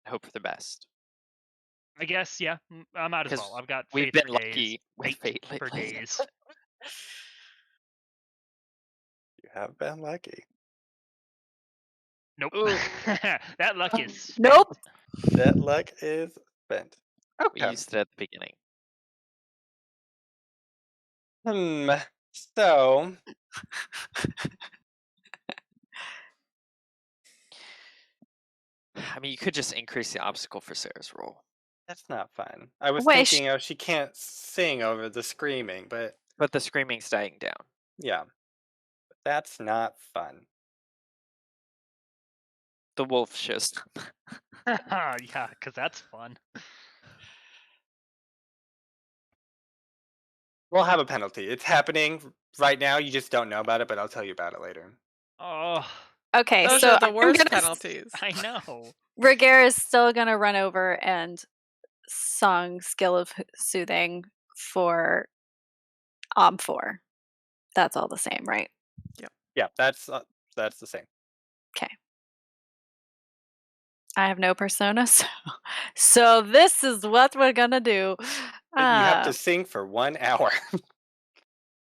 [SPEAKER 3] Hope for the best.
[SPEAKER 1] I guess, yeah. I might as
[SPEAKER 3] 'Cause
[SPEAKER 1] well. I've got
[SPEAKER 3] We've
[SPEAKER 1] faith
[SPEAKER 3] been
[SPEAKER 1] for days.
[SPEAKER 3] lucky with fate
[SPEAKER 1] for
[SPEAKER 3] lately.
[SPEAKER 1] days.
[SPEAKER 2] You have been lucky.
[SPEAKER 1] Nope.
[SPEAKER 3] Ooh.
[SPEAKER 1] That luck is
[SPEAKER 5] Nope.
[SPEAKER 2] That luck is spent.
[SPEAKER 3] We
[SPEAKER 2] Okay.
[SPEAKER 3] used it at the beginning.
[SPEAKER 2] So
[SPEAKER 3] I mean, you could just increase the obstacle for Sarah's roll.
[SPEAKER 2] that's not fun. I was
[SPEAKER 5] Wait,
[SPEAKER 2] thinking, she can't sing over the screaming, but
[SPEAKER 3] But the screaming's dying down.
[SPEAKER 2] yeah, that's not fun.
[SPEAKER 3] The wolf shows.
[SPEAKER 1] yeah, because that's fun.
[SPEAKER 2] We'll have a penalty. It's happening right now. You just don't know about it, but I'll tell you about it later.
[SPEAKER 1] Oh,
[SPEAKER 5] Okay,
[SPEAKER 4] Those
[SPEAKER 5] so
[SPEAKER 4] are the
[SPEAKER 5] I'm
[SPEAKER 4] worst
[SPEAKER 5] gonna
[SPEAKER 4] penalties.
[SPEAKER 1] I know.
[SPEAKER 5] Ragaire is still gonna run over and song Skill of Soothing for Ob 4. That's all the same, right?
[SPEAKER 2] Yeah, that's the same.
[SPEAKER 5] Okay. I have no persona, so this is what we're gonna do.
[SPEAKER 2] You have to sing for 1 hour.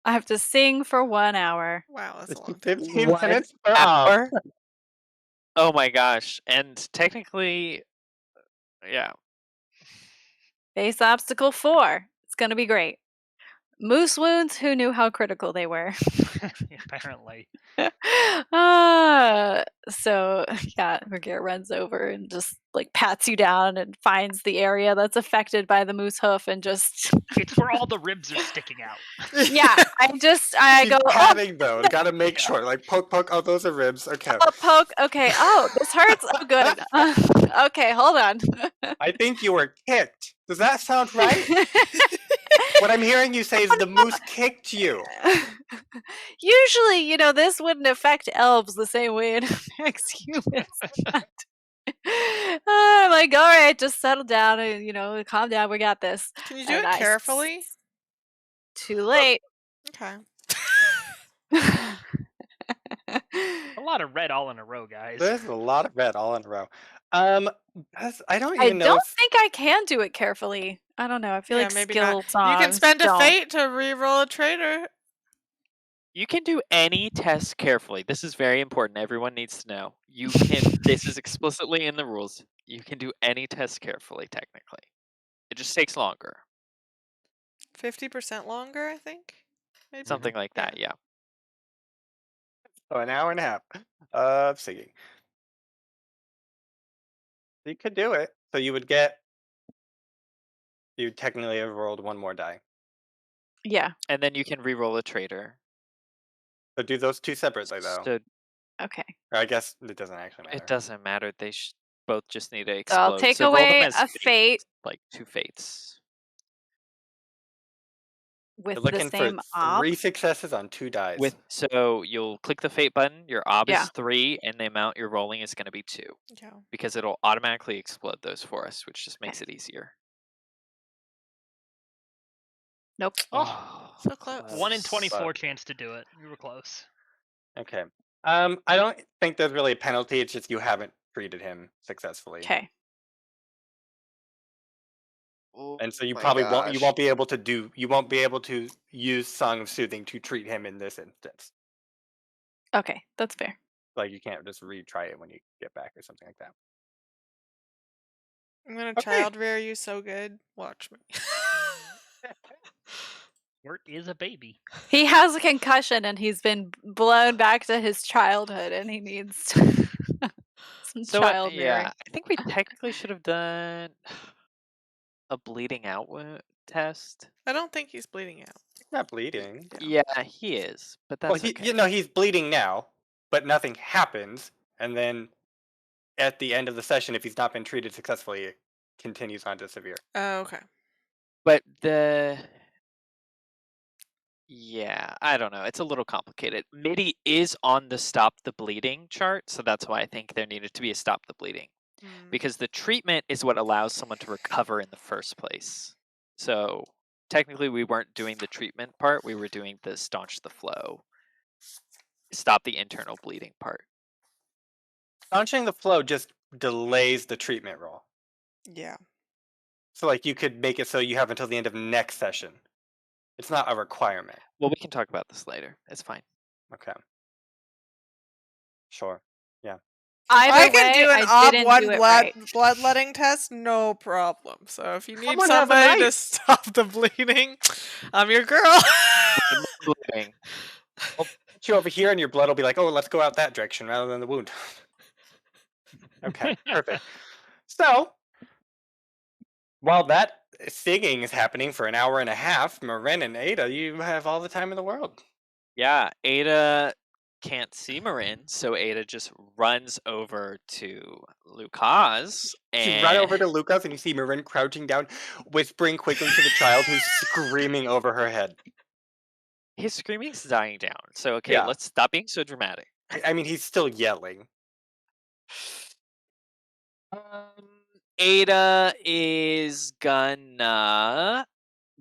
[SPEAKER 5] I have to sing for 1 hour.
[SPEAKER 4] Wow, that's a long time.
[SPEAKER 2] 15
[SPEAKER 3] 1
[SPEAKER 2] minutes per hour.
[SPEAKER 3] hour? Oh my gosh. And technically, yeah.
[SPEAKER 5] Base obstacle 4. It's gonna be great. Moose wounds, who knew how critical they were?
[SPEAKER 1] Apparently.
[SPEAKER 5] So yeah, Ragaire runs over and just like pats you down and finds the area that's affected by the moose hoof and just
[SPEAKER 1] It's where all the ribs are sticking out.
[SPEAKER 5] yeah, I
[SPEAKER 2] Keep
[SPEAKER 5] go
[SPEAKER 2] patting though. Gotta make sure. Like poke. Oh, those are ribs. Okay.
[SPEAKER 5] poke. Okay. Oh, this hurts. Oh, good. Okay, hold on.
[SPEAKER 2] I think you were kicked. Does that sound right? What I'm hearing you say is the moose kicked you.
[SPEAKER 5] Usually, this wouldn't affect elves the same way it affects humans. I'm like, all right, just settle down and calm down. We got this.
[SPEAKER 4] Can you do it carefully?
[SPEAKER 5] Too late.
[SPEAKER 4] Okay.
[SPEAKER 1] A lot of red all in a row, guys.
[SPEAKER 2] There's a lot of red all in a row. I don't
[SPEAKER 5] I
[SPEAKER 2] even know.
[SPEAKER 5] don't think I can do it carefully. I don't know. I feel like
[SPEAKER 4] maybe
[SPEAKER 5] skill
[SPEAKER 4] not.
[SPEAKER 5] songs
[SPEAKER 4] You can spend a
[SPEAKER 5] don't.
[SPEAKER 4] fate to re-roll a traitor.
[SPEAKER 3] You can do any test carefully. This is very important. Everyone needs to know. You can. This is explicitly in the rules. You can do any test carefully, technically. It just takes longer.
[SPEAKER 4] 50% longer, I think. Maybe.
[SPEAKER 3] Something like that, yeah.
[SPEAKER 2] So an hour and a half of singing. You could do it. So you would technically have rolled 1 more die.
[SPEAKER 5] Yeah.
[SPEAKER 3] And then you can re-roll a traitor.
[SPEAKER 2] So do those 2 separately though.
[SPEAKER 3] So
[SPEAKER 5] Okay.
[SPEAKER 2] Or I guess it doesn't actually matter.
[SPEAKER 3] it doesn't matter. They both just need to
[SPEAKER 5] So
[SPEAKER 3] explode.
[SPEAKER 5] I'll take
[SPEAKER 3] so roll them
[SPEAKER 5] away
[SPEAKER 3] as
[SPEAKER 5] a fate
[SPEAKER 3] like 2 fates.
[SPEAKER 5] with
[SPEAKER 2] You're
[SPEAKER 5] the
[SPEAKER 2] looking
[SPEAKER 5] same
[SPEAKER 2] for 3 successes on 2 dice.
[SPEAKER 3] So you'll click the fate button. Your ob
[SPEAKER 5] Yeah.
[SPEAKER 3] is 3, and the amount you're rolling is going to be 2
[SPEAKER 4] Yeah.
[SPEAKER 3] because it'll automatically explode those for us, which just makes it easier.
[SPEAKER 5] Nope.
[SPEAKER 1] Oh,
[SPEAKER 4] So close.
[SPEAKER 1] 1 in 24 chance to do it. You were close.
[SPEAKER 2] Okay. I don't think there's really a penalty. It's just you haven't treated him successfully.
[SPEAKER 5] Okay.
[SPEAKER 2] And so you probably won't be able to use Song of Soothing to treat him in this instance.
[SPEAKER 5] Okay, that's fair.
[SPEAKER 2] Like you can't just retry it when you get back or something like that.
[SPEAKER 4] I'm gonna child rear you so good. Watch me.
[SPEAKER 1] Wirt is a baby.
[SPEAKER 5] He has a concussion and he's been blown back to his childhood and he needs some child rearing.
[SPEAKER 3] Yeah, I think we technically should have done a bleeding out test.
[SPEAKER 4] I don't think he's bleeding out.
[SPEAKER 2] He's not bleeding.
[SPEAKER 3] Yeah, he is, but that's okay.
[SPEAKER 2] He's bleeding now, but nothing happens, and then at the end of the session, if he's not been treated successfully, it continues on to severe.
[SPEAKER 4] Oh, okay.
[SPEAKER 3] But yeah, I don't know. It's a little complicated. MIDI is on the stop the bleeding chart, so that's why I think there needed to be a stop the bleeding. Because the treatment is what allows someone to recover in the first place. So technically we weren't doing the treatment part, we were doing the staunch the flow, stop the internal bleeding part.
[SPEAKER 2] Staunching the flow just delays the treatment roll.
[SPEAKER 4] Yeah.
[SPEAKER 2] So like you could make it so you have until the end of next session. It's not a requirement.
[SPEAKER 3] Well, we can talk about this later. It's fine.
[SPEAKER 2] Okay. Sure. Yeah.
[SPEAKER 4] I can do an ob1 bloodletting test, no problem. So if you need somebody to stop the bleeding, I'm your girl.
[SPEAKER 2] I'll put you over here and your blood will be like, oh, let's go out that direction rather than the wound. Okay, perfect. So, while that singing is happening for an hour and a half, Morrine and Ada, you have all the time in the world.
[SPEAKER 3] Yeah, Ada can't see Morrine, so Ada just runs over to Lucas.
[SPEAKER 2] You run over to Lucas and you see Morrine crouching down, whispering quickly to the child who's screaming over her head.
[SPEAKER 3] His screaming's dying down, so okay, let's stop being so dramatic.
[SPEAKER 2] I mean, he's still yelling.
[SPEAKER 3] Ada is gonna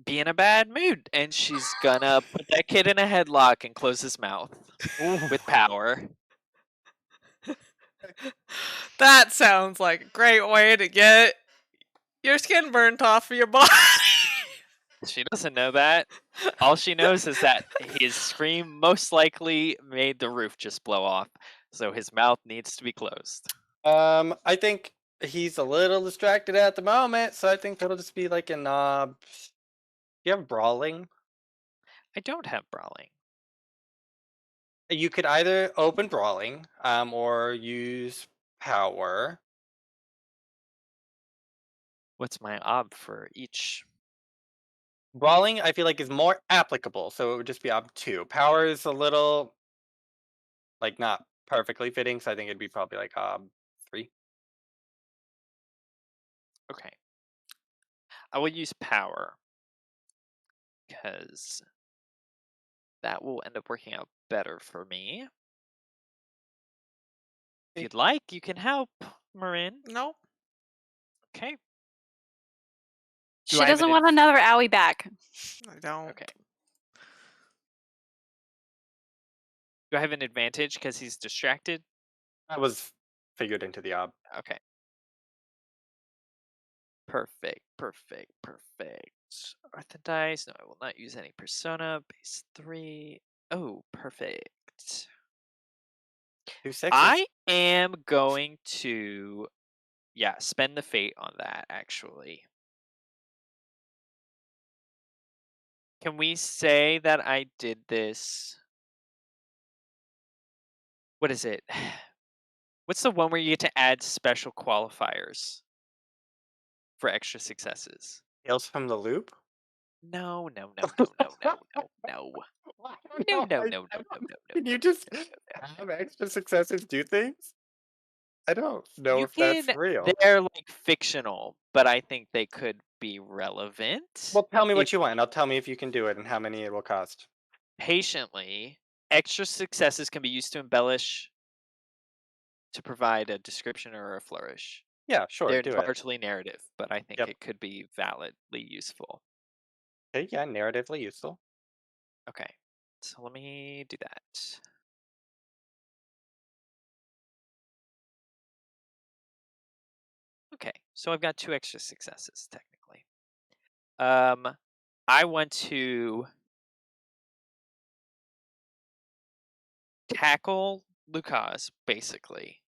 [SPEAKER 3] be in a bad mood, and she's gonna put that kid in a headlock and close his mouth with power.
[SPEAKER 4] That sounds like a great way to get your skin burnt off of your body.
[SPEAKER 3] She doesn't know that. All she knows is that his scream most likely made the roof just blow off, so his mouth needs to be closed.
[SPEAKER 2] I think he's a little distracted at the moment, so I think it'll just be like an you have brawling?
[SPEAKER 3] I don't have brawling.
[SPEAKER 2] You could either open brawling, or use power.
[SPEAKER 3] What's my ob for each?
[SPEAKER 2] Brawling, I feel like, is more applicable, so it would just be ob 2. Power is a little, like, not perfectly fitting, so I think it'd be probably like ob 3.
[SPEAKER 3] Okay. I will use power, because that will end up working out better for me. If you'd like, you can help, Morrine.
[SPEAKER 4] No.
[SPEAKER 3] Okay.
[SPEAKER 5] She doesn't want another owie back.
[SPEAKER 4] I don't.
[SPEAKER 3] Okay. Do I have an advantage because he's distracted?
[SPEAKER 2] That was figured into the ob.
[SPEAKER 3] Okay. Perfect, perfect, perfect. Earth and dice. No, I will not use any persona. Base 3. Oh, perfect.
[SPEAKER 2] 2 6s.
[SPEAKER 3] I am going to, spend the fate on that, actually. Can we say that I did this? What is it? What's the one where you get to add special qualifiers for extra successes?
[SPEAKER 2] Tales from the Loop?
[SPEAKER 3] No, no, no, no, no, no, no, no. No, no, no, no, no, no,
[SPEAKER 2] Can you just have extra successes do things? I don't know
[SPEAKER 3] You
[SPEAKER 2] if that's
[SPEAKER 3] can.
[SPEAKER 2] real.
[SPEAKER 3] They're like fictional, but I think they could be relevant.
[SPEAKER 2] Well, tell me what
[SPEAKER 3] if
[SPEAKER 2] you want, and I'll tell me if you can do it and how many it will cost.
[SPEAKER 3] patiently, extra successes can be used to embellish, to provide a description or a flourish.
[SPEAKER 2] Yeah, sure,
[SPEAKER 3] They're
[SPEAKER 2] do it.
[SPEAKER 3] largely narrative, but I think
[SPEAKER 2] Yep.
[SPEAKER 3] it could be validly useful.
[SPEAKER 2] Okay, yeah, narratively useful.
[SPEAKER 3] Okay, so let me do that. Okay, so I've got 2 extra successes, technically. I want to tackle Lucas, basically.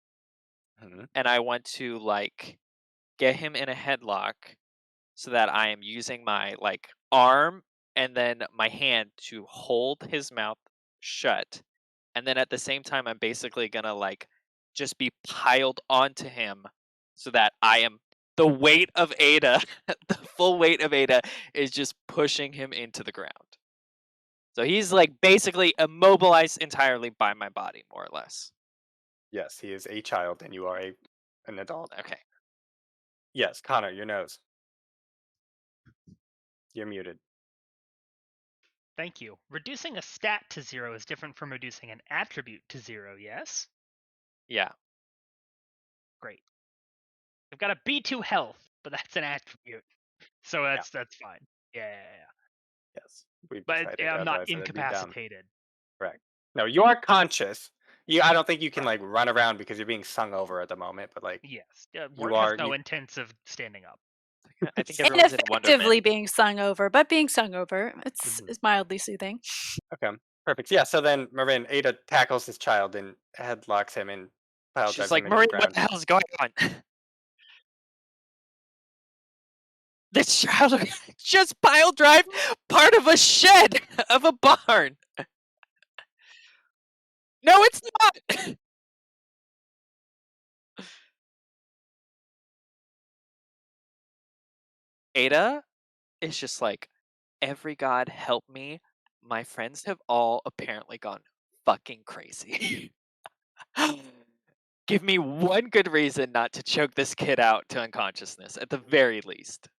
[SPEAKER 2] Mhm.
[SPEAKER 3] And I want to, like, get him in a headlock so that I am using my, like, arm and then my hand to hold his mouth shut. And then at the same time, I'm basically gonna, like, just be piled onto him so that I am the weight of Ada, the full weight of Ada is just pushing him into the ground. So he's, like, basically immobilized entirely by my body, more or less.
[SPEAKER 2] Yes, he is a child, and you are an adult.
[SPEAKER 3] Okay.
[SPEAKER 2] Yes, Connor, your nose. You're muted.
[SPEAKER 1] Thank you. Reducing a stat to 0 is different from reducing an attribute to 0, yes?
[SPEAKER 3] Yeah.
[SPEAKER 1] Great. I've got a B2 health, but that's an attribute. So that's fine. Yeah.
[SPEAKER 2] Yes, we've
[SPEAKER 1] But
[SPEAKER 2] decided
[SPEAKER 1] I'm not
[SPEAKER 2] otherwise it'd be dumb.
[SPEAKER 1] incapacitated.
[SPEAKER 2] Correct. No, you are conscious. I don't think you can like run around because you're being sung over at the moment, but like
[SPEAKER 1] Yes.
[SPEAKER 2] You
[SPEAKER 1] Wirt
[SPEAKER 2] are-
[SPEAKER 1] has no
[SPEAKER 2] you-
[SPEAKER 1] intents of standing up.
[SPEAKER 3] I think everyone's in
[SPEAKER 5] Ineffectively
[SPEAKER 3] wonderment.
[SPEAKER 5] being sung over, but being sung over, it's mildly soothing.
[SPEAKER 2] okay, perfect. Yeah, so then Morrine, Ada tackles his child and headlocks him and pile
[SPEAKER 3] She's
[SPEAKER 2] drives
[SPEAKER 3] like,
[SPEAKER 2] him into
[SPEAKER 3] Morrine,
[SPEAKER 2] the
[SPEAKER 3] what
[SPEAKER 2] ground.
[SPEAKER 3] the hell is going on? This child just pile drive part of a shed of a barn. No, it's not. Ada is just like, every god help me. My friends have all apparently gone fucking crazy. Give me one good reason not to choke this kid out to unconsciousness, at the very least.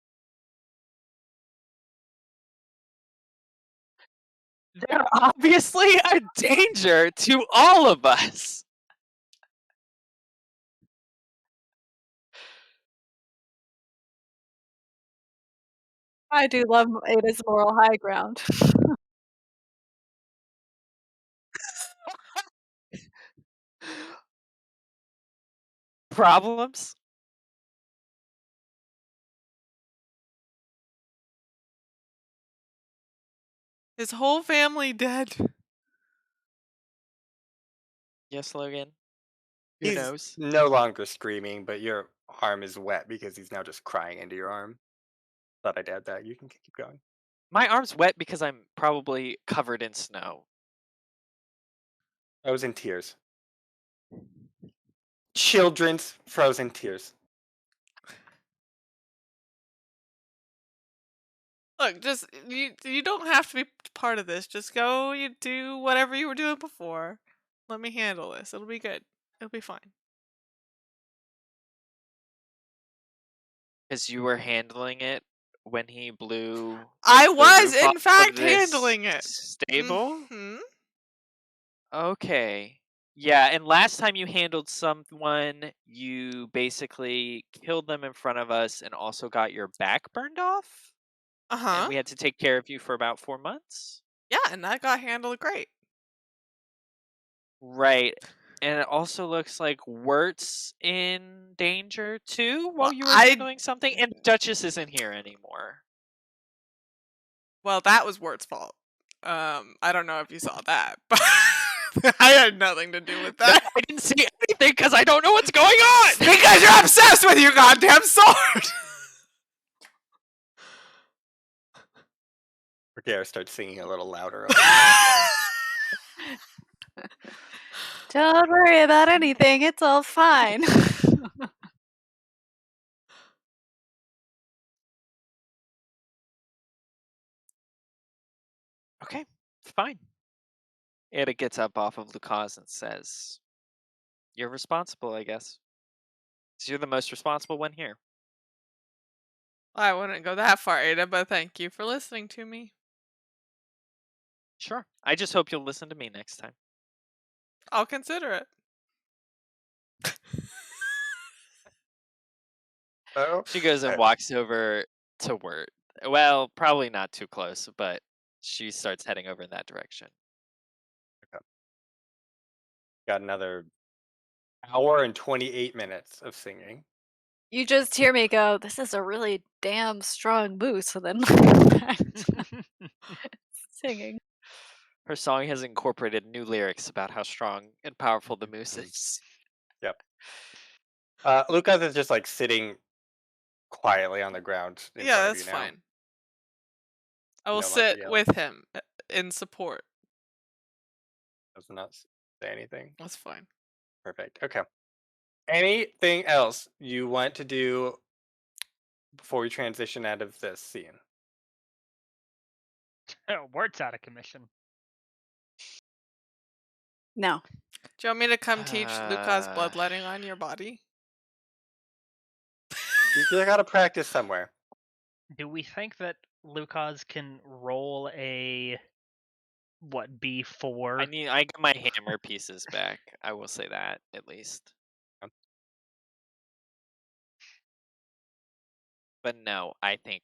[SPEAKER 3] They're obviously a danger to all of us.
[SPEAKER 5] I do love Ada's moral high ground.
[SPEAKER 3] Problems?
[SPEAKER 4] His whole family dead.
[SPEAKER 3] Yes, Logan. Who
[SPEAKER 2] He's
[SPEAKER 3] knows?
[SPEAKER 2] no longer screaming, but your arm is wet because he's now just crying into your arm. Thought I'd add that. You can keep going.
[SPEAKER 3] My arm's wet because I'm probably covered in snow.
[SPEAKER 2] Frozen tears. Children's frozen tears.
[SPEAKER 4] Look, just you don't have to be part of this. Just go, you do whatever you were doing before. Let me handle this. It'll be good. It'll be fine.
[SPEAKER 3] Because you were handling it when he blew
[SPEAKER 4] I
[SPEAKER 3] the
[SPEAKER 4] was,
[SPEAKER 3] roof off
[SPEAKER 4] in
[SPEAKER 3] of
[SPEAKER 4] fact,
[SPEAKER 3] this
[SPEAKER 4] handling it.
[SPEAKER 3] stable?
[SPEAKER 4] Mhm.
[SPEAKER 3] Okay. Yeah, and last time you handled someone, you basically killed them in front of us and also got your back burned off.
[SPEAKER 4] Uh-huh.
[SPEAKER 3] And we had to take care of you for about 4 months.
[SPEAKER 4] Yeah, and that got handled great.
[SPEAKER 3] Right. And it also looks like Wirt's in danger too while
[SPEAKER 4] Well,
[SPEAKER 3] you were handling something, and Duchess isn't here anymore.
[SPEAKER 4] Well, that was Wirt's fault. I don't know if you saw that, but I had nothing to do with
[SPEAKER 3] No,
[SPEAKER 4] that.
[SPEAKER 3] I didn't see anything because I don't know what's going on.
[SPEAKER 4] Because you're obsessed with your goddamn sword.
[SPEAKER 2] Ragaire starts singing a little louder.
[SPEAKER 5] Don't worry about anything. It's all fine.
[SPEAKER 3] Okay, fine. Ada gets up off of Lucas and says, "You're responsible, I guess. 'Cause you're the most responsible one here."
[SPEAKER 4] I wouldn't go that far, Ada, but thank you for listening to me.
[SPEAKER 3] Sure. I just hope you'll listen to me next time.
[SPEAKER 4] I'll consider it.
[SPEAKER 2] Oh,
[SPEAKER 3] She goes and
[SPEAKER 2] Alright.
[SPEAKER 3] walks over to Wirt. Well, probably not too close, but she starts heading over in that direction.
[SPEAKER 2] Got another hour and 28 minutes of singing.
[SPEAKER 5] You just hear me go, this is a really damn strong moose, and then back to singing.
[SPEAKER 3] Her song has incorporated new lyrics about how strong and powerful the moose is.
[SPEAKER 2] Yep. Lucas is just like sitting quietly on the ground in
[SPEAKER 4] Yeah,
[SPEAKER 2] front of
[SPEAKER 4] that's
[SPEAKER 2] you now.
[SPEAKER 4] fine. I will
[SPEAKER 2] No longer
[SPEAKER 4] sit
[SPEAKER 2] yelling.
[SPEAKER 4] with him in support.
[SPEAKER 2] Does not say anything.
[SPEAKER 4] That's fine.
[SPEAKER 2] Perfect. Okay. Anything else you want to do before we transition out of this scene?
[SPEAKER 1] Wirt's out of commission.
[SPEAKER 5] No.
[SPEAKER 4] Do you want me to come teach Lucas bloodletting on your body?
[SPEAKER 2] You gotta practice somewhere.
[SPEAKER 1] Do we think that Lucas can roll a B4?
[SPEAKER 3] I got my hammer pieces back. I will say that at least. But no, I think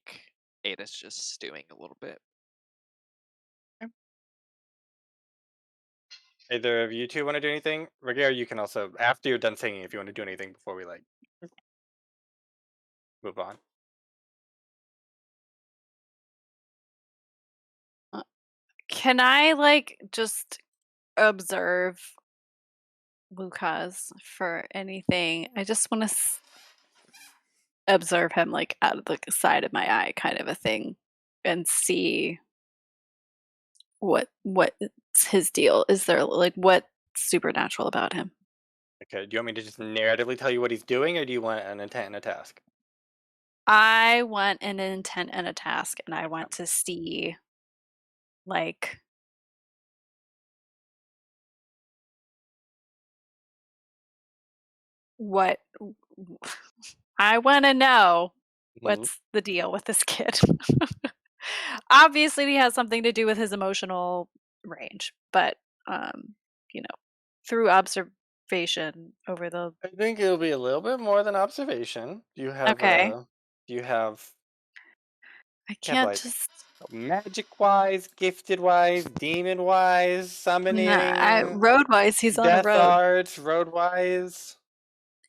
[SPEAKER 3] Ada's just stewing a little bit.
[SPEAKER 2] Either of you two want to do anything? Ragaire, you can also, after you're done singing, if you want to do anything before we like move on.
[SPEAKER 5] Can I just observe Lucas for anything? I just want to observe him out of the side of my eye, kind of a thing, and see what's his deal. Is there what's supernatural about him?
[SPEAKER 2] Okay, do you want me to just narratively tell you what he's doing, or do you want an intent and a task?
[SPEAKER 5] I want an intent and a task, and I want to see what I want to know. What's the deal with this kid? Obviously, he has something to do with his emotional range, but through observation over the.
[SPEAKER 2] I think it'll be a little bit more than observation. Do you have?
[SPEAKER 5] Okay.
[SPEAKER 2] Do you have
[SPEAKER 5] I
[SPEAKER 2] have,
[SPEAKER 5] can't
[SPEAKER 2] like,
[SPEAKER 5] just.
[SPEAKER 2] magic-wise, gifted-wise, demon-wise,
[SPEAKER 5] Nah,
[SPEAKER 2] summoning,
[SPEAKER 5] road-wise, he's on a
[SPEAKER 2] death
[SPEAKER 5] road.
[SPEAKER 2] arts, road-wise.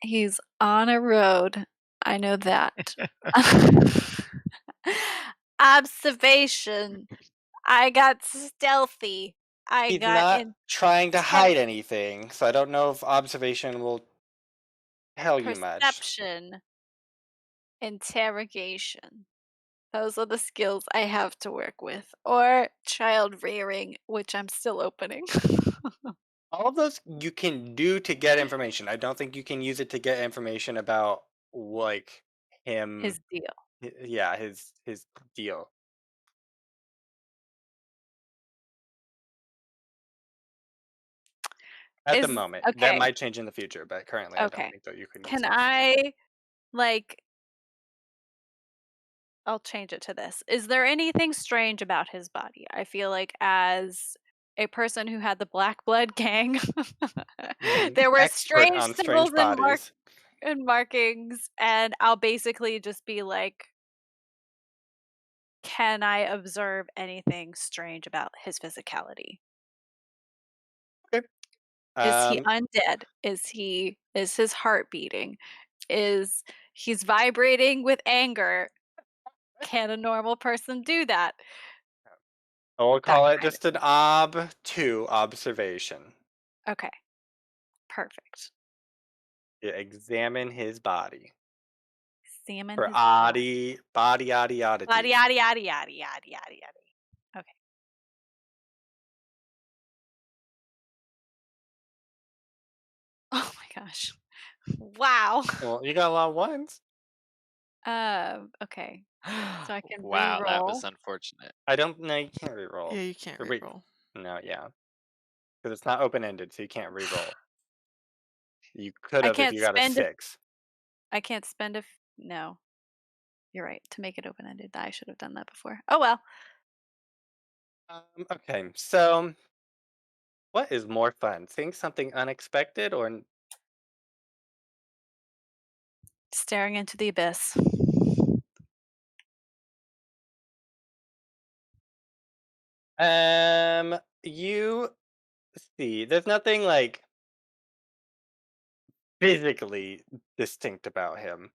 [SPEAKER 5] He's on a road. I know that. Observation. I got stealthy. I
[SPEAKER 2] He's
[SPEAKER 5] got
[SPEAKER 2] not trying to hide
[SPEAKER 5] intelligence,
[SPEAKER 2] anything, so I don't know if observation will tell you much.
[SPEAKER 5] perception, interrogation. Those are the skills I have to work with. Or child rearing, which I'm still opening.
[SPEAKER 2] All of those you can do to get information. I don't think you can use it to get information about, like, him.
[SPEAKER 5] His deal.
[SPEAKER 2] Yeah, his deal. At the moment. That
[SPEAKER 5] Okay.
[SPEAKER 2] might change in the future, but currently I don't
[SPEAKER 5] Okay.
[SPEAKER 2] think that you can use
[SPEAKER 5] Can
[SPEAKER 2] it.
[SPEAKER 5] I, like, I'll change it to this. Is there anything strange about his body? I feel like as a person who had the Black Blood gang, there were
[SPEAKER 2] Expert
[SPEAKER 5] strange
[SPEAKER 2] on
[SPEAKER 5] symbols
[SPEAKER 2] strange bodies.
[SPEAKER 5] and markings, and I'll basically just be like, can I observe anything strange about his physicality? Is he undead? Is his heart beating? Is he's vibrating with anger? Can a normal person do that?
[SPEAKER 2] We'll call it
[SPEAKER 5] kind
[SPEAKER 2] just an ob-2 observation.
[SPEAKER 5] Okay. Perfect.
[SPEAKER 2] Yeah, examine his body.
[SPEAKER 5] Examine
[SPEAKER 2] For
[SPEAKER 5] his body.
[SPEAKER 2] body
[SPEAKER 5] Yada
[SPEAKER 2] oddity.
[SPEAKER 5] yada yada yada yada yada. Okay. Oh my gosh. Wow.
[SPEAKER 2] Well, you got a lot of ones.
[SPEAKER 5] Okay. So I can
[SPEAKER 3] Wow, that was
[SPEAKER 5] re-roll.
[SPEAKER 3] unfortunate.
[SPEAKER 2] I don't know. You can't reroll.
[SPEAKER 4] Yeah, you can't
[SPEAKER 2] Or
[SPEAKER 4] reroll.
[SPEAKER 2] No, yeah, because it's not open-ended, so you can't reroll. You could
[SPEAKER 5] I
[SPEAKER 2] have if
[SPEAKER 5] can't
[SPEAKER 2] you got a
[SPEAKER 5] spend
[SPEAKER 2] 6.
[SPEAKER 5] I can't spend a no. You're right. To make it open-ended, I should have done that before. Oh well.
[SPEAKER 2] Okay, so what is more fun, seeing something unexpected or
[SPEAKER 5] Staring into the abyss.
[SPEAKER 2] you see? There's nothing like physically distinct about him.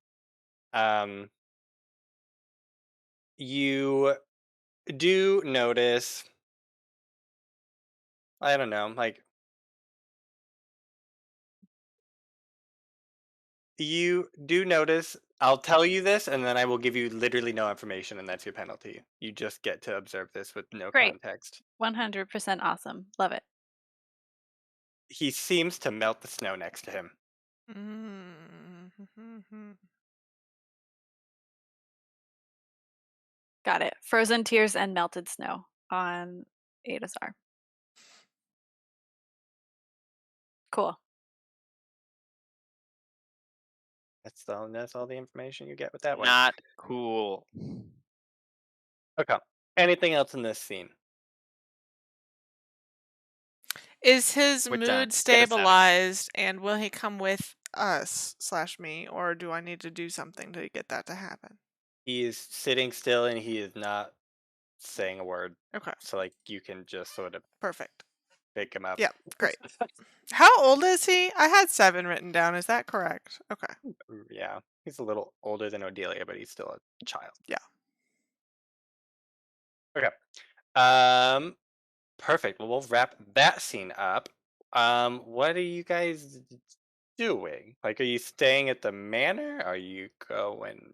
[SPEAKER 2] You do notice. I don't know, like you do notice. I'll tell you this, and then I will give you literally no information, and that's your penalty. You just get to observe this with no
[SPEAKER 5] Great.
[SPEAKER 2] context.
[SPEAKER 5] 100% awesome. Love it.
[SPEAKER 2] He seems to melt the snow next to him.
[SPEAKER 5] Got it. Frozen tears and melted snow on Adazar. Cool.
[SPEAKER 2] That's all the information you get with that one.
[SPEAKER 3] Not cool.
[SPEAKER 2] Okay. Anything else in this scene?
[SPEAKER 4] Is his
[SPEAKER 3] We're
[SPEAKER 4] mood
[SPEAKER 3] done. Get us outta here.
[SPEAKER 4] stabilized, and will he come with us / me, or do I need to do something to get that to happen?
[SPEAKER 2] He is sitting still and he is not saying a word.
[SPEAKER 4] Okay,
[SPEAKER 2] So like you can just sort of
[SPEAKER 4] perfect.
[SPEAKER 2] pick him up.
[SPEAKER 4] Yep, great. How old is he? I had 7 written down. Is that correct? Okay.
[SPEAKER 2] Yeah. He's a little older than Odelia, but he's still a child.
[SPEAKER 4] Yeah.
[SPEAKER 2] Okay. Perfect. Well, we'll wrap that scene up. What are you guys doing? Like, are you staying at the manor? Are you going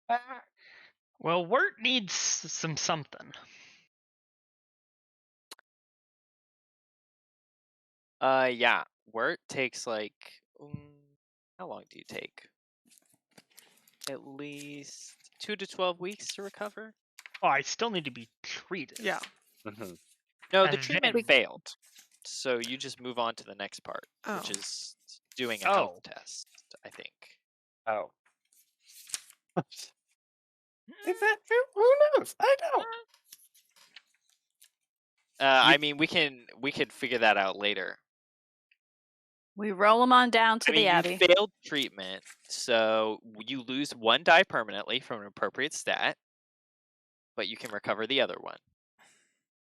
[SPEAKER 2] back?
[SPEAKER 1] Well, Wirt needs something.
[SPEAKER 3] Yeah. Wirt takes like how long do you take? At least 2 to 12 weeks to recover.
[SPEAKER 1] Oh, I still need to be treated.
[SPEAKER 4] Yeah.
[SPEAKER 2] Mm-hmm.
[SPEAKER 3] No, the
[SPEAKER 1] And
[SPEAKER 3] treatment
[SPEAKER 1] then-
[SPEAKER 3] failed. So you just move on to the next part,
[SPEAKER 4] Oh.
[SPEAKER 3] which is doing a health test, I think.
[SPEAKER 2] Oh. Is that true? Who knows? I don't.
[SPEAKER 3] I mean, we can figure that out later.
[SPEAKER 5] We roll them on down to
[SPEAKER 3] I mean,
[SPEAKER 5] the abbey.
[SPEAKER 3] you failed treatment, so you lose 1 die permanently from an appropriate stat. but you can recover the other one.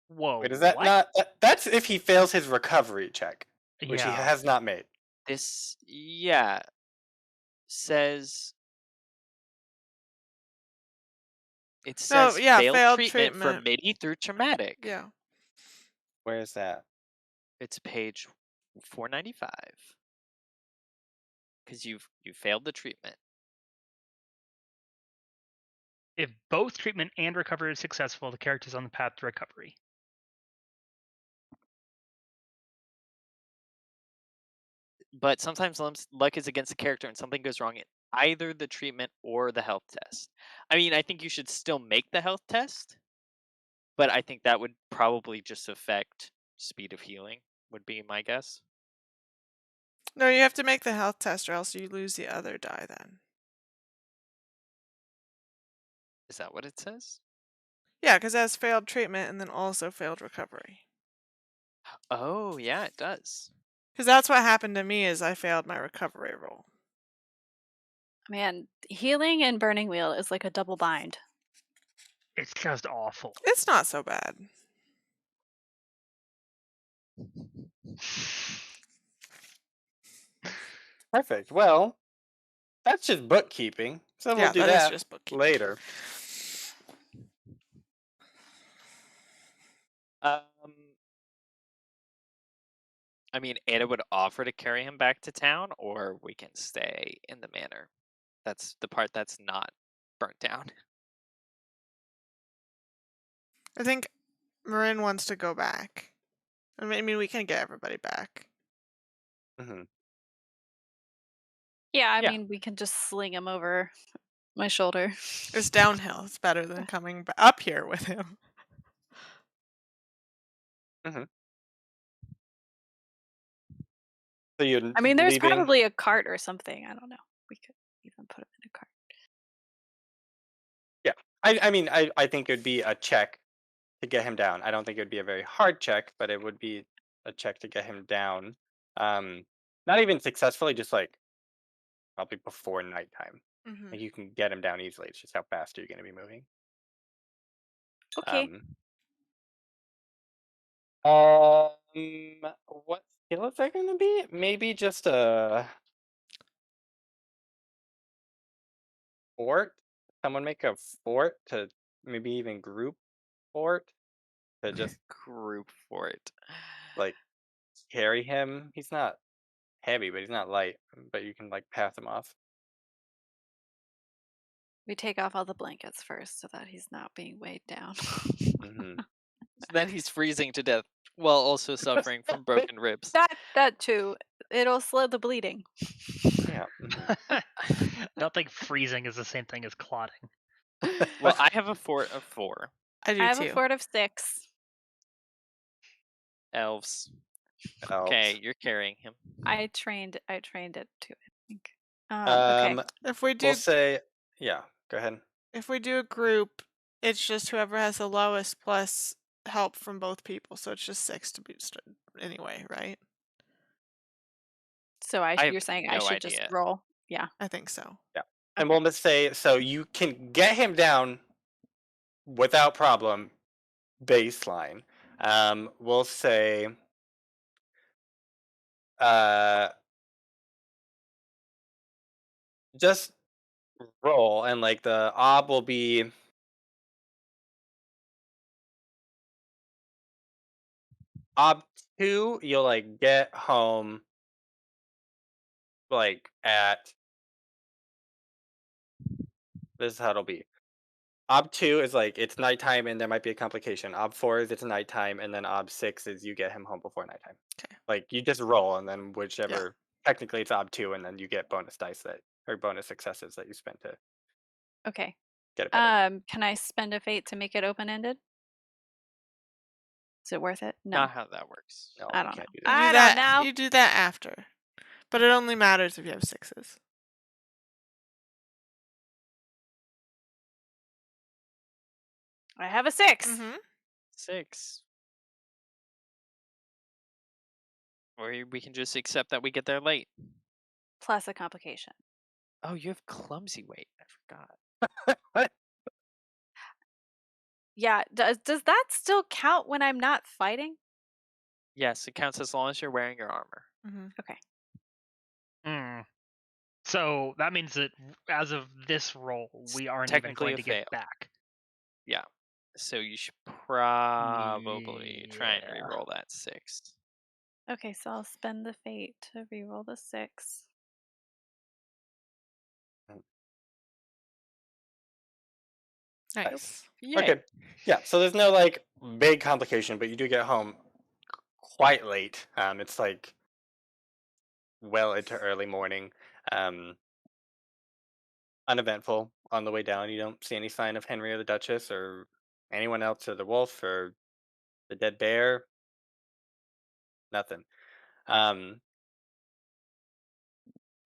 [SPEAKER 1] Whoa.
[SPEAKER 2] Wait, is that
[SPEAKER 1] what?
[SPEAKER 2] not? That's if he fails his recovery check, which he
[SPEAKER 1] Yeah.
[SPEAKER 2] has not made.
[SPEAKER 3] This, says it says failed treatment for MIDI through traumatic.
[SPEAKER 4] Yeah.
[SPEAKER 2] Where is that?
[SPEAKER 3] It's page 495. Because you failed the treatment.
[SPEAKER 1] If both treatment and recovery is successful, the character's on the path to recovery.
[SPEAKER 3] But sometimes luck is against the character and something goes wrong in either the treatment or the health test. I mean, I think you should still make the health test, but I think that would probably just affect speed of healing, would be my guess.
[SPEAKER 4] No, you have to make the health test or else you lose the other die then.
[SPEAKER 3] Is that what it says?
[SPEAKER 4] Yeah, because it has failed treatment and then also failed recovery.
[SPEAKER 3] Oh, yeah, it does.
[SPEAKER 4] Because that's what happened to me is I failed my recovery roll.
[SPEAKER 5] Man, healing and burning wheel is like a double bind.
[SPEAKER 1] It's just awful.
[SPEAKER 4] It's not so bad.
[SPEAKER 2] Perfect. Well, that's just bookkeeping. So we'll do
[SPEAKER 4] that
[SPEAKER 2] that
[SPEAKER 4] is just bookkeeping.
[SPEAKER 2] later.
[SPEAKER 3] I mean, Ada would offer to carry him back to town, or we can stay in the manor. That's the part that's not burnt down.
[SPEAKER 4] I think Morrine wants to go back. I mean, we can get everybody back.
[SPEAKER 2] Mm-hmm.
[SPEAKER 5] Yeah, I mean, we can just sling him over my shoulder.
[SPEAKER 4] It's downhill. It's better than coming up here with him.
[SPEAKER 2] Mm-hmm. So
[SPEAKER 5] I mean, there's probably a cart or something. I don't know. We could even put him in a cart.
[SPEAKER 2] Yeah, I mean, I think it would be a check to get him down. I don't think it would be a very hard check, but it would be a check to get him down. Not even successfully, just like probably before nighttime.
[SPEAKER 4] Mm-hmm.
[SPEAKER 2] Like you can get him down easily. It's just how fast are you going to be moving?
[SPEAKER 5] Okay.
[SPEAKER 2] What skill is that going to be? Maybe just a fort. Someone make a fort to maybe even group fort to just
[SPEAKER 3] group fort.
[SPEAKER 2] Like carry him. He's not heavy, but he's not light. But you can like pass him off.
[SPEAKER 5] We take off all the blankets first so that he's not being weighed down.
[SPEAKER 2] Mm-hmm.
[SPEAKER 3] Then he's freezing to death while also suffering from broken ribs.
[SPEAKER 5] That too. It'll slow the bleeding.
[SPEAKER 2] Yeah.
[SPEAKER 1] I don't think freezing is the same thing as clotting.
[SPEAKER 3] Well, I have a fort of 4.
[SPEAKER 4] I do
[SPEAKER 5] I have
[SPEAKER 4] too.
[SPEAKER 5] a fort of 6.
[SPEAKER 3] Elves.
[SPEAKER 2] Elves.
[SPEAKER 3] Okay, you're carrying him.
[SPEAKER 5] I trained it too, I think. Okay.
[SPEAKER 4] If we do,
[SPEAKER 2] We'll say, yeah. Go ahead.
[SPEAKER 4] if we do a group, it's just whoever has the lowest plus help from both people. So it's just 6 to boost it anyway, right?
[SPEAKER 5] So you're saying I should just roll? Yeah.
[SPEAKER 4] I think so.
[SPEAKER 2] Yeah. And we'll just say, so you can get him down without problem, baseline. We'll say, just roll, and like the ob will be ob 2. You'll like get home like at, this is how it'll be. Ob 2 is like it's nighttime and there might be a complication. Ob 4 is it's nighttime, and then ob 6 is you get him home before nighttime.
[SPEAKER 4] Okay.
[SPEAKER 2] Like you just roll, and then whichever, technically it's ob 2, and then you get bonus dice or bonus successes that you spend to
[SPEAKER 5] Okay.
[SPEAKER 2] get it better.
[SPEAKER 5] Can I spend a fate to make it open-ended? Is it worth it? No.
[SPEAKER 3] Not how that works.
[SPEAKER 2] No,
[SPEAKER 5] I
[SPEAKER 2] you
[SPEAKER 5] don't
[SPEAKER 2] can't
[SPEAKER 5] know.
[SPEAKER 2] do that.
[SPEAKER 5] I don't know.
[SPEAKER 4] You do that after, but it only matters if you have 6s.
[SPEAKER 5] I have a 6.
[SPEAKER 4] Mm-hmm.
[SPEAKER 3] 6. Or we can just accept that we get there late.
[SPEAKER 5] Plus a complication.
[SPEAKER 3] Oh, you have clumsy weight. I forgot.
[SPEAKER 2] What?
[SPEAKER 5] Yeah, does that still count when I'm not fighting?
[SPEAKER 3] Yes, it counts as long as you're wearing your armor.
[SPEAKER 4] Mm-hmm.
[SPEAKER 5] Okay.
[SPEAKER 1] So that means that as of this roll, we aren't even
[SPEAKER 3] Technically
[SPEAKER 1] going
[SPEAKER 3] a
[SPEAKER 1] to
[SPEAKER 3] fail.
[SPEAKER 1] get back.
[SPEAKER 3] Yeah. So you should probably try and
[SPEAKER 1] Yeah.
[SPEAKER 3] re-roll that 6.
[SPEAKER 5] Okay, so I'll spend the fate to reroll the 6.
[SPEAKER 4] Nice.
[SPEAKER 3] Yay.
[SPEAKER 2] Okay. Yeah. So there's no like big complication, but you do get home quite late. It's like well into early morning. Um, Uneventful on the way down. You don't see any sign of Henry or the Duchess or anyone else or the wolf or the dead bear. Nothing. Um,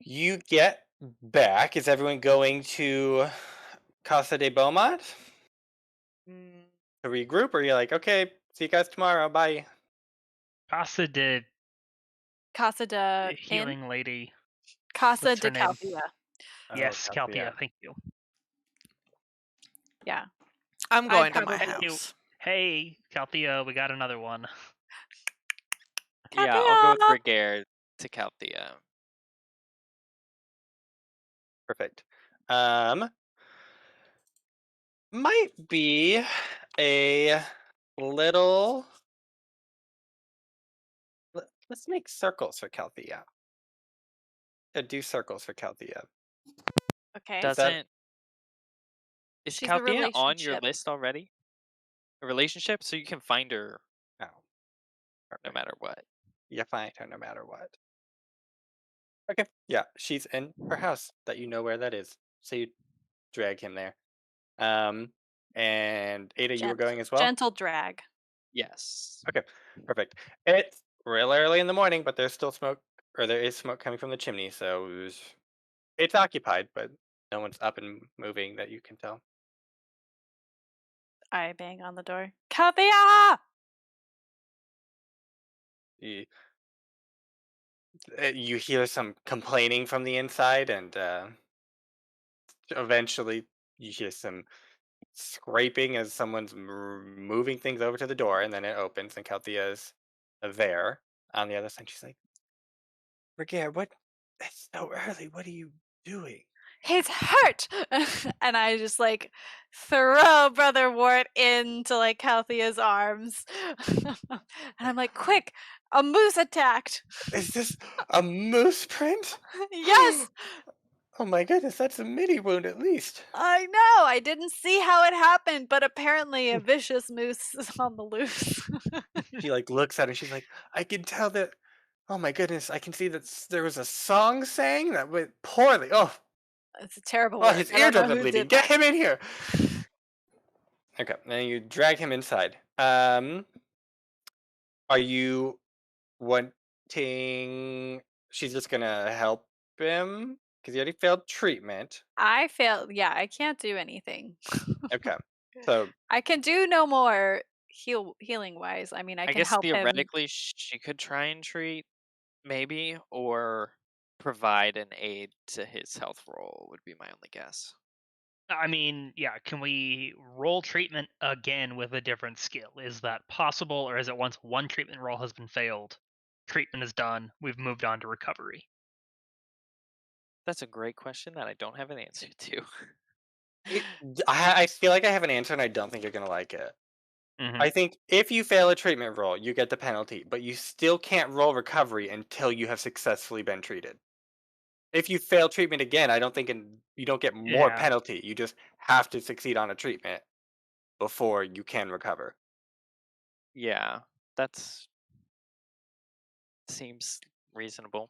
[SPEAKER 2] you get back. Is everyone going to Casa de Beaumont to regroup, or are you like, okay, see you guys tomorrow, bye?
[SPEAKER 1] Casa de
[SPEAKER 5] Casa de Inn?
[SPEAKER 1] Healing Lady.
[SPEAKER 5] Casa
[SPEAKER 1] What's
[SPEAKER 5] de
[SPEAKER 1] her name?
[SPEAKER 5] Calthea.
[SPEAKER 1] Yes,
[SPEAKER 2] Calthea.
[SPEAKER 1] Calthea. Thank you.
[SPEAKER 5] Yeah.
[SPEAKER 4] I'm going to my
[SPEAKER 5] probably-
[SPEAKER 4] house.
[SPEAKER 1] Hey, Calthea, we got another one.
[SPEAKER 3] Yeah, I'll go with
[SPEAKER 5] Calthea!
[SPEAKER 3] Ragaire to Calthea.
[SPEAKER 2] Perfect. Might be a little. Let's make circles for Calthea. Do circles for Calthea.
[SPEAKER 5] Okay.
[SPEAKER 3] Doesn't is
[SPEAKER 5] She's a
[SPEAKER 3] Calthea on your
[SPEAKER 5] relationship.
[SPEAKER 3] list already? A relationship, so you can find her
[SPEAKER 2] Oh,
[SPEAKER 3] no
[SPEAKER 2] perfect.
[SPEAKER 3] matter what.
[SPEAKER 2] You find her no matter what. Okay. Yeah, she's in her house. That you know where that is. So you drag him there. And Ada, you were going as well.
[SPEAKER 5] Gentle drag.
[SPEAKER 3] Yes.
[SPEAKER 2] Okay, perfect. It's real early in the morning, but there's still smoke, or there is smoke coming from the chimney, so it's occupied, but no one's up and moving that you can tell.
[SPEAKER 5] I bang on the door. Calthea!
[SPEAKER 2] You hear some complaining from the inside, and eventually you hear some scraping as someone's moving things over to the door, and then it opens, and Calthea's there on the other side. She's like, Ragaire, what? It's so early. What are you doing?
[SPEAKER 5] He's hurt! And I just like throw Brother Wirt into like Calthea's arms. And I'm like, quick! A moose attacked!
[SPEAKER 2] Is this a moose print?
[SPEAKER 5] Yes!
[SPEAKER 2] Oh my goodness, that's a mini wound at least.
[SPEAKER 5] I know! I didn't see how it happened, but apparently a vicious moose is on the loose.
[SPEAKER 2] She like looks at it. She's like, I can tell that. Oh my goodness, I can see that there was a song sang that went poorly. Oh,
[SPEAKER 5] It's a terrible
[SPEAKER 2] oh,
[SPEAKER 5] word.
[SPEAKER 2] his
[SPEAKER 5] I don't know
[SPEAKER 2] eardrums are
[SPEAKER 5] who
[SPEAKER 2] bleeding.
[SPEAKER 5] did
[SPEAKER 2] Get
[SPEAKER 5] that.
[SPEAKER 2] him in here. Okay, then you drag him inside. Are you wanting? She's just gonna help him because he already failed treatment.
[SPEAKER 5] I failed. Yeah, I can't do anything.
[SPEAKER 2] Okay, so
[SPEAKER 5] I can do no more healing wise. I mean, I
[SPEAKER 3] I
[SPEAKER 5] can
[SPEAKER 3] guess
[SPEAKER 5] help him.
[SPEAKER 3] theoretically she could try and treat, maybe, or provide an aid to his health roll would be my only guess.
[SPEAKER 1] I mean, yeah, can we roll treatment again with a different skill? Is that possible, or is it once one treatment roll has been failed, treatment is done, we've moved on to recovery?
[SPEAKER 3] That's a great question that I don't have an answer to.
[SPEAKER 2] I feel like I have an answer, and I don't think you're gonna like it.
[SPEAKER 1] Mhm.
[SPEAKER 2] I think if you fail a treatment roll, you get the penalty, but you still can't roll recovery until you have successfully been treated. If you fail treatment again, I don't think you don't get more
[SPEAKER 1] Yeah.
[SPEAKER 2] penalty. You just have to succeed on a treatment before you can recover.
[SPEAKER 3] Yeah, that's seems reasonable.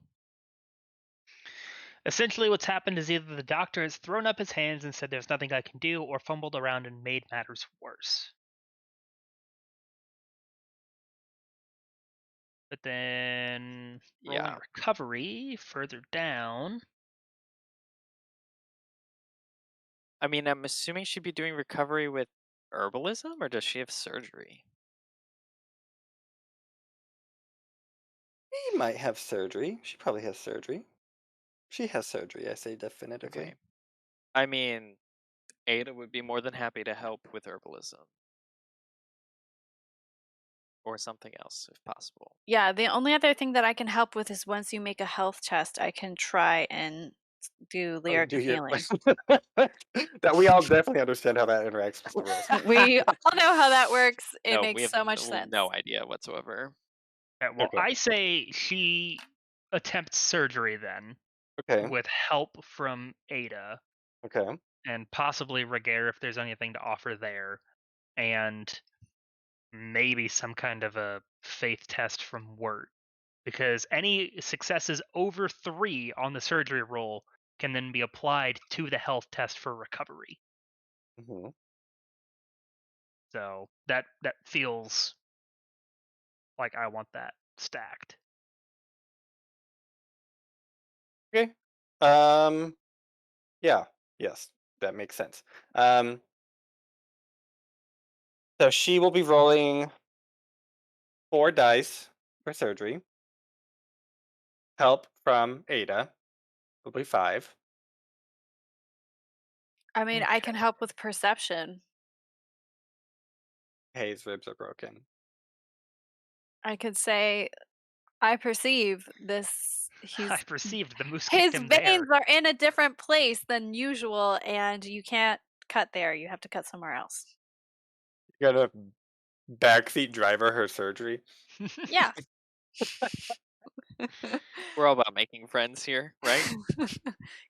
[SPEAKER 1] Essentially, what's happened is either the doctor has thrown up his hands and said there's nothing I can do, or fumbled around and made matters worse. But then rolling
[SPEAKER 3] Yeah.
[SPEAKER 1] recovery further down.
[SPEAKER 3] I mean, I'm assuming she'd be doing recovery with herbalism, or does she have surgery?
[SPEAKER 2] She might have surgery. She probably has surgery. She has surgery, I say definitively.
[SPEAKER 3] Okay. I mean, Ada would be more than happy to help with herbalism. or something else if possible.
[SPEAKER 5] Yeah, the only other thing that I can help with is once you make a health test, I can try and do lyric
[SPEAKER 2] Do
[SPEAKER 5] of
[SPEAKER 2] you?
[SPEAKER 5] healing.
[SPEAKER 2] That we all definitely understand how that interacts with the rules.
[SPEAKER 5] We all know how that works. It
[SPEAKER 3] No, we
[SPEAKER 5] makes
[SPEAKER 3] have
[SPEAKER 5] so much sense.
[SPEAKER 3] no idea whatsoever.
[SPEAKER 1] Well,
[SPEAKER 2] Okay.
[SPEAKER 1] I say she attempts surgery then
[SPEAKER 2] Okay.
[SPEAKER 1] with help from Ada
[SPEAKER 2] Okay.
[SPEAKER 1] and possibly Ragaire if there's anything to offer there, and maybe some kind of a faith test from Wirt. Because any successes over 3 on the surgery roll can then be applied to the health test for recovery.
[SPEAKER 2] Mhm.
[SPEAKER 1] So that feels like I want that stacked.
[SPEAKER 2] Okay. Yeah. Yes, that makes sense. So she will be rolling 4 dice for surgery. Help from Ada will be 5.
[SPEAKER 5] I mean, I can
[SPEAKER 1] Okay.
[SPEAKER 5] help with perception.
[SPEAKER 2] His ribs are broken.
[SPEAKER 5] I could say, I perceive this.
[SPEAKER 1] I
[SPEAKER 5] He's
[SPEAKER 1] perceived the moose
[SPEAKER 5] his
[SPEAKER 1] kicked him
[SPEAKER 5] veins
[SPEAKER 1] there.
[SPEAKER 5] are in a different place than usual, and you can't cut there. You have to cut somewhere else.
[SPEAKER 2] You got a backseat driver her surgery.
[SPEAKER 5] Yeah.
[SPEAKER 3] We're all about making friends here, right?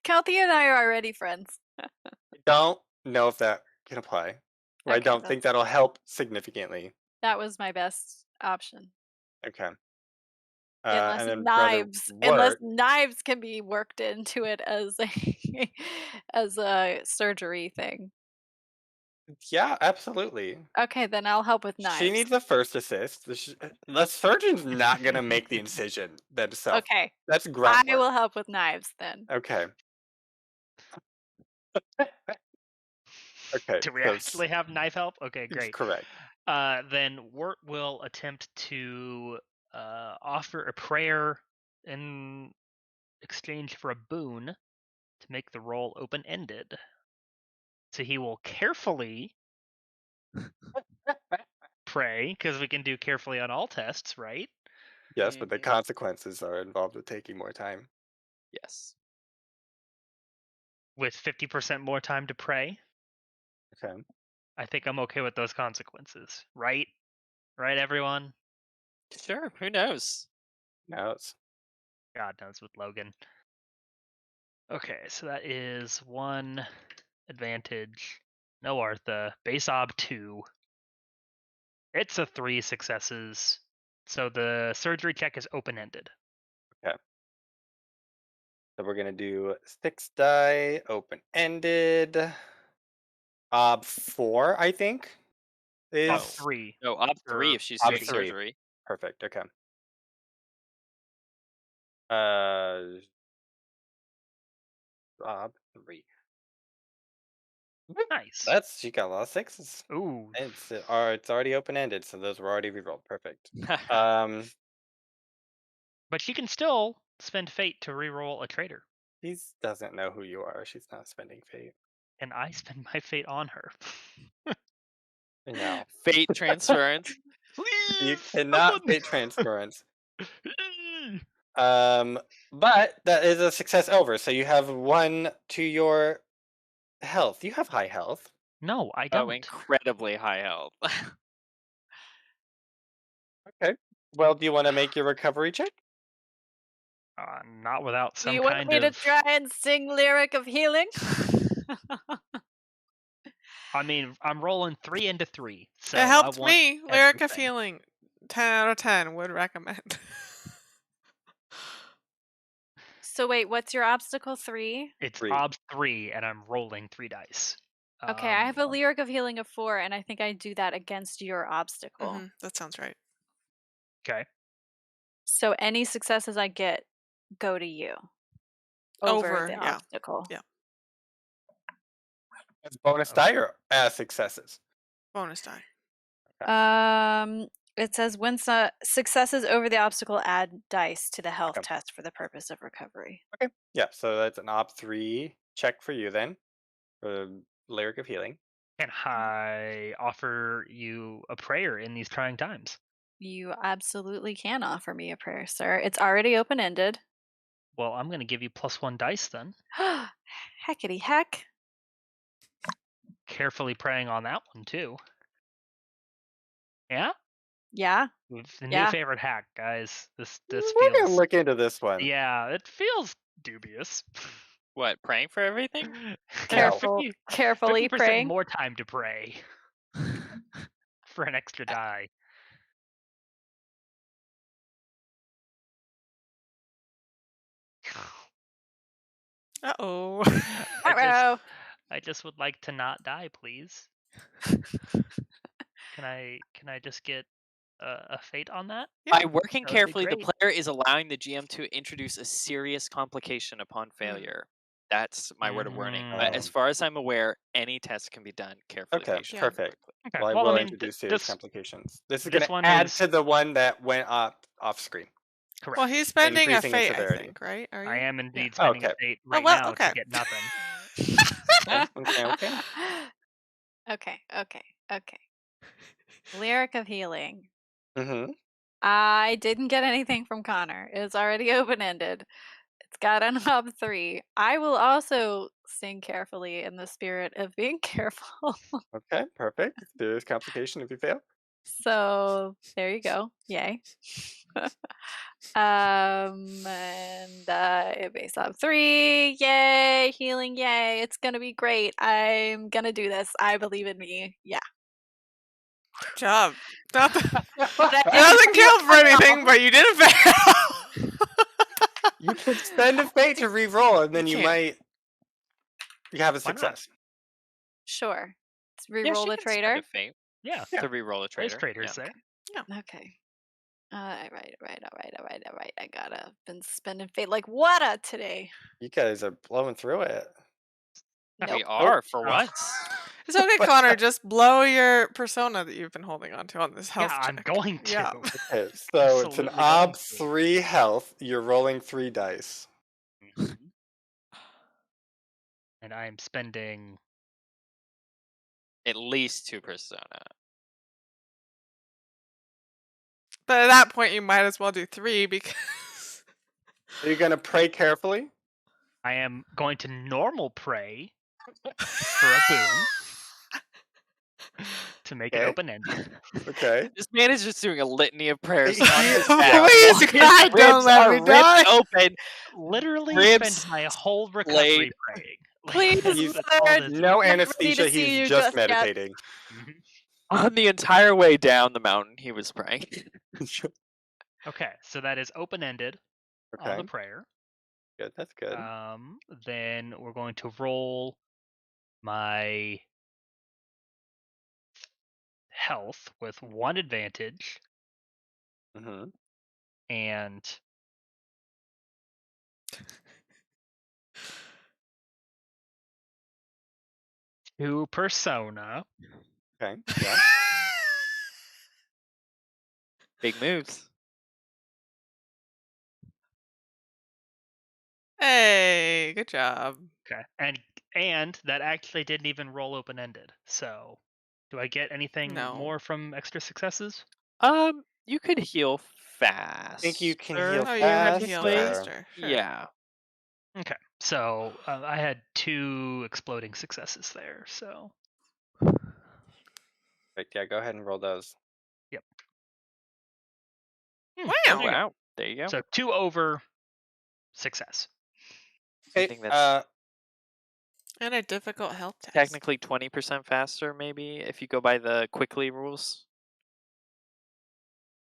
[SPEAKER 5] Kelty and I are already friends.
[SPEAKER 2] I don't know if that can apply. Or I
[SPEAKER 5] Okay,
[SPEAKER 2] don't think that'll help significantly.
[SPEAKER 5] that was my best option.
[SPEAKER 2] Okay.
[SPEAKER 5] Unless
[SPEAKER 2] And then brother Wirt.
[SPEAKER 5] knives can be worked into it as a as a surgery thing.
[SPEAKER 2] Yeah, absolutely.
[SPEAKER 5] Okay, then I'll help with knives.
[SPEAKER 2] She needs a first assist. The surgeon's not gonna make the incision themselves.
[SPEAKER 5] Okay,
[SPEAKER 2] That's grunt
[SPEAKER 5] I
[SPEAKER 2] work.
[SPEAKER 5] will help with knives then.
[SPEAKER 2] Okay. Okay.
[SPEAKER 1] Do we
[SPEAKER 2] so
[SPEAKER 1] actually have knife help? Okay, great.
[SPEAKER 2] Correct.
[SPEAKER 1] Then Wirt will attempt to offer a prayer in exchange for a boon to make the roll open-ended. So he will carefully pray, because we can do carefully on all tests, right?
[SPEAKER 2] Yes, but the
[SPEAKER 3] Mhm.
[SPEAKER 2] consequences are involved with taking more time.
[SPEAKER 3] Yes.
[SPEAKER 1] With 50% more time to pray.
[SPEAKER 2] Okay.
[SPEAKER 1] I think I'm okay with those consequences, right? Right, everyone?
[SPEAKER 3] Sure. Who knows?
[SPEAKER 2] Now it's
[SPEAKER 1] God knows with Logan. Okay, so that is 1 advantage. No Artha. Base ob 2. It's a 3 successes. So the surgery check is open-ended.
[SPEAKER 2] so we're gonna do 6 die, open-ended. Ob 4, I think.
[SPEAKER 1] Ob
[SPEAKER 2] Is
[SPEAKER 1] 3.
[SPEAKER 3] No, op 3
[SPEAKER 1] Or
[SPEAKER 3] if she's
[SPEAKER 2] Op
[SPEAKER 3] doing
[SPEAKER 2] 3.
[SPEAKER 3] surgery.
[SPEAKER 2] Perfect. Okay. Ob 3.
[SPEAKER 1] Nice.
[SPEAKER 2] She got a lot of 6s.
[SPEAKER 1] Ooh.
[SPEAKER 2] It's already open-ended, so those were already rerolled. Perfect. Um,
[SPEAKER 1] But she can still spend fate to reroll a traitor.
[SPEAKER 2] she doesn't know who you are. She's not spending fate.
[SPEAKER 1] And I spend my fate on her.
[SPEAKER 2] No.
[SPEAKER 3] Fate transference.
[SPEAKER 1] Please!
[SPEAKER 2] You cannot
[SPEAKER 1] someone-
[SPEAKER 2] fate transference. But that is a success over. So you have 1 to your health. You have high health.
[SPEAKER 1] No, I
[SPEAKER 3] Oh,
[SPEAKER 1] don't.
[SPEAKER 3] incredibly high health.
[SPEAKER 2] Okay. Well, do you want to make your recovery check?
[SPEAKER 1] Not without
[SPEAKER 5] Do
[SPEAKER 1] some
[SPEAKER 5] you want
[SPEAKER 1] kind
[SPEAKER 5] me to
[SPEAKER 1] of.
[SPEAKER 5] try and sing lyric of healing?
[SPEAKER 1] I mean, I'm rolling 3 into 3, so
[SPEAKER 4] It helped
[SPEAKER 1] I want
[SPEAKER 4] me. Lyric of
[SPEAKER 1] everything.
[SPEAKER 4] healing. 10 out of 10 would recommend.
[SPEAKER 5] So wait, what's your obstacle 3?
[SPEAKER 1] It's
[SPEAKER 2] 3.
[SPEAKER 1] ob 3, and I'm rolling 3 dice.
[SPEAKER 5] Okay, I have a lyric of healing of 4, and I think I do that against your obstacle.
[SPEAKER 4] That sounds right.
[SPEAKER 1] Okay.
[SPEAKER 5] So any successes I get go to you
[SPEAKER 4] Over,
[SPEAKER 5] the
[SPEAKER 4] yeah.
[SPEAKER 5] obstacle.
[SPEAKER 4] Yeah.
[SPEAKER 2] That's bonus die or successes?
[SPEAKER 4] Bonus die.
[SPEAKER 5] It says when successes over the obstacle, add dice to the health
[SPEAKER 2] Okay.
[SPEAKER 5] test for the purpose of recovery.
[SPEAKER 2] Okay. Yeah, so that's an op 3 check for you then. For lyric of healing.
[SPEAKER 1] Can I offer you a prayer in these trying times?
[SPEAKER 5] You absolutely can offer me a prayer, sir. It's already open-ended.
[SPEAKER 1] Well, I'm going to give you +1 dice then.
[SPEAKER 5] Heckity heck.
[SPEAKER 1] Carefully praying on that one too. Yeah?
[SPEAKER 5] Yeah.
[SPEAKER 1] The new
[SPEAKER 5] Yeah.
[SPEAKER 1] favorite hack, guys. This
[SPEAKER 2] We're
[SPEAKER 1] feels
[SPEAKER 2] gonna look into this one.
[SPEAKER 1] Yeah, it feels dubious.
[SPEAKER 3] What, praying for everything?
[SPEAKER 5] Carefully
[SPEAKER 1] 50%
[SPEAKER 5] praying.
[SPEAKER 1] more time to pray for an extra die.
[SPEAKER 4] Uh-oh.
[SPEAKER 1] I just would like to not die, please. Can I just get a fate on that?
[SPEAKER 4] Yeah.
[SPEAKER 3] By working
[SPEAKER 1] That would be
[SPEAKER 3] carefully, the
[SPEAKER 1] great.
[SPEAKER 3] player is allowing the GM to introduce a serious complication upon failure. That's my word of warning. But as far as I'm aware, any test can be done carefully.
[SPEAKER 2] Okay,
[SPEAKER 3] patiently,
[SPEAKER 2] perfect.
[SPEAKER 1] Okay.
[SPEAKER 2] Well, I
[SPEAKER 1] Well,
[SPEAKER 2] will
[SPEAKER 1] I mean,
[SPEAKER 2] introduce serious
[SPEAKER 1] this
[SPEAKER 2] complications. This is
[SPEAKER 1] this
[SPEAKER 2] going
[SPEAKER 1] one
[SPEAKER 2] to add
[SPEAKER 1] is-
[SPEAKER 2] to the one that went off screen.
[SPEAKER 1] correct.
[SPEAKER 4] Well, he's spending a
[SPEAKER 2] Increasing in
[SPEAKER 4] fate, I
[SPEAKER 2] severity.
[SPEAKER 4] think, right? Are you?
[SPEAKER 1] I am indeed
[SPEAKER 2] Oh,
[SPEAKER 1] spending
[SPEAKER 2] okay.
[SPEAKER 1] a fate
[SPEAKER 4] Oh,
[SPEAKER 1] right
[SPEAKER 4] well,
[SPEAKER 1] now
[SPEAKER 4] okay.
[SPEAKER 1] to get nothing.
[SPEAKER 2] Okay.
[SPEAKER 5] Okay. Lyric of healing.
[SPEAKER 2] Mm-hmm.
[SPEAKER 5] I didn't get anything from Connor. It's already open-ended. It's got an ob 3. I will also sing carefully in the spirit of being careful.
[SPEAKER 2] Okay, perfect. Serious complication if you fail.
[SPEAKER 5] So there you go. Yay. And base ob 3. Yay. Healing. Yay. It's gonna be great. I'm gonna do this. I believe in me. Yeah.
[SPEAKER 4] Good job. Not that-
[SPEAKER 5] But I
[SPEAKER 4] it doesn't count for anything, but you didn't fail.
[SPEAKER 2] You could spend a fate to re-roll, and then you
[SPEAKER 4] can't.
[SPEAKER 2] you have a
[SPEAKER 1] Why not?
[SPEAKER 2] success.
[SPEAKER 5] Sure. Let's
[SPEAKER 3] Yeah,
[SPEAKER 5] reroll
[SPEAKER 3] she
[SPEAKER 5] the
[SPEAKER 3] can spend
[SPEAKER 5] traitor.
[SPEAKER 3] a fate
[SPEAKER 1] Yeah.
[SPEAKER 3] to re-roll a
[SPEAKER 1] There's
[SPEAKER 3] traitor.
[SPEAKER 1] traitors there.
[SPEAKER 5] Okay. All right. I gotta been spending fate like water today.
[SPEAKER 2] You guys are blowing through it.
[SPEAKER 3] We
[SPEAKER 5] Nope.
[SPEAKER 3] are for
[SPEAKER 1] Oh.
[SPEAKER 3] once.
[SPEAKER 4] It's okay, Connor. Just blow your persona that you've been holding on to on this health
[SPEAKER 1] Yeah, I'm
[SPEAKER 4] check.
[SPEAKER 1] going to.
[SPEAKER 4] Yeah.
[SPEAKER 2] Okay, so it's an
[SPEAKER 1] Absolutely going
[SPEAKER 2] ob
[SPEAKER 1] to.
[SPEAKER 2] 3 health. You're rolling 3 dice.
[SPEAKER 1] Mhm. And I am spending
[SPEAKER 3] At least 2 persona.
[SPEAKER 4] But at that point, you might as well do 3 because.
[SPEAKER 2] Are you gonna pray carefully?
[SPEAKER 1] I am going to normal pray for a boon to make it
[SPEAKER 2] Okay.
[SPEAKER 1] open-ended.
[SPEAKER 2] Okay.
[SPEAKER 3] This man is just doing a litany of prayers
[SPEAKER 2] He-
[SPEAKER 3] on his
[SPEAKER 2] he-
[SPEAKER 3] back.
[SPEAKER 4] Please,
[SPEAKER 3] His
[SPEAKER 4] God, don't
[SPEAKER 3] ribs
[SPEAKER 4] let
[SPEAKER 3] are
[SPEAKER 4] me
[SPEAKER 3] ripped
[SPEAKER 4] die.
[SPEAKER 3] open.
[SPEAKER 1] Literally
[SPEAKER 3] Ribs
[SPEAKER 1] spend my whole recovery
[SPEAKER 3] splayed.
[SPEAKER 1] praying.
[SPEAKER 5] Please,
[SPEAKER 1] That's all
[SPEAKER 5] sir,
[SPEAKER 1] this is.
[SPEAKER 2] No
[SPEAKER 5] I'm not ready
[SPEAKER 2] anesthesia,
[SPEAKER 5] to see
[SPEAKER 2] he's
[SPEAKER 5] you
[SPEAKER 2] just
[SPEAKER 5] just yet.
[SPEAKER 2] meditating.
[SPEAKER 1] Mhm.
[SPEAKER 3] On the entire way down the mountain, he was praying.
[SPEAKER 1] Okay, so that is open-ended on
[SPEAKER 2] Okay,
[SPEAKER 1] the prayer.
[SPEAKER 2] good, that's good.
[SPEAKER 1] Then we're going to roll my health with 1 advantage
[SPEAKER 2] Mm-hmm.
[SPEAKER 1] and two persona.
[SPEAKER 2] Okay, yeah.
[SPEAKER 3] Big moves.
[SPEAKER 4] Hey, good job.
[SPEAKER 1] Okay, and that actually didn't even roll open-ended. So, do I get anything
[SPEAKER 4] No.
[SPEAKER 1] more from extra successes?
[SPEAKER 3] You could heal fast.
[SPEAKER 2] Think you can heal
[SPEAKER 4] Oh, you can heal
[SPEAKER 2] faster.
[SPEAKER 4] faster. Sure.
[SPEAKER 3] Yeah.
[SPEAKER 1] Okay, so I had 2 exploding successes there. So,
[SPEAKER 2] Right, yeah, go ahead and roll those.
[SPEAKER 1] yep.
[SPEAKER 4] Wow.
[SPEAKER 1] There you go.
[SPEAKER 3] Wow. There you go.
[SPEAKER 1] So 2 over success.
[SPEAKER 3] I
[SPEAKER 2] Okay,
[SPEAKER 3] think that's
[SPEAKER 4] And a difficult health test.
[SPEAKER 3] technically 20% faster, maybe, if you go by the quickly rules.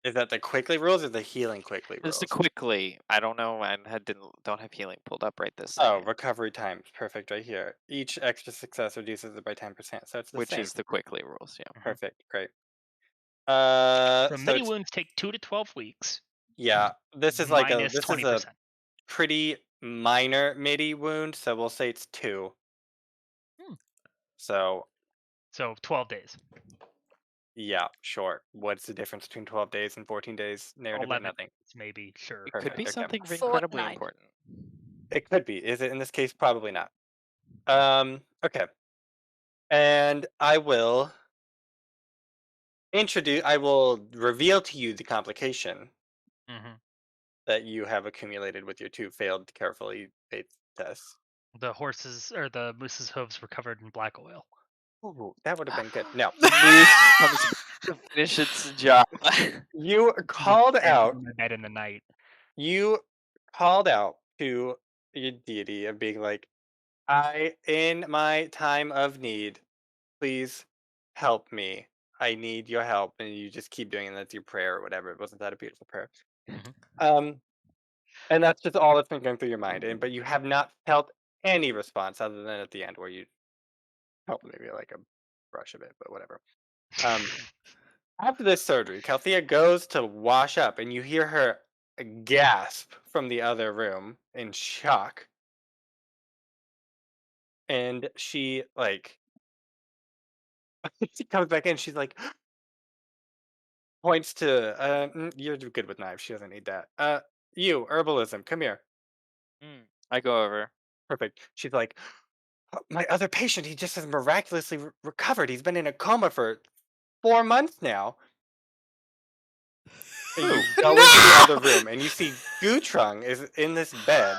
[SPEAKER 2] is that the quickly rules or the healing quickly rules?
[SPEAKER 3] It's the quickly. I don't know. I don't have healing pulled up right this
[SPEAKER 2] Oh,
[SPEAKER 3] second.
[SPEAKER 2] recovery times, perfect, right here. Each extra success reduces it by 10%, so it's the
[SPEAKER 3] Which
[SPEAKER 2] same.
[SPEAKER 3] is the quickly rules, yeah.
[SPEAKER 2] Perfect, great.
[SPEAKER 1] So
[SPEAKER 2] So
[SPEAKER 1] mini
[SPEAKER 2] it's,
[SPEAKER 1] wounds take 2 to 12 weeks.
[SPEAKER 2] yeah, this is like
[SPEAKER 1] minus
[SPEAKER 2] this
[SPEAKER 1] 20%.
[SPEAKER 2] is a pretty minor midi wound, so we'll say it's 2. So
[SPEAKER 1] So 12 days.
[SPEAKER 2] yeah, sure. What's the difference between 12 days and 14 days? Narratively,
[SPEAKER 1] 11
[SPEAKER 2] nothing.
[SPEAKER 1] maybe, sure.
[SPEAKER 3] It could
[SPEAKER 2] Perfect,
[SPEAKER 3] be
[SPEAKER 2] okay.
[SPEAKER 3] something incredibly
[SPEAKER 5] Fortnite.
[SPEAKER 3] important.
[SPEAKER 2] It could be. Is it in this case? Probably not. Okay. And I will I will reveal to you the complication
[SPEAKER 1] Mm-hmm.
[SPEAKER 2] that you have accumulated with your 2 failed carefully faith tests.
[SPEAKER 1] The horses or the moose's hooves were covered in black oil.
[SPEAKER 2] Ooh, that would have been good. No.
[SPEAKER 3] The moose comes to finish its job.
[SPEAKER 2] You called out
[SPEAKER 1] In the bed in the night.
[SPEAKER 2] you called out to your deity of being like, in my time of need, please help me. I need your help. And you just keep doing it. That's your prayer or whatever. Wasn't that a beautiful prayer?
[SPEAKER 1] Mhm.
[SPEAKER 2] And that's just all that's been going through your mind. But you have not felt any response other than at the end where you felt maybe like a brush of it, but whatever. After this surgery, Calthea goes to wash up, and you hear her gasp from the other room in shock. And she she comes back in. She's like, points to you're good with knives. She doesn't need that. You herbalism, come here.
[SPEAKER 3] I go over.
[SPEAKER 2] Perfect. She's like, my other patient, he just has miraculously recovered. He's been in a coma for 4 months now. And you go into the other room, and you see Gutrung is in this bed.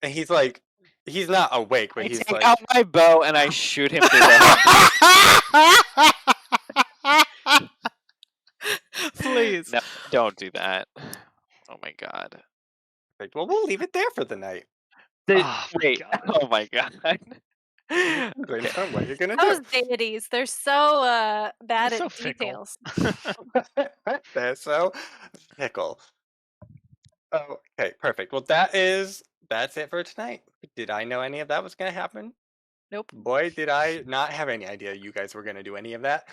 [SPEAKER 2] And he's like, he's not awake, but
[SPEAKER 3] I
[SPEAKER 2] he's
[SPEAKER 3] take
[SPEAKER 2] like,
[SPEAKER 3] out my bow and I shoot him through the head.
[SPEAKER 4] Please.
[SPEAKER 3] No, don't do that. Oh my god.
[SPEAKER 2] like, well, we'll leave it there for the night.
[SPEAKER 1] Oh,
[SPEAKER 3] Wait.
[SPEAKER 1] God.
[SPEAKER 3] Oh my god.
[SPEAKER 2] Depends on what you're gonna
[SPEAKER 5] Those
[SPEAKER 2] do.
[SPEAKER 5] deities, they're so bad
[SPEAKER 1] They're so
[SPEAKER 5] at
[SPEAKER 1] fickle.
[SPEAKER 5] details.
[SPEAKER 2] They're so fickle. Oh, okay, perfect. Well, that's it for tonight. Did I know any of that was gonna happen?
[SPEAKER 5] Nope.
[SPEAKER 2] Boy, did I not have any idea you guys were gonna do any of that.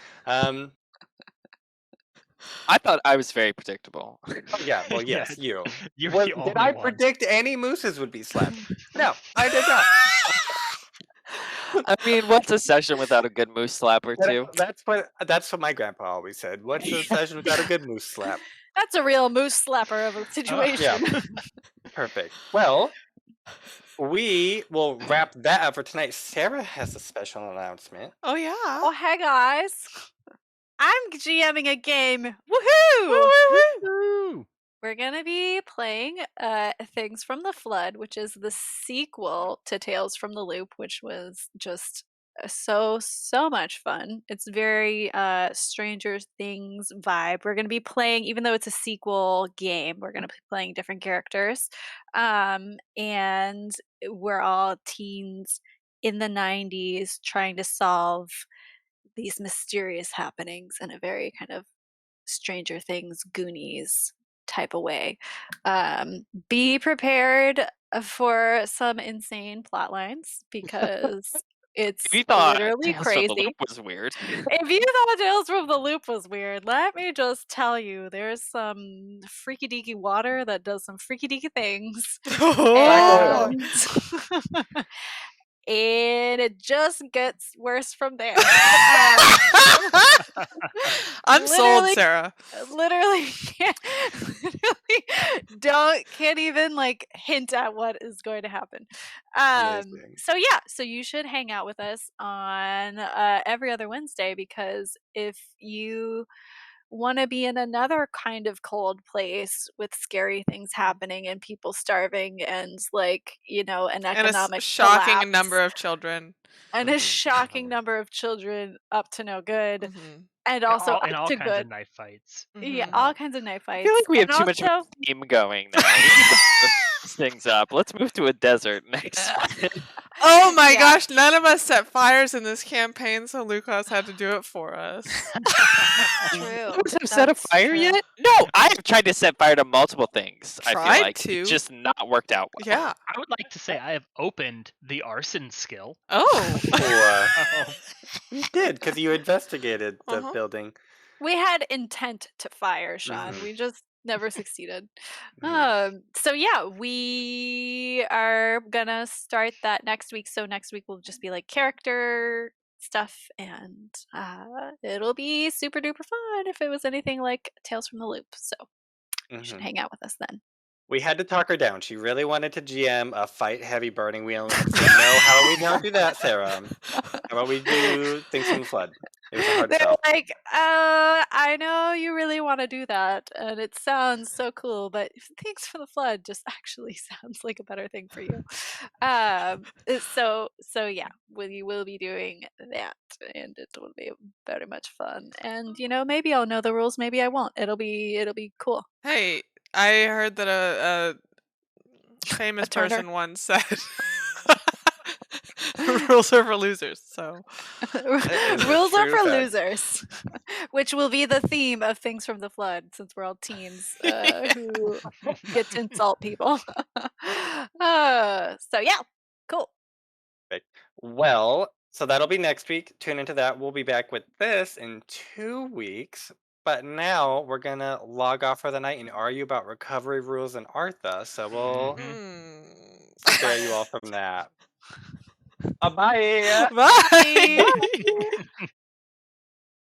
[SPEAKER 3] I thought I was very predictable.
[SPEAKER 2] Oh, yeah, well,
[SPEAKER 1] Yeah,
[SPEAKER 2] yes, you.
[SPEAKER 1] You're the only
[SPEAKER 2] Did I
[SPEAKER 1] one.
[SPEAKER 2] predict any mooses would be slapped? No, I did not.
[SPEAKER 3] I mean, what's a session without a good moose slap or two?
[SPEAKER 2] That's what my grandpa always said. What's a session without a good moose slap?
[SPEAKER 5] That's a real moose slapper of a situation.
[SPEAKER 2] Yeah. Perfect. Well, we will wrap that up for tonight. Sarah has a special announcement.
[SPEAKER 4] Oh yeah.
[SPEAKER 5] Oh, hey guys. I'm GMing a game. Woohoo!
[SPEAKER 1] Woo!
[SPEAKER 5] We're going to be playing Things from the Flood, which is the sequel to Tales from the Loop, which was just so much fun. It's very Stranger Things vibe. We're going to be playing, even though it's a sequel game, we're going to be playing different characters. And we're all teens in the 90s trying to solve these mysterious happenings in a very kind of Stranger Things, Goonies type of way. Be prepared for some insane plot lines because it's
[SPEAKER 3] If you thought
[SPEAKER 5] literally
[SPEAKER 3] Tales from the
[SPEAKER 5] crazy.
[SPEAKER 3] Loop was weird.
[SPEAKER 5] If you thought Tales from the Loop was weird, let me just tell you, there's some freaky deaky water that does some freaky deaky things.
[SPEAKER 4] Oh.
[SPEAKER 5] And it just gets worse from there.
[SPEAKER 4] I'm sold, Sarah.
[SPEAKER 5] Literally can't even like hint at what is going to happen. So you should hang out with us on every other Wednesday, because if you want to be in another kind of cold place with scary things happening and people starving and an economic
[SPEAKER 4] and a shocking
[SPEAKER 5] collapse,
[SPEAKER 4] number of children.
[SPEAKER 5] and a shocking number of children up to no good,
[SPEAKER 4] Mm-hmm.
[SPEAKER 5] and also
[SPEAKER 1] all
[SPEAKER 5] up
[SPEAKER 1] kinds
[SPEAKER 5] to
[SPEAKER 1] of
[SPEAKER 5] good.
[SPEAKER 1] knife fights.
[SPEAKER 5] Yeah, all kinds of knife
[SPEAKER 3] I
[SPEAKER 5] fights.
[SPEAKER 3] feel like we have
[SPEAKER 5] And
[SPEAKER 3] too much of a
[SPEAKER 5] also-
[SPEAKER 3] theme going now. We need to mix things up. Let's move to a desert next one.
[SPEAKER 4] Oh my
[SPEAKER 5] Yeah.
[SPEAKER 4] gosh, none of us set fires in this campaign, so Lucas had to do it for us.
[SPEAKER 5] True.
[SPEAKER 3] You guys have set a
[SPEAKER 5] That's
[SPEAKER 3] fire
[SPEAKER 5] true.
[SPEAKER 3] yet? No, I have tried to set fire to multiple things. I
[SPEAKER 4] Tried
[SPEAKER 3] feel like
[SPEAKER 4] to?
[SPEAKER 3] it's just not worked out well.
[SPEAKER 4] Yeah.
[SPEAKER 1] I would like to say I have opened the arson skill.
[SPEAKER 4] Oh.
[SPEAKER 2] You did, because you investigated the
[SPEAKER 4] Uh-huh.
[SPEAKER 2] building.
[SPEAKER 5] We had intent to fire, Sean.
[SPEAKER 2] Mhm.
[SPEAKER 5] We just never succeeded.
[SPEAKER 2] Mhm.
[SPEAKER 5] So yeah, we are gonna start that next week. So next week will just be like character stuff, and it'll be super duper fun if it was anything like Tales from the Loop. So you should
[SPEAKER 2] Mhm.
[SPEAKER 5] hang out with us then.
[SPEAKER 2] We had to talk her down. She really wanted to GM a fight heavy burning wheel. And we said, no, how about we don't do that, Sarah? How about we do things from the flood? It was a hard
[SPEAKER 5] They're
[SPEAKER 2] sell.
[SPEAKER 5] like, I know you really want to do that, and it sounds so cool, but thanks for the flood just actually sounds like a better thing for you. So yeah, we will be doing that, and it will be very much fun. And maybe I'll know the rules, maybe I won't. It'll be cool.
[SPEAKER 4] Hey, I heard that a famous
[SPEAKER 5] turner?
[SPEAKER 4] person once said rules are for losers. So
[SPEAKER 5] Rules are
[SPEAKER 2] true
[SPEAKER 5] for
[SPEAKER 2] fact?
[SPEAKER 5] losers, which will be the theme of Things from the Flood, since we're all teens who get to insult people. So yeah, cool.
[SPEAKER 2] Well, so that'll be next week. Tune into that. We'll be back with this in 2 weeks. But now we're gonna log off for the night and argue about recovery rules in Artha. So we'll spare you all from that. Bye.
[SPEAKER 4] Bye.
[SPEAKER 5] Bye.